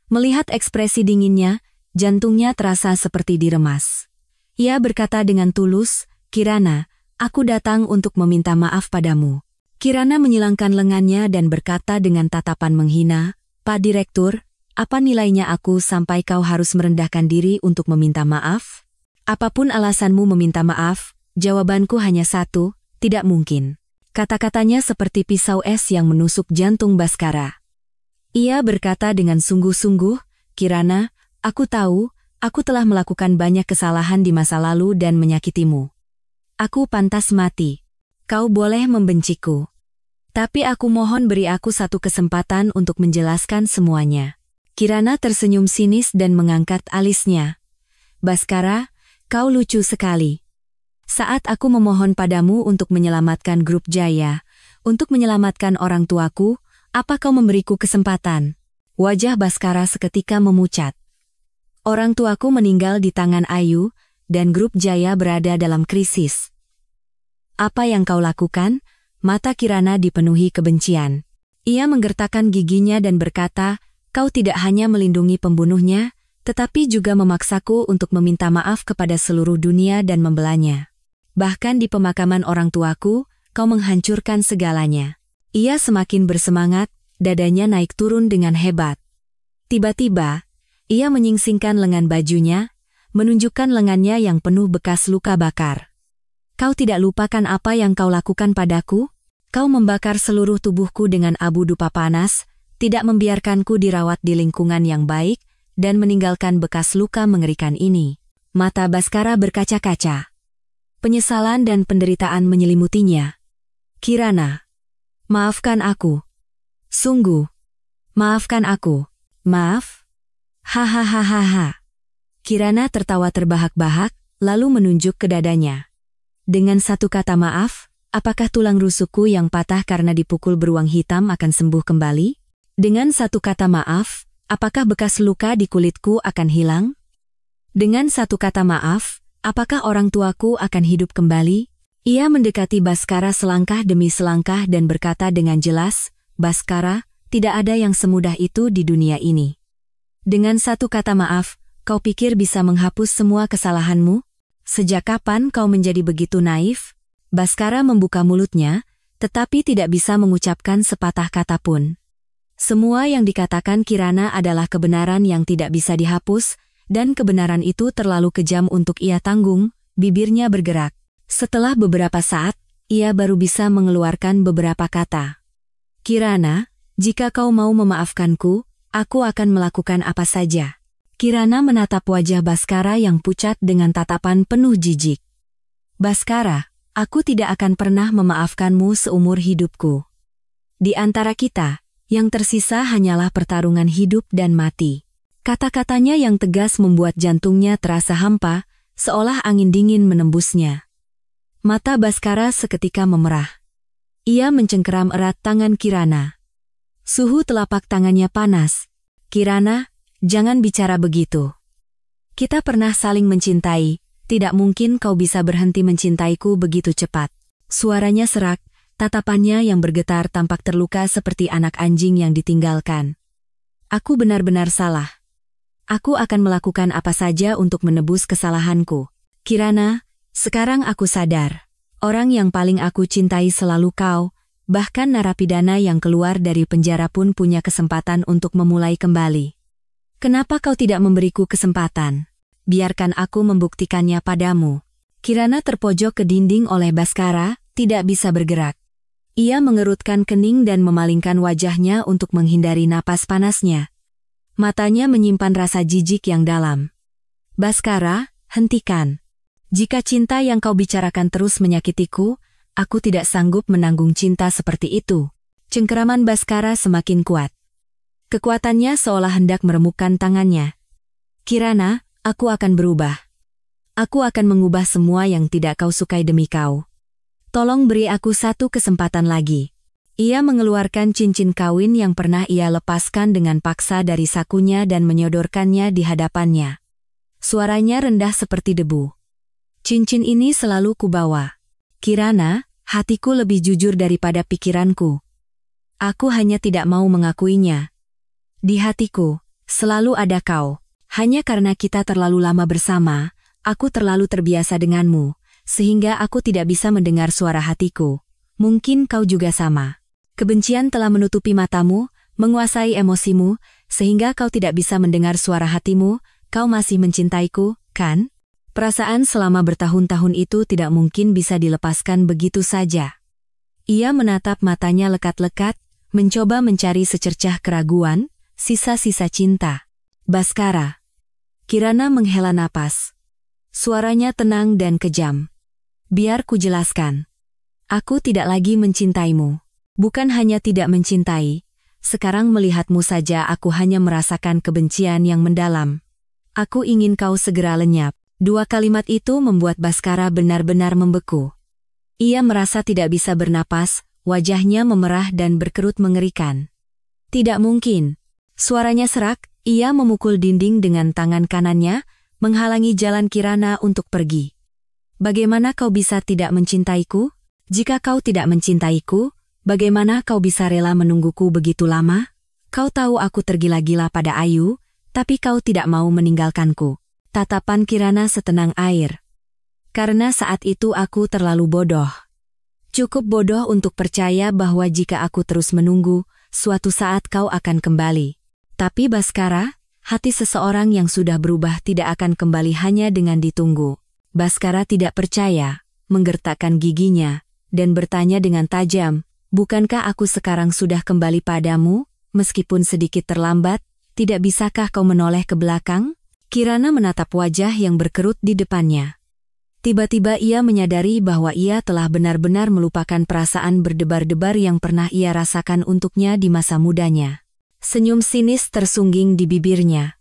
Melihat ekspresi dinginnya, jantungnya terasa seperti diremas. Ia berkata dengan tulus, "Kirana, Aku datang untuk meminta maaf padamu. Kirana menyilangkan lengannya dan berkata dengan tatapan menghina, Pak Direktur, apa nilainya aku sampai kau harus merendahkan diri untuk meminta maaf? Apapun alasanmu meminta maaf, jawabanku hanya satu, tidak mungkin. Kata-katanya seperti pisau es yang menusuk jantung Baskara. Ia berkata dengan sungguh-sungguh, Kirana, aku tahu, aku telah melakukan banyak kesalahan di masa lalu dan menyakitimu. Aku pantas mati. Kau boleh membenciku. Tapi aku mohon beri aku satu kesempatan untuk menjelaskan semuanya. Kirana tersenyum sinis dan mengangkat alisnya. Baskara, kau lucu sekali. Saat aku memohon padamu untuk menyelamatkan grup Jaya, untuk menyelamatkan orang tuaku, apa kau memberiku kesempatan? Wajah Baskara seketika memucat. Orang tuaku meninggal di tangan Ayu, dan grup Jaya berada dalam krisis. Apa yang kau lakukan? Mata Kirana dipenuhi kebencian. Ia menggertakkan giginya dan berkata, kau tidak hanya melindungi pembunuhnya, tetapi juga memaksaku untuk meminta maaf kepada seluruh dunia dan membelanya. Bahkan di pemakaman orang tuaku, kau menghancurkan segalanya. Ia semakin bersemangat, dadanya naik turun dengan hebat. Tiba-tiba, ia menyingsingkan lengan bajunya, menunjukkan lengannya yang penuh bekas luka bakar. Kau tidak lupakan apa yang kau lakukan padaku? Kau membakar seluruh tubuhku dengan abu dupa panas, tidak membiarkanku dirawat di lingkungan yang baik, dan meninggalkan bekas luka mengerikan ini. Mata Baskara berkaca-kaca. Penyesalan dan penderitaan menyelimutinya. Kirana, maafkan aku. Sungguh, maafkan aku. Maaf? Hahaha. Kirana tertawa terbahak-bahak, lalu menunjuk ke dadanya. Dengan satu kata maaf, apakah tulang rusukku yang patah karena dipukul beruang hitam akan sembuh kembali? Dengan satu kata maaf, apakah bekas luka di kulitku akan hilang? Dengan satu kata maaf, apakah orang tuaku akan hidup kembali? Ia mendekati Baskara selangkah demi selangkah dan berkata dengan jelas, Baskara, tidak ada yang semudah itu di dunia ini. Dengan satu kata maaf, kau pikir bisa menghapus semua kesalahanmu? Sejak kapan kau menjadi begitu naif? Baskara membuka mulutnya, tetapi tidak bisa mengucapkan sepatah kata pun. Semua yang dikatakan Kirana adalah kebenaran yang tidak bisa dihapus, dan kebenaran itu terlalu kejam untuk ia tanggung, bibirnya bergerak. Setelah beberapa saat, ia baru bisa mengeluarkan beberapa kata. Kirana, jika kau mau memaafkanku, aku akan melakukan apa saja. Kirana menatap wajah Baskara yang pucat dengan tatapan penuh jijik. Baskara, aku tidak akan pernah memaafkanmu seumur hidupku. Di antara kita, yang tersisa hanyalah pertarungan hidup dan mati. Kata-katanya yang tegas membuat jantungnya terasa hampa, seolah angin dingin menembusnya. Mata Baskara seketika memerah. Ia mencengkeram erat tangan Kirana. Suhu telapak tangannya panas. Kirana, jangan bicara begitu. Kita pernah saling mencintai, tidak mungkin kau bisa berhenti mencintaiku begitu cepat. Suaranya serak, tatapannya yang bergetar tampak terluka seperti anak anjing yang ditinggalkan. Aku benar-benar salah. Aku akan melakukan apa saja untuk menebus kesalahanku. Kirana, sekarang aku sadar. Orang yang paling aku cintai selalu kau, bahkan narapidana yang keluar dari penjara pun punya kesempatan untuk memulai kembali. Kenapa kau tidak memberiku kesempatan? Biarkan aku membuktikannya padamu. Kirana terpojok ke dinding oleh Baskara, tidak bisa bergerak. Ia mengerutkan kening dan memalingkan wajahnya untuk menghindari napas panasnya. Matanya menyimpan rasa jijik yang dalam. Baskara, hentikan. Jika cinta yang kau bicarakan terus menyakitiku, aku tidak sanggup menanggung cinta seperti itu. Cengkeraman Baskara semakin kuat. Kekuatannya seolah hendak meremukkan tangannya. Kirana, aku akan berubah. Aku akan mengubah semua yang tidak kau sukai demi kau. Tolong beri aku satu kesempatan lagi. Ia mengeluarkan cincin kawin yang pernah ia lepaskan dengan paksa dari sakunya dan menyodorkannya di hadapannya. Suaranya rendah seperti debu. Cincin ini selalu kubawa. Kirana, hatiku lebih jujur daripada pikiranku. Aku hanya tidak mau mengakuinya. Di hatiku, selalu ada kau. Hanya karena kita terlalu lama bersama, aku terlalu terbiasa denganmu. sehingga aku tidak bisa mendengar suara hatiku. Mungkin kau juga sama. Kebencian telah menutupi matamu, menguasai emosimu, sehingga kau tidak bisa mendengar suara hatimu. Kau masih mencintaiku, kan? Perasaan selama bertahun-tahun itu tidak mungkin bisa dilepaskan begitu saja. Ia menatap matanya lekat-lekat, mencoba mencari secercah keraguan, sisa-sisa cinta. Baskara. Kirana menghela napas. Suaranya tenang dan kejam. Biar ku jelaskan. Aku tidak lagi mencintaimu. Bukan hanya tidak mencintai, sekarang melihatmu saja aku hanya merasakan kebencian yang mendalam. Aku ingin kau segera lenyap. Dua kalimat itu membuat Baskara benar-benar membeku. Ia merasa tidak bisa bernapas, wajahnya memerah dan berkerut mengerikan. Tidak mungkin. Suaranya serak, ia memukul dinding dengan tangan kanannya, menghalangi jalan Kirana untuk pergi. Bagaimana kau bisa tidak mencintaiku? Jika kau tidak mencintaiku, bagaimana kau bisa rela menungguku begitu lama? Kau tahu aku tergila-gila pada Ayu, tapi kau tidak mau meninggalkanku. Tatapan Kirana setenang air. Karena saat itu aku terlalu bodoh. Cukup bodoh untuk percaya bahwa jika aku terus menunggu, suatu saat kau akan kembali. Tapi Baskara, hati seseorang yang sudah berubah tidak akan kembali hanya dengan ditunggu. Baskara tidak percaya, menggertakkan giginya, dan bertanya dengan tajam, bukankah aku sekarang sudah kembali padamu, meskipun sedikit terlambat, tidak bisakah kau menoleh ke belakang? Kirana menatap wajah yang berkerut di depannya. Tiba-tiba ia menyadari bahwa ia telah benar-benar melupakan perasaan berdebar-debar yang pernah ia rasakan untuknya di masa mudanya. Senyum sinis tersungging di bibirnya.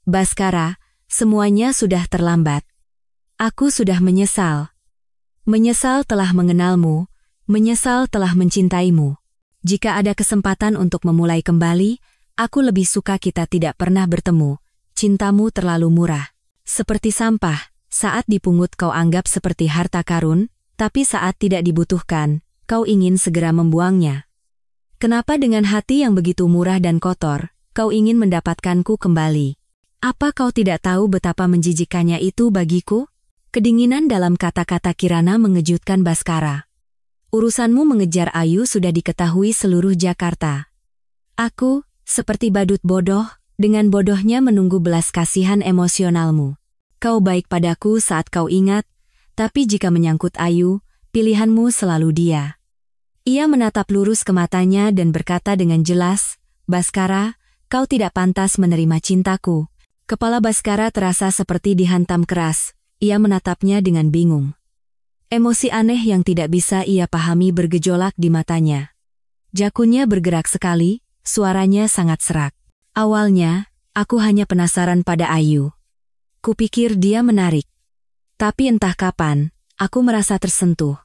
Baskara, semuanya sudah terlambat. Aku sudah menyesal. Menyesal telah mengenalmu, menyesal telah mencintaimu. Jika ada kesempatan untuk memulai kembali, aku lebih suka kita tidak pernah bertemu. Cintamu terlalu murah. Seperti sampah, saat dipungut kau anggap seperti harta karun, tapi saat tidak dibutuhkan, kau ingin segera membuangnya. Kenapa dengan hati yang begitu murah dan kotor, kau ingin mendapatkanku kembali? Apa kau tidak tahu betapa menjijikannya itu bagiku? Kedinginan dalam kata-kata Kirana mengejutkan Baskara. Urusanmu mengejar Ayu sudah diketahui seluruh Jakarta. Aku, seperti badut bodoh, dengan bodohnya menunggu belas kasihan emosionalmu. Kau baik padaku saat kau ingat, tapi jika menyangkut Ayu, pilihanmu selalu dia. Ia menatap lurus ke matanya dan berkata dengan jelas, Baskara, kau tidak pantas menerima cintaku. Kepala Baskara terasa seperti dihantam keras. Ia menatapnya dengan bingung. Emosi aneh yang tidak bisa ia pahami bergejolak di matanya. Jakunnya bergerak sekali, suaranya sangat serak. Awalnya, aku hanya penasaran pada Ayu. Kupikir dia menarik. Tapi entah kapan, aku merasa tersentuh.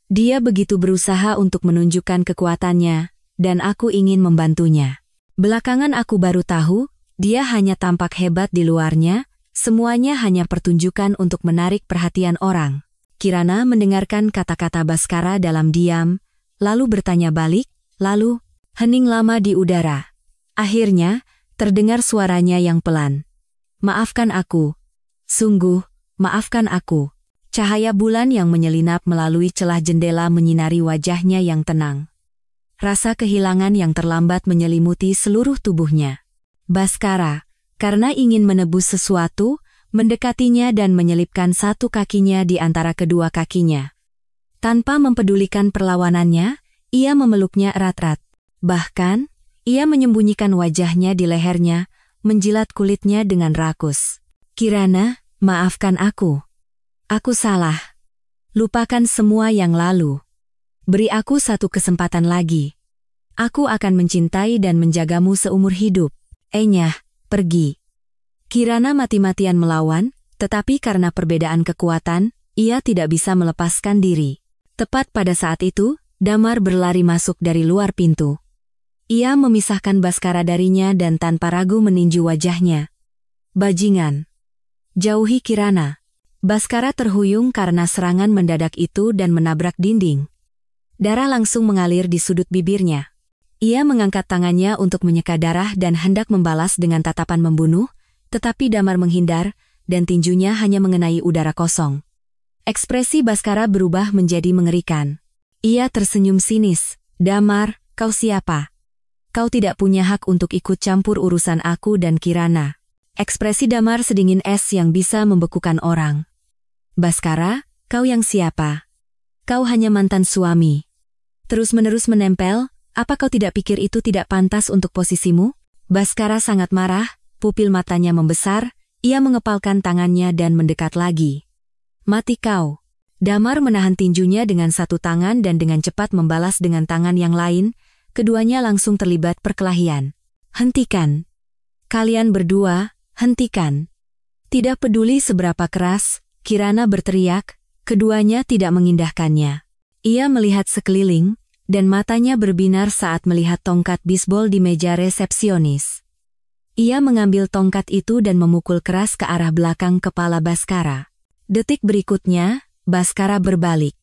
Dia begitu berusaha untuk menunjukkan kekuatannya, dan aku ingin membantunya. Belakangan aku baru tahu, dia hanya tampak hebat di luarnya, semuanya hanya pertunjukan untuk menarik perhatian orang. Kirana mendengarkan kata-kata Baskara dalam diam, lalu bertanya balik, lalu, hening lama di udara. Akhirnya, terdengar suaranya yang pelan. Maafkan aku. Sungguh, maafkan aku. Cahaya bulan yang menyelinap melalui celah jendela menyinari wajahnya yang tenang. Rasa kehilangan yang terlambat menyelimuti seluruh tubuhnya. Baskara, karena ingin menebus sesuatu, mendekatinya dan menyelipkan satu kakinya di antara kedua kakinya. Tanpa mempedulikan perlawanannya, ia memeluknya erat-erat. Bahkan, ia menyembunyikan wajahnya di lehernya, menjilat kulitnya dengan rakus. Kirana, maafkan aku. Aku salah. Lupakan semua yang lalu. Beri aku satu kesempatan lagi. Aku akan mencintai dan menjagamu seumur hidup. Enyah. Pergi. Kirana mati-matian melawan, tetapi karena perbedaan kekuatan, ia tidak bisa melepaskan diri. Tepat pada saat itu, Damar berlari masuk dari luar pintu. Ia memisahkan Baskara darinya dan tanpa ragu meninju wajahnya. Bajingan. Jauhi Kirana. Baskara terhuyung karena serangan mendadak itu dan menabrak dinding. Darah langsung mengalir di sudut bibirnya. Ia mengangkat tangannya untuk menyeka darah dan hendak membalas dengan tatapan membunuh, tetapi Damar menghindar, dan tinjunya hanya mengenai udara kosong. Ekspresi Baskara berubah menjadi mengerikan. Ia tersenyum sinis. Damar, kau siapa? Kau tidak punya hak untuk ikut campur urusan aku dan Kirana. Ekspresi Damar sedingin es yang bisa membekukan orang. Baskara, kau yang siapa? Kau hanya mantan suami. Terus-menerus menempel, apa kau tidak pikir itu tidak pantas untuk posisimu? Baskara sangat marah, pupil matanya membesar, ia mengepalkan tangannya dan mendekat lagi. Mati kau. Damar menahan tinjunya dengan satu tangan dan dengan cepat membalas dengan tangan yang lain, keduanya langsung terlibat perkelahian. Hentikan. Kalian berdua, hentikan. Tidak peduli seberapa keras, Kirana berteriak, keduanya tidak mengindahkannya. Ia melihat sekeliling, dan matanya berbinar saat melihat tongkat bisbol di meja resepsionis. Ia mengambil tongkat itu dan memukul keras ke arah belakang kepala Baskara. Detik berikutnya, Baskara berbalik.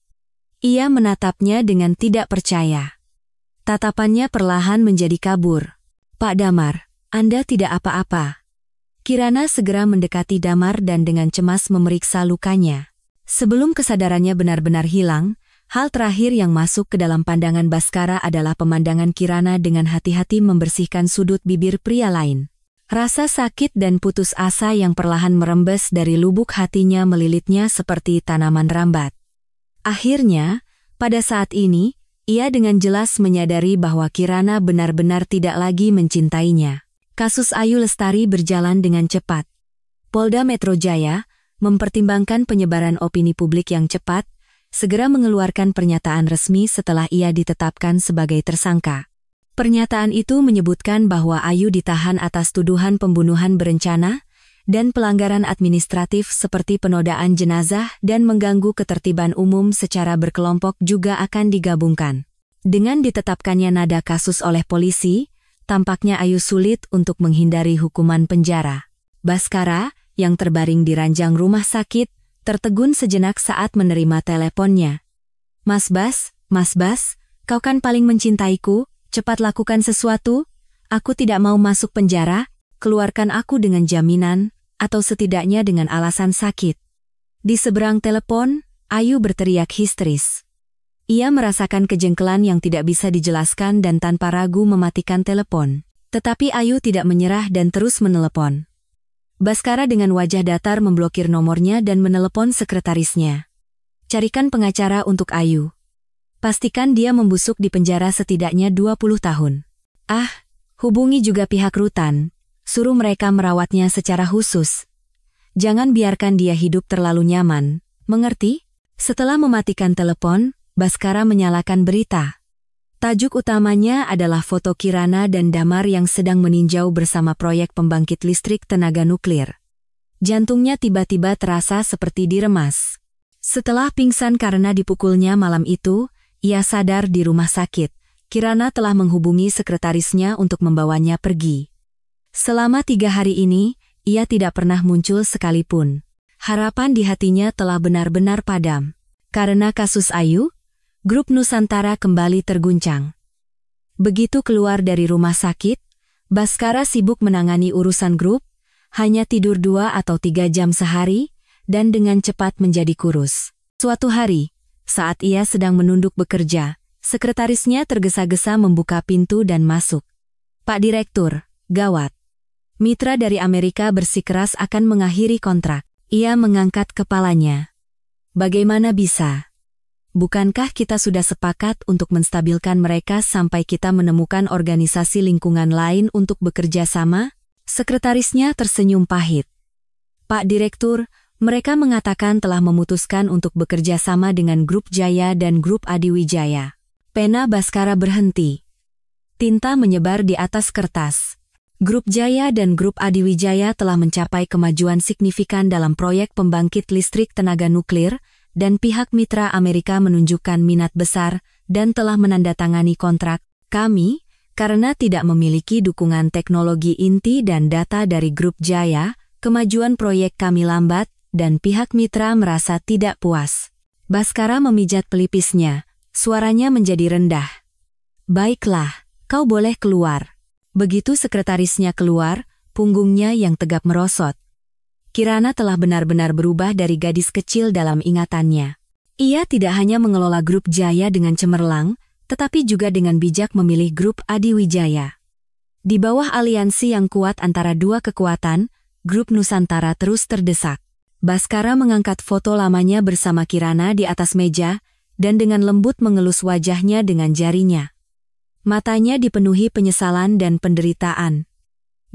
Ia menatapnya dengan tidak percaya. Tatapannya perlahan menjadi kabur. Pak Damar, Anda tidak apa-apa. Kirana segera mendekati Damar dan dengan cemas memeriksa lukanya. Sebelum kesadarannya benar-benar hilang, hal terakhir yang masuk ke dalam pandangan Baskara adalah pemandangan Kirana dengan hati-hati membersihkan sudut bibir pria lain. Rasa sakit dan putus asa yang perlahan merembes dari lubuk hatinya melilitnya seperti tanaman rambat. Akhirnya, pada saat ini, ia dengan jelas menyadari bahwa Kirana benar-benar tidak lagi mencintainya. Kasus Ayu Lestari berjalan dengan cepat. Polda Metro Jaya, mempertimbangkan penyebaran opini publik yang cepat, segera mengeluarkan pernyataan resmi setelah ia ditetapkan sebagai tersangka. Pernyataan itu menyebutkan bahwa Ayu ditahan atas tuduhan pembunuhan berencana dan pelanggaran administratif seperti penodaan jenazah dan mengganggu ketertiban umum secara berkelompok juga akan digabungkan. Dengan ditetapkannya nada kasus oleh polisi, tampaknya Ayu sulit untuk menghindari hukuman penjara. Baskara, yang terbaring di ranjang rumah sakit, tertegun sejenak saat menerima teleponnya. Mas Bas, kau kan paling mencintaiku, cepat lakukan sesuatu, aku tidak mau masuk penjara, keluarkan aku dengan jaminan, atau setidaknya dengan alasan sakit. Di seberang telepon, Ayu berteriak histeris. Ia merasakan kejengkelan yang tidak bisa dijelaskan dan tanpa ragu mematikan telepon. Tetapi Ayu tidak menyerah dan terus menelepon. Baskara dengan wajah datar memblokir nomornya dan menelepon sekretarisnya. Carikan pengacara untuk Ayu. Pastikan dia membusuk di penjara setidaknya 20 tahun. Hubungi juga pihak rutan. Suruh mereka merawatnya secara khusus. Jangan biarkan dia hidup terlalu nyaman, mengerti? Setelah mematikan telepon, Baskara menyalakan berita. Tajuk utamanya adalah foto Kirana dan Damar yang sedang meninjau bersama proyek pembangkit listrik tenaga nuklir. Jantungnya tiba-tiba terasa seperti diremas. Setelah pingsan karena dipukulnya malam itu, ia sadar di rumah sakit. Kirana telah menghubungi sekretarisnya untuk membawanya pergi. Selama 3 hari ini, ia tidak pernah muncul sekalipun. Harapan di hatinya telah benar-benar padam. Karena kasus Ayu, grup Nusantara kembali terguncang. Begitu keluar dari rumah sakit, Baskara sibuk menangani urusan grup, hanya tidur 2 atau 3 jam sehari, dan dengan cepat menjadi kurus. Suatu hari, saat ia sedang menunduk bekerja, sekretarisnya tergesa-gesa membuka pintu dan masuk. Pak Direktur, gawat. Mitra dari Amerika bersikeras akan mengakhiri kontrak. Ia mengangkat kepalanya. Bagaimana bisa? Bukankah kita sudah sepakat untuk menstabilkan mereka sampai kita menemukan organisasi lingkungan lain untuk bekerja sama? Sekretarisnya tersenyum pahit. Pak Direktur, mereka mengatakan telah memutuskan untuk bekerja sama dengan Grup Jaya dan Grup Adiwijaya. Pena Baskara berhenti. Tinta menyebar di atas kertas. Grup Jaya dan Grup Adiwijaya telah mencapai kemajuan signifikan dalam proyek pembangkit listrik tenaga nuklir, dan pihak mitra Amerika menunjukkan minat besar dan telah menandatangani kontrak. Kami, karena tidak memiliki dukungan teknologi inti dan data dari Grup Jaya, kemajuan proyek kami lambat, dan pihak mitra merasa tidak puas. Baskara memijat pelipisnya, suaranya menjadi rendah. Baiklah, kau boleh keluar. Begitu sekretarisnya keluar, punggungnya yang tegap merosot. Kirana telah benar-benar berubah dari gadis kecil dalam ingatannya. Ia tidak hanya mengelola grup Jaya dengan cemerlang, tetapi juga dengan bijak memilih grup Adiwijaya. Di bawah aliansi yang kuat antara dua kekuatan, grup Nusantara terus terdesak. Baskara mengangkat foto lamanya bersama Kirana di atas meja, dan dengan lembut mengelus wajahnya dengan jarinya. Matanya dipenuhi penyesalan dan penderitaan.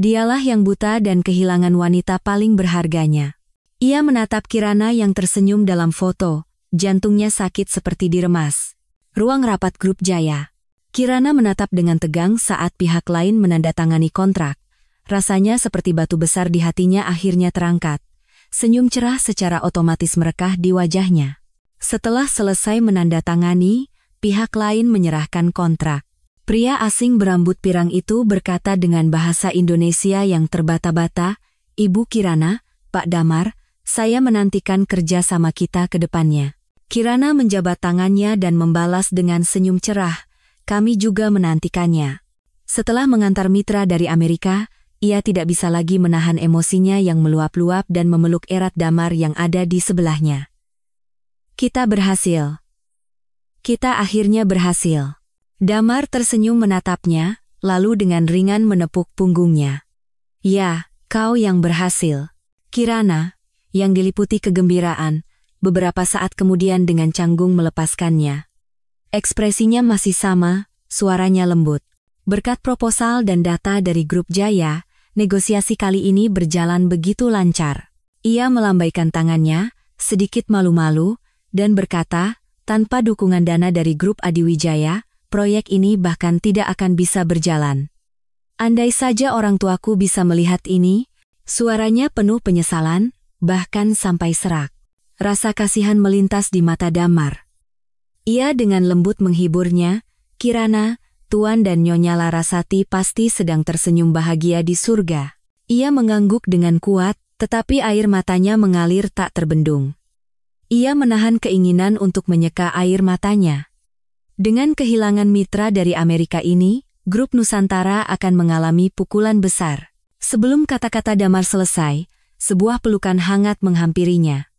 Dialah yang buta dan kehilangan wanita paling berharganya. Ia menatap Kirana yang tersenyum dalam foto, jantungnya sakit seperti diremas. Ruang rapat grup Jaya. Kirana menatap dengan tegang saat pihak lain menandatangani kontrak. Rasanya seperti batu besar di hatinya akhirnya terangkat. Senyum cerah secara otomatis merekah di wajahnya. Setelah selesai menandatangani, pihak lain menyerahkan kontrak. Pria asing berambut pirang itu berkata dengan bahasa Indonesia yang terbata-bata, "Ibu Kirana, Pak Damar, saya menantikan kerja sama kita ke depannya." Kirana menjabat tangannya dan membalas dengan senyum cerah, "Kami juga menantikannya." Setelah mengantar mitra dari Amerika, ia tidak bisa lagi menahan emosinya yang meluap-luap dan memeluk erat Damar yang ada di sebelahnya. "Kita berhasil. Kita akhirnya berhasil." Damar tersenyum menatapnya, lalu dengan ringan menepuk punggungnya. "Ya, kau yang berhasil." Kirana, yang diliputi kegembiraan, beberapa saat kemudian dengan canggung melepaskannya. Ekspresinya masih sama, suaranya lembut. Berkat proposal dan data dari grup Jaya, negosiasi kali ini berjalan begitu lancar. Ia melambaikan tangannya, sedikit malu-malu, dan berkata, "Tanpa dukungan dana dari grup Adiwijaya, proyek ini bahkan tidak akan bisa berjalan. Andai saja orang tuaku bisa melihat ini," suaranya penuh penyesalan, bahkan sampai serak. Rasa kasihan melintas di mata Damar. Ia dengan lembut menghiburnya, "Kirana, Tuan dan Nyonya Larasati pasti sedang tersenyum bahagia di surga." Ia mengangguk dengan kuat, tetapi air matanya mengalir tak terbendung. Ia menahan keinginan untuk menyeka air matanya. Dengan kehilangan mitra dari Amerika ini, grup Nusantara akan mengalami pukulan besar. Sebelum kata-kata Damar selesai, sebuah pelukan hangat menghampirinya.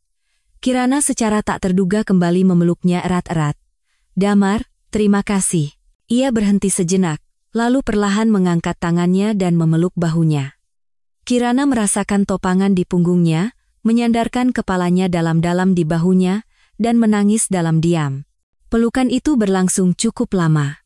Kirana secara tak terduga kembali memeluknya erat-erat. "Damar, terima kasih." Ia berhenti sejenak, lalu perlahan mengangkat tangannya dan memeluk bahunya. Kirana merasakan topangan di punggungnya, menyandarkan kepalanya dalam-dalam di bahunya, dan menangis dalam diam. Pelukan itu berlangsung cukup lama.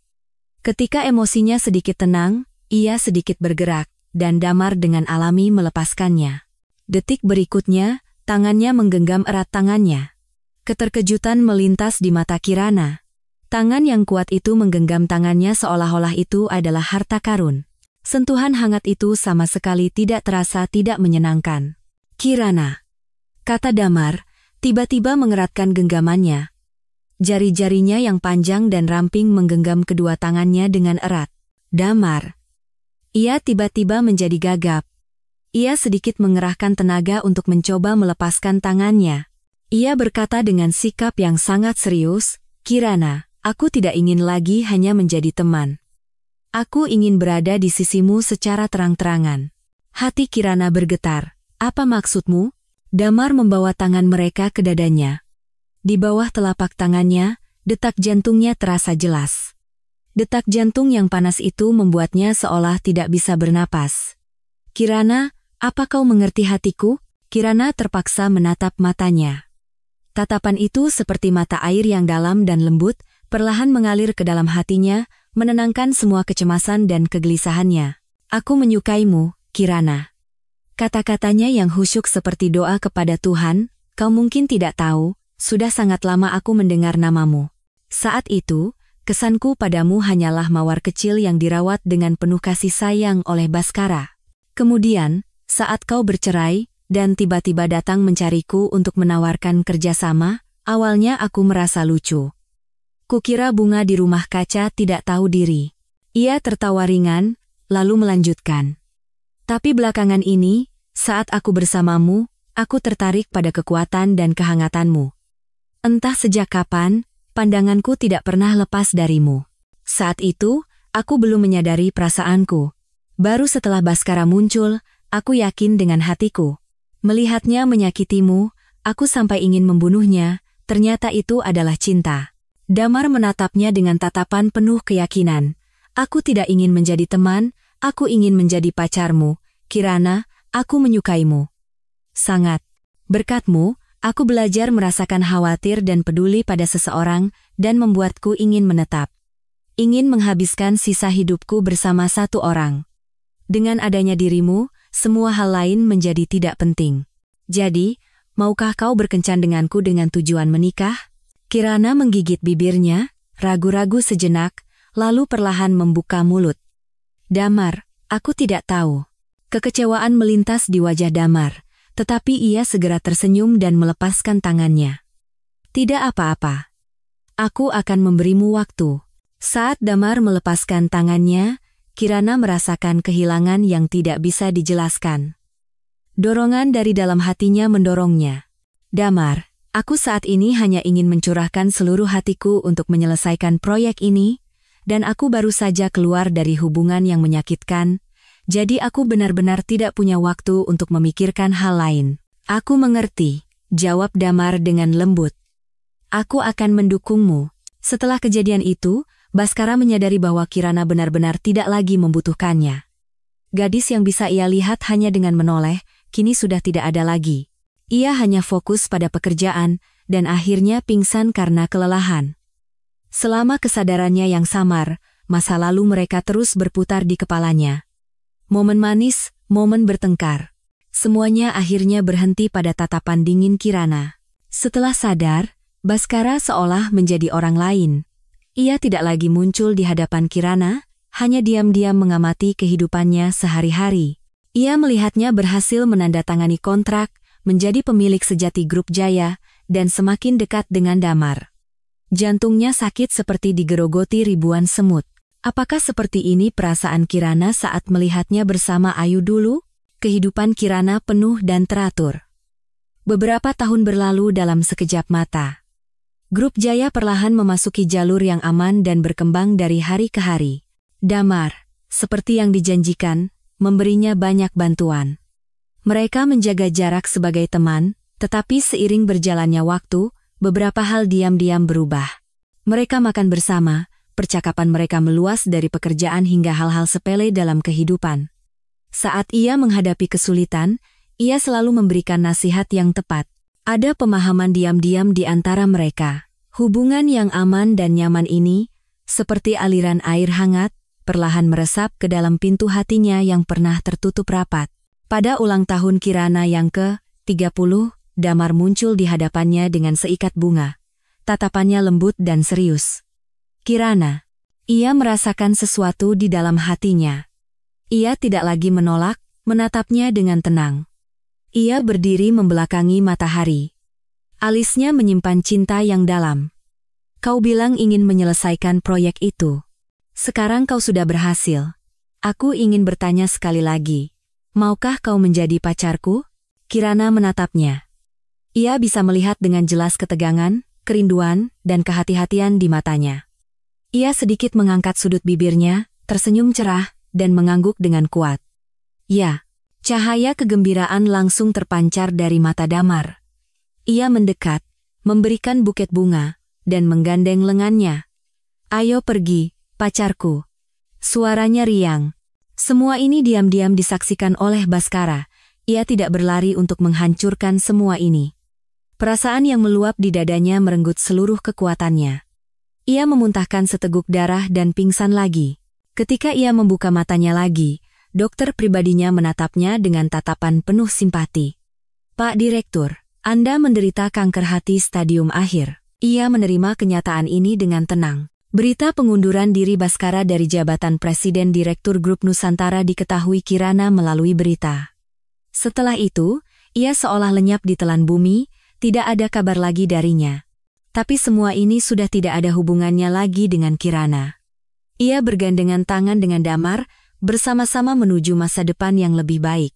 Ketika emosinya sedikit tenang, ia sedikit bergerak, dan Damar dengan alami melepaskannya. Detik berikutnya, tangannya menggenggam erat tangannya. Keterkejutan melintas di mata Kirana. Tangan yang kuat itu menggenggam tangannya seolah-olah itu adalah harta karun. Sentuhan hangat itu sama sekali tidak terasa tidak menyenangkan. "Kirana," kata Damar, tiba-tiba mengeratkan genggamannya. Jari-jarinya yang panjang dan ramping menggenggam kedua tangannya dengan erat. "Damar." Ia tiba-tiba menjadi gagap. Ia sedikit mengerahkan tenaga untuk mencoba melepaskan tangannya. Ia berkata dengan sikap yang sangat serius, "Kirana, aku tidak ingin lagi hanya menjadi teman. Aku ingin berada di sisimu secara terang-terangan." Hati Kirana bergetar. "Apa maksudmu?" Damar membawa tangan mereka ke dadanya. Di bawah telapak tangannya, detak jantungnya terasa jelas. Detak jantung yang panas itu membuatnya seolah tidak bisa bernapas. "Kirana, apa kau mengerti hatiku?" Kirana terpaksa menatap matanya. Tatapan itu seperti mata air yang dalam dan lembut, perlahan mengalir ke dalam hatinya, menenangkan semua kecemasan dan kegelisahannya. "Aku menyukaimu, Kirana." Kata-katanya yang khusyuk seperti doa kepada Tuhan. "Kau mungkin tidak tahu, sudah sangat lama aku mendengar namamu." Saat itu, kesanku padamu hanyalah mawar kecil yang dirawat dengan penuh kasih sayang oleh Baskara. Kemudian, saat kau bercerai, dan tiba-tiba datang mencariku untuk menawarkan kerjasama, awalnya aku merasa lucu. Kukira bunga di rumah kaca tidak tahu diri. Ia tertawa ringan, lalu melanjutkan. "Tapi belakangan ini, saat aku bersamamu, aku tertarik pada kekuatan dan kehangatanmu. Entah sejak kapan, pandanganku tidak pernah lepas darimu. Saat itu, aku belum menyadari perasaanku. Baru setelah Baskara muncul, aku yakin dengan hatiku. Melihatnya menyakitimu, aku sampai ingin membunuhnya, ternyata itu adalah cinta. Damar menatapnya dengan tatapan penuh keyakinan. Aku tidak ingin menjadi teman, aku ingin menjadi pacarmu, Kirana, aku menyukaimu. Sangat. Berkatmu, aku belajar merasakan khawatir dan peduli pada seseorang dan membuatku ingin menetap. Ingin menghabiskan sisa hidupku bersama satu orang. Dengan adanya dirimu, semua hal lain menjadi tidak penting. Jadi, maukah kau berkencan denganku dengan tujuan menikah? Kirana menggigit bibirnya, ragu-ragu sejenak, lalu perlahan membuka mulut. Damar, aku tidak tahu. Kekecewaan melintas di wajah Damar, tetapi ia segera tersenyum dan melepaskan tangannya. Tidak apa-apa. Aku akan memberimu waktu. Saat Damar melepaskan tangannya, Kirana merasakan kehilangan yang tidak bisa dijelaskan. Dorongan dari dalam hatinya mendorongnya. Damar, aku saat ini hanya ingin mencurahkan seluruh hatiku untuk menyelesaikan proyek ini, dan aku baru saja keluar dari hubungan yang menyakitkan, jadi aku benar-benar tidak punya waktu untuk memikirkan hal lain. Aku mengerti, jawab Damar dengan lembut. Aku akan mendukungmu. Setelah kejadian itu, Baskara menyadari bahwa Kirana benar-benar tidak lagi membutuhkannya. Gadis yang bisa ia lihat hanya dengan menoleh, kini sudah tidak ada lagi. Ia hanya fokus pada pekerjaan, dan akhirnya pingsan karena kelelahan. Selama kesadarannya yang samar, masa lalu mereka terus berputar di kepalanya. Momen manis, momen bertengkar. Semuanya akhirnya berhenti pada tatapan dingin Kirana. Setelah sadar, Baskara seolah menjadi orang lain. Ia tidak lagi muncul di hadapan Kirana, hanya diam-diam mengamati kehidupannya sehari-hari. Ia melihatnya berhasil menandatangani kontrak, menjadi pemilik sejati Grup Jaya, dan semakin dekat dengan Damar. Jantungnya sakit seperti digerogoti ribuan semut. Apakah seperti ini perasaan Kirana saat melihatnya bersama Ayu dulu? Kehidupan Kirana penuh dan teratur. Beberapa tahun berlalu dalam sekejap mata. Grup Jaya perlahan memasuki jalur yang aman dan berkembang dari hari ke hari. Damar, seperti yang dijanjikan, memberinya banyak bantuan. Mereka menjaga jarak sebagai teman, tetapi seiring berjalannya waktu, beberapa hal diam-diam berubah. Mereka makan bersama, percakapan mereka meluas dari pekerjaan hingga hal-hal sepele dalam kehidupan. Saat ia menghadapi kesulitan, ia selalu memberikan nasihat yang tepat. Ada pemahaman diam-diam di antara mereka. Hubungan yang aman dan nyaman ini, seperti aliran air hangat, perlahan meresap ke dalam pintu hatinya yang pernah tertutup rapat. Pada ulang tahun Kirana yang ke-30, Damar muncul di hadapannya dengan seikat bunga. Tatapannya lembut dan serius. Kirana. Ia merasakan sesuatu di dalam hatinya. Ia tidak lagi menolak, menatapnya dengan tenang. Ia berdiri membelakangi matahari. Alisnya menyimpan cinta yang dalam. Kau bilang ingin menyelesaikan proyek itu. Sekarang kau sudah berhasil. Aku ingin bertanya sekali lagi. Maukah kau menjadi pacarku? Kirana menatapnya. Ia bisa melihat dengan jelas ketegangan, kerinduan, dan kehati-hatian di matanya. Ia sedikit mengangkat sudut bibirnya, tersenyum cerah, dan mengangguk dengan kuat. Ya. Cahaya kegembiraan langsung terpancar dari mata Damar. Ia mendekat, memberikan buket bunga, dan menggandeng lengannya. Ayo pergi, pacarku. Suaranya riang. Semua ini diam-diam disaksikan oleh Baskara. Ia tidak berlari untuk menghancurkan semua ini. Perasaan yang meluap di dadanya merenggut seluruh kekuatannya. Ia memuntahkan seteguk darah dan pingsan lagi. Ketika ia membuka matanya lagi, dokter pribadinya menatapnya dengan tatapan penuh simpati. Pak Direktur, Anda menderita kanker hati stadium akhir. Ia menerima kenyataan ini dengan tenang. Berita pengunduran diri Baskara dari jabatan Presiden Direktur Grup Nusantara diketahui Kirana melalui berita. Setelah itu, ia seolah lenyap di telan bumi, tidak ada kabar lagi darinya. Tapi semua ini sudah tidak ada hubungannya lagi dengan Kirana. Ia bergandengan tangan dengan Damar, bersama-sama menuju masa depan yang lebih baik.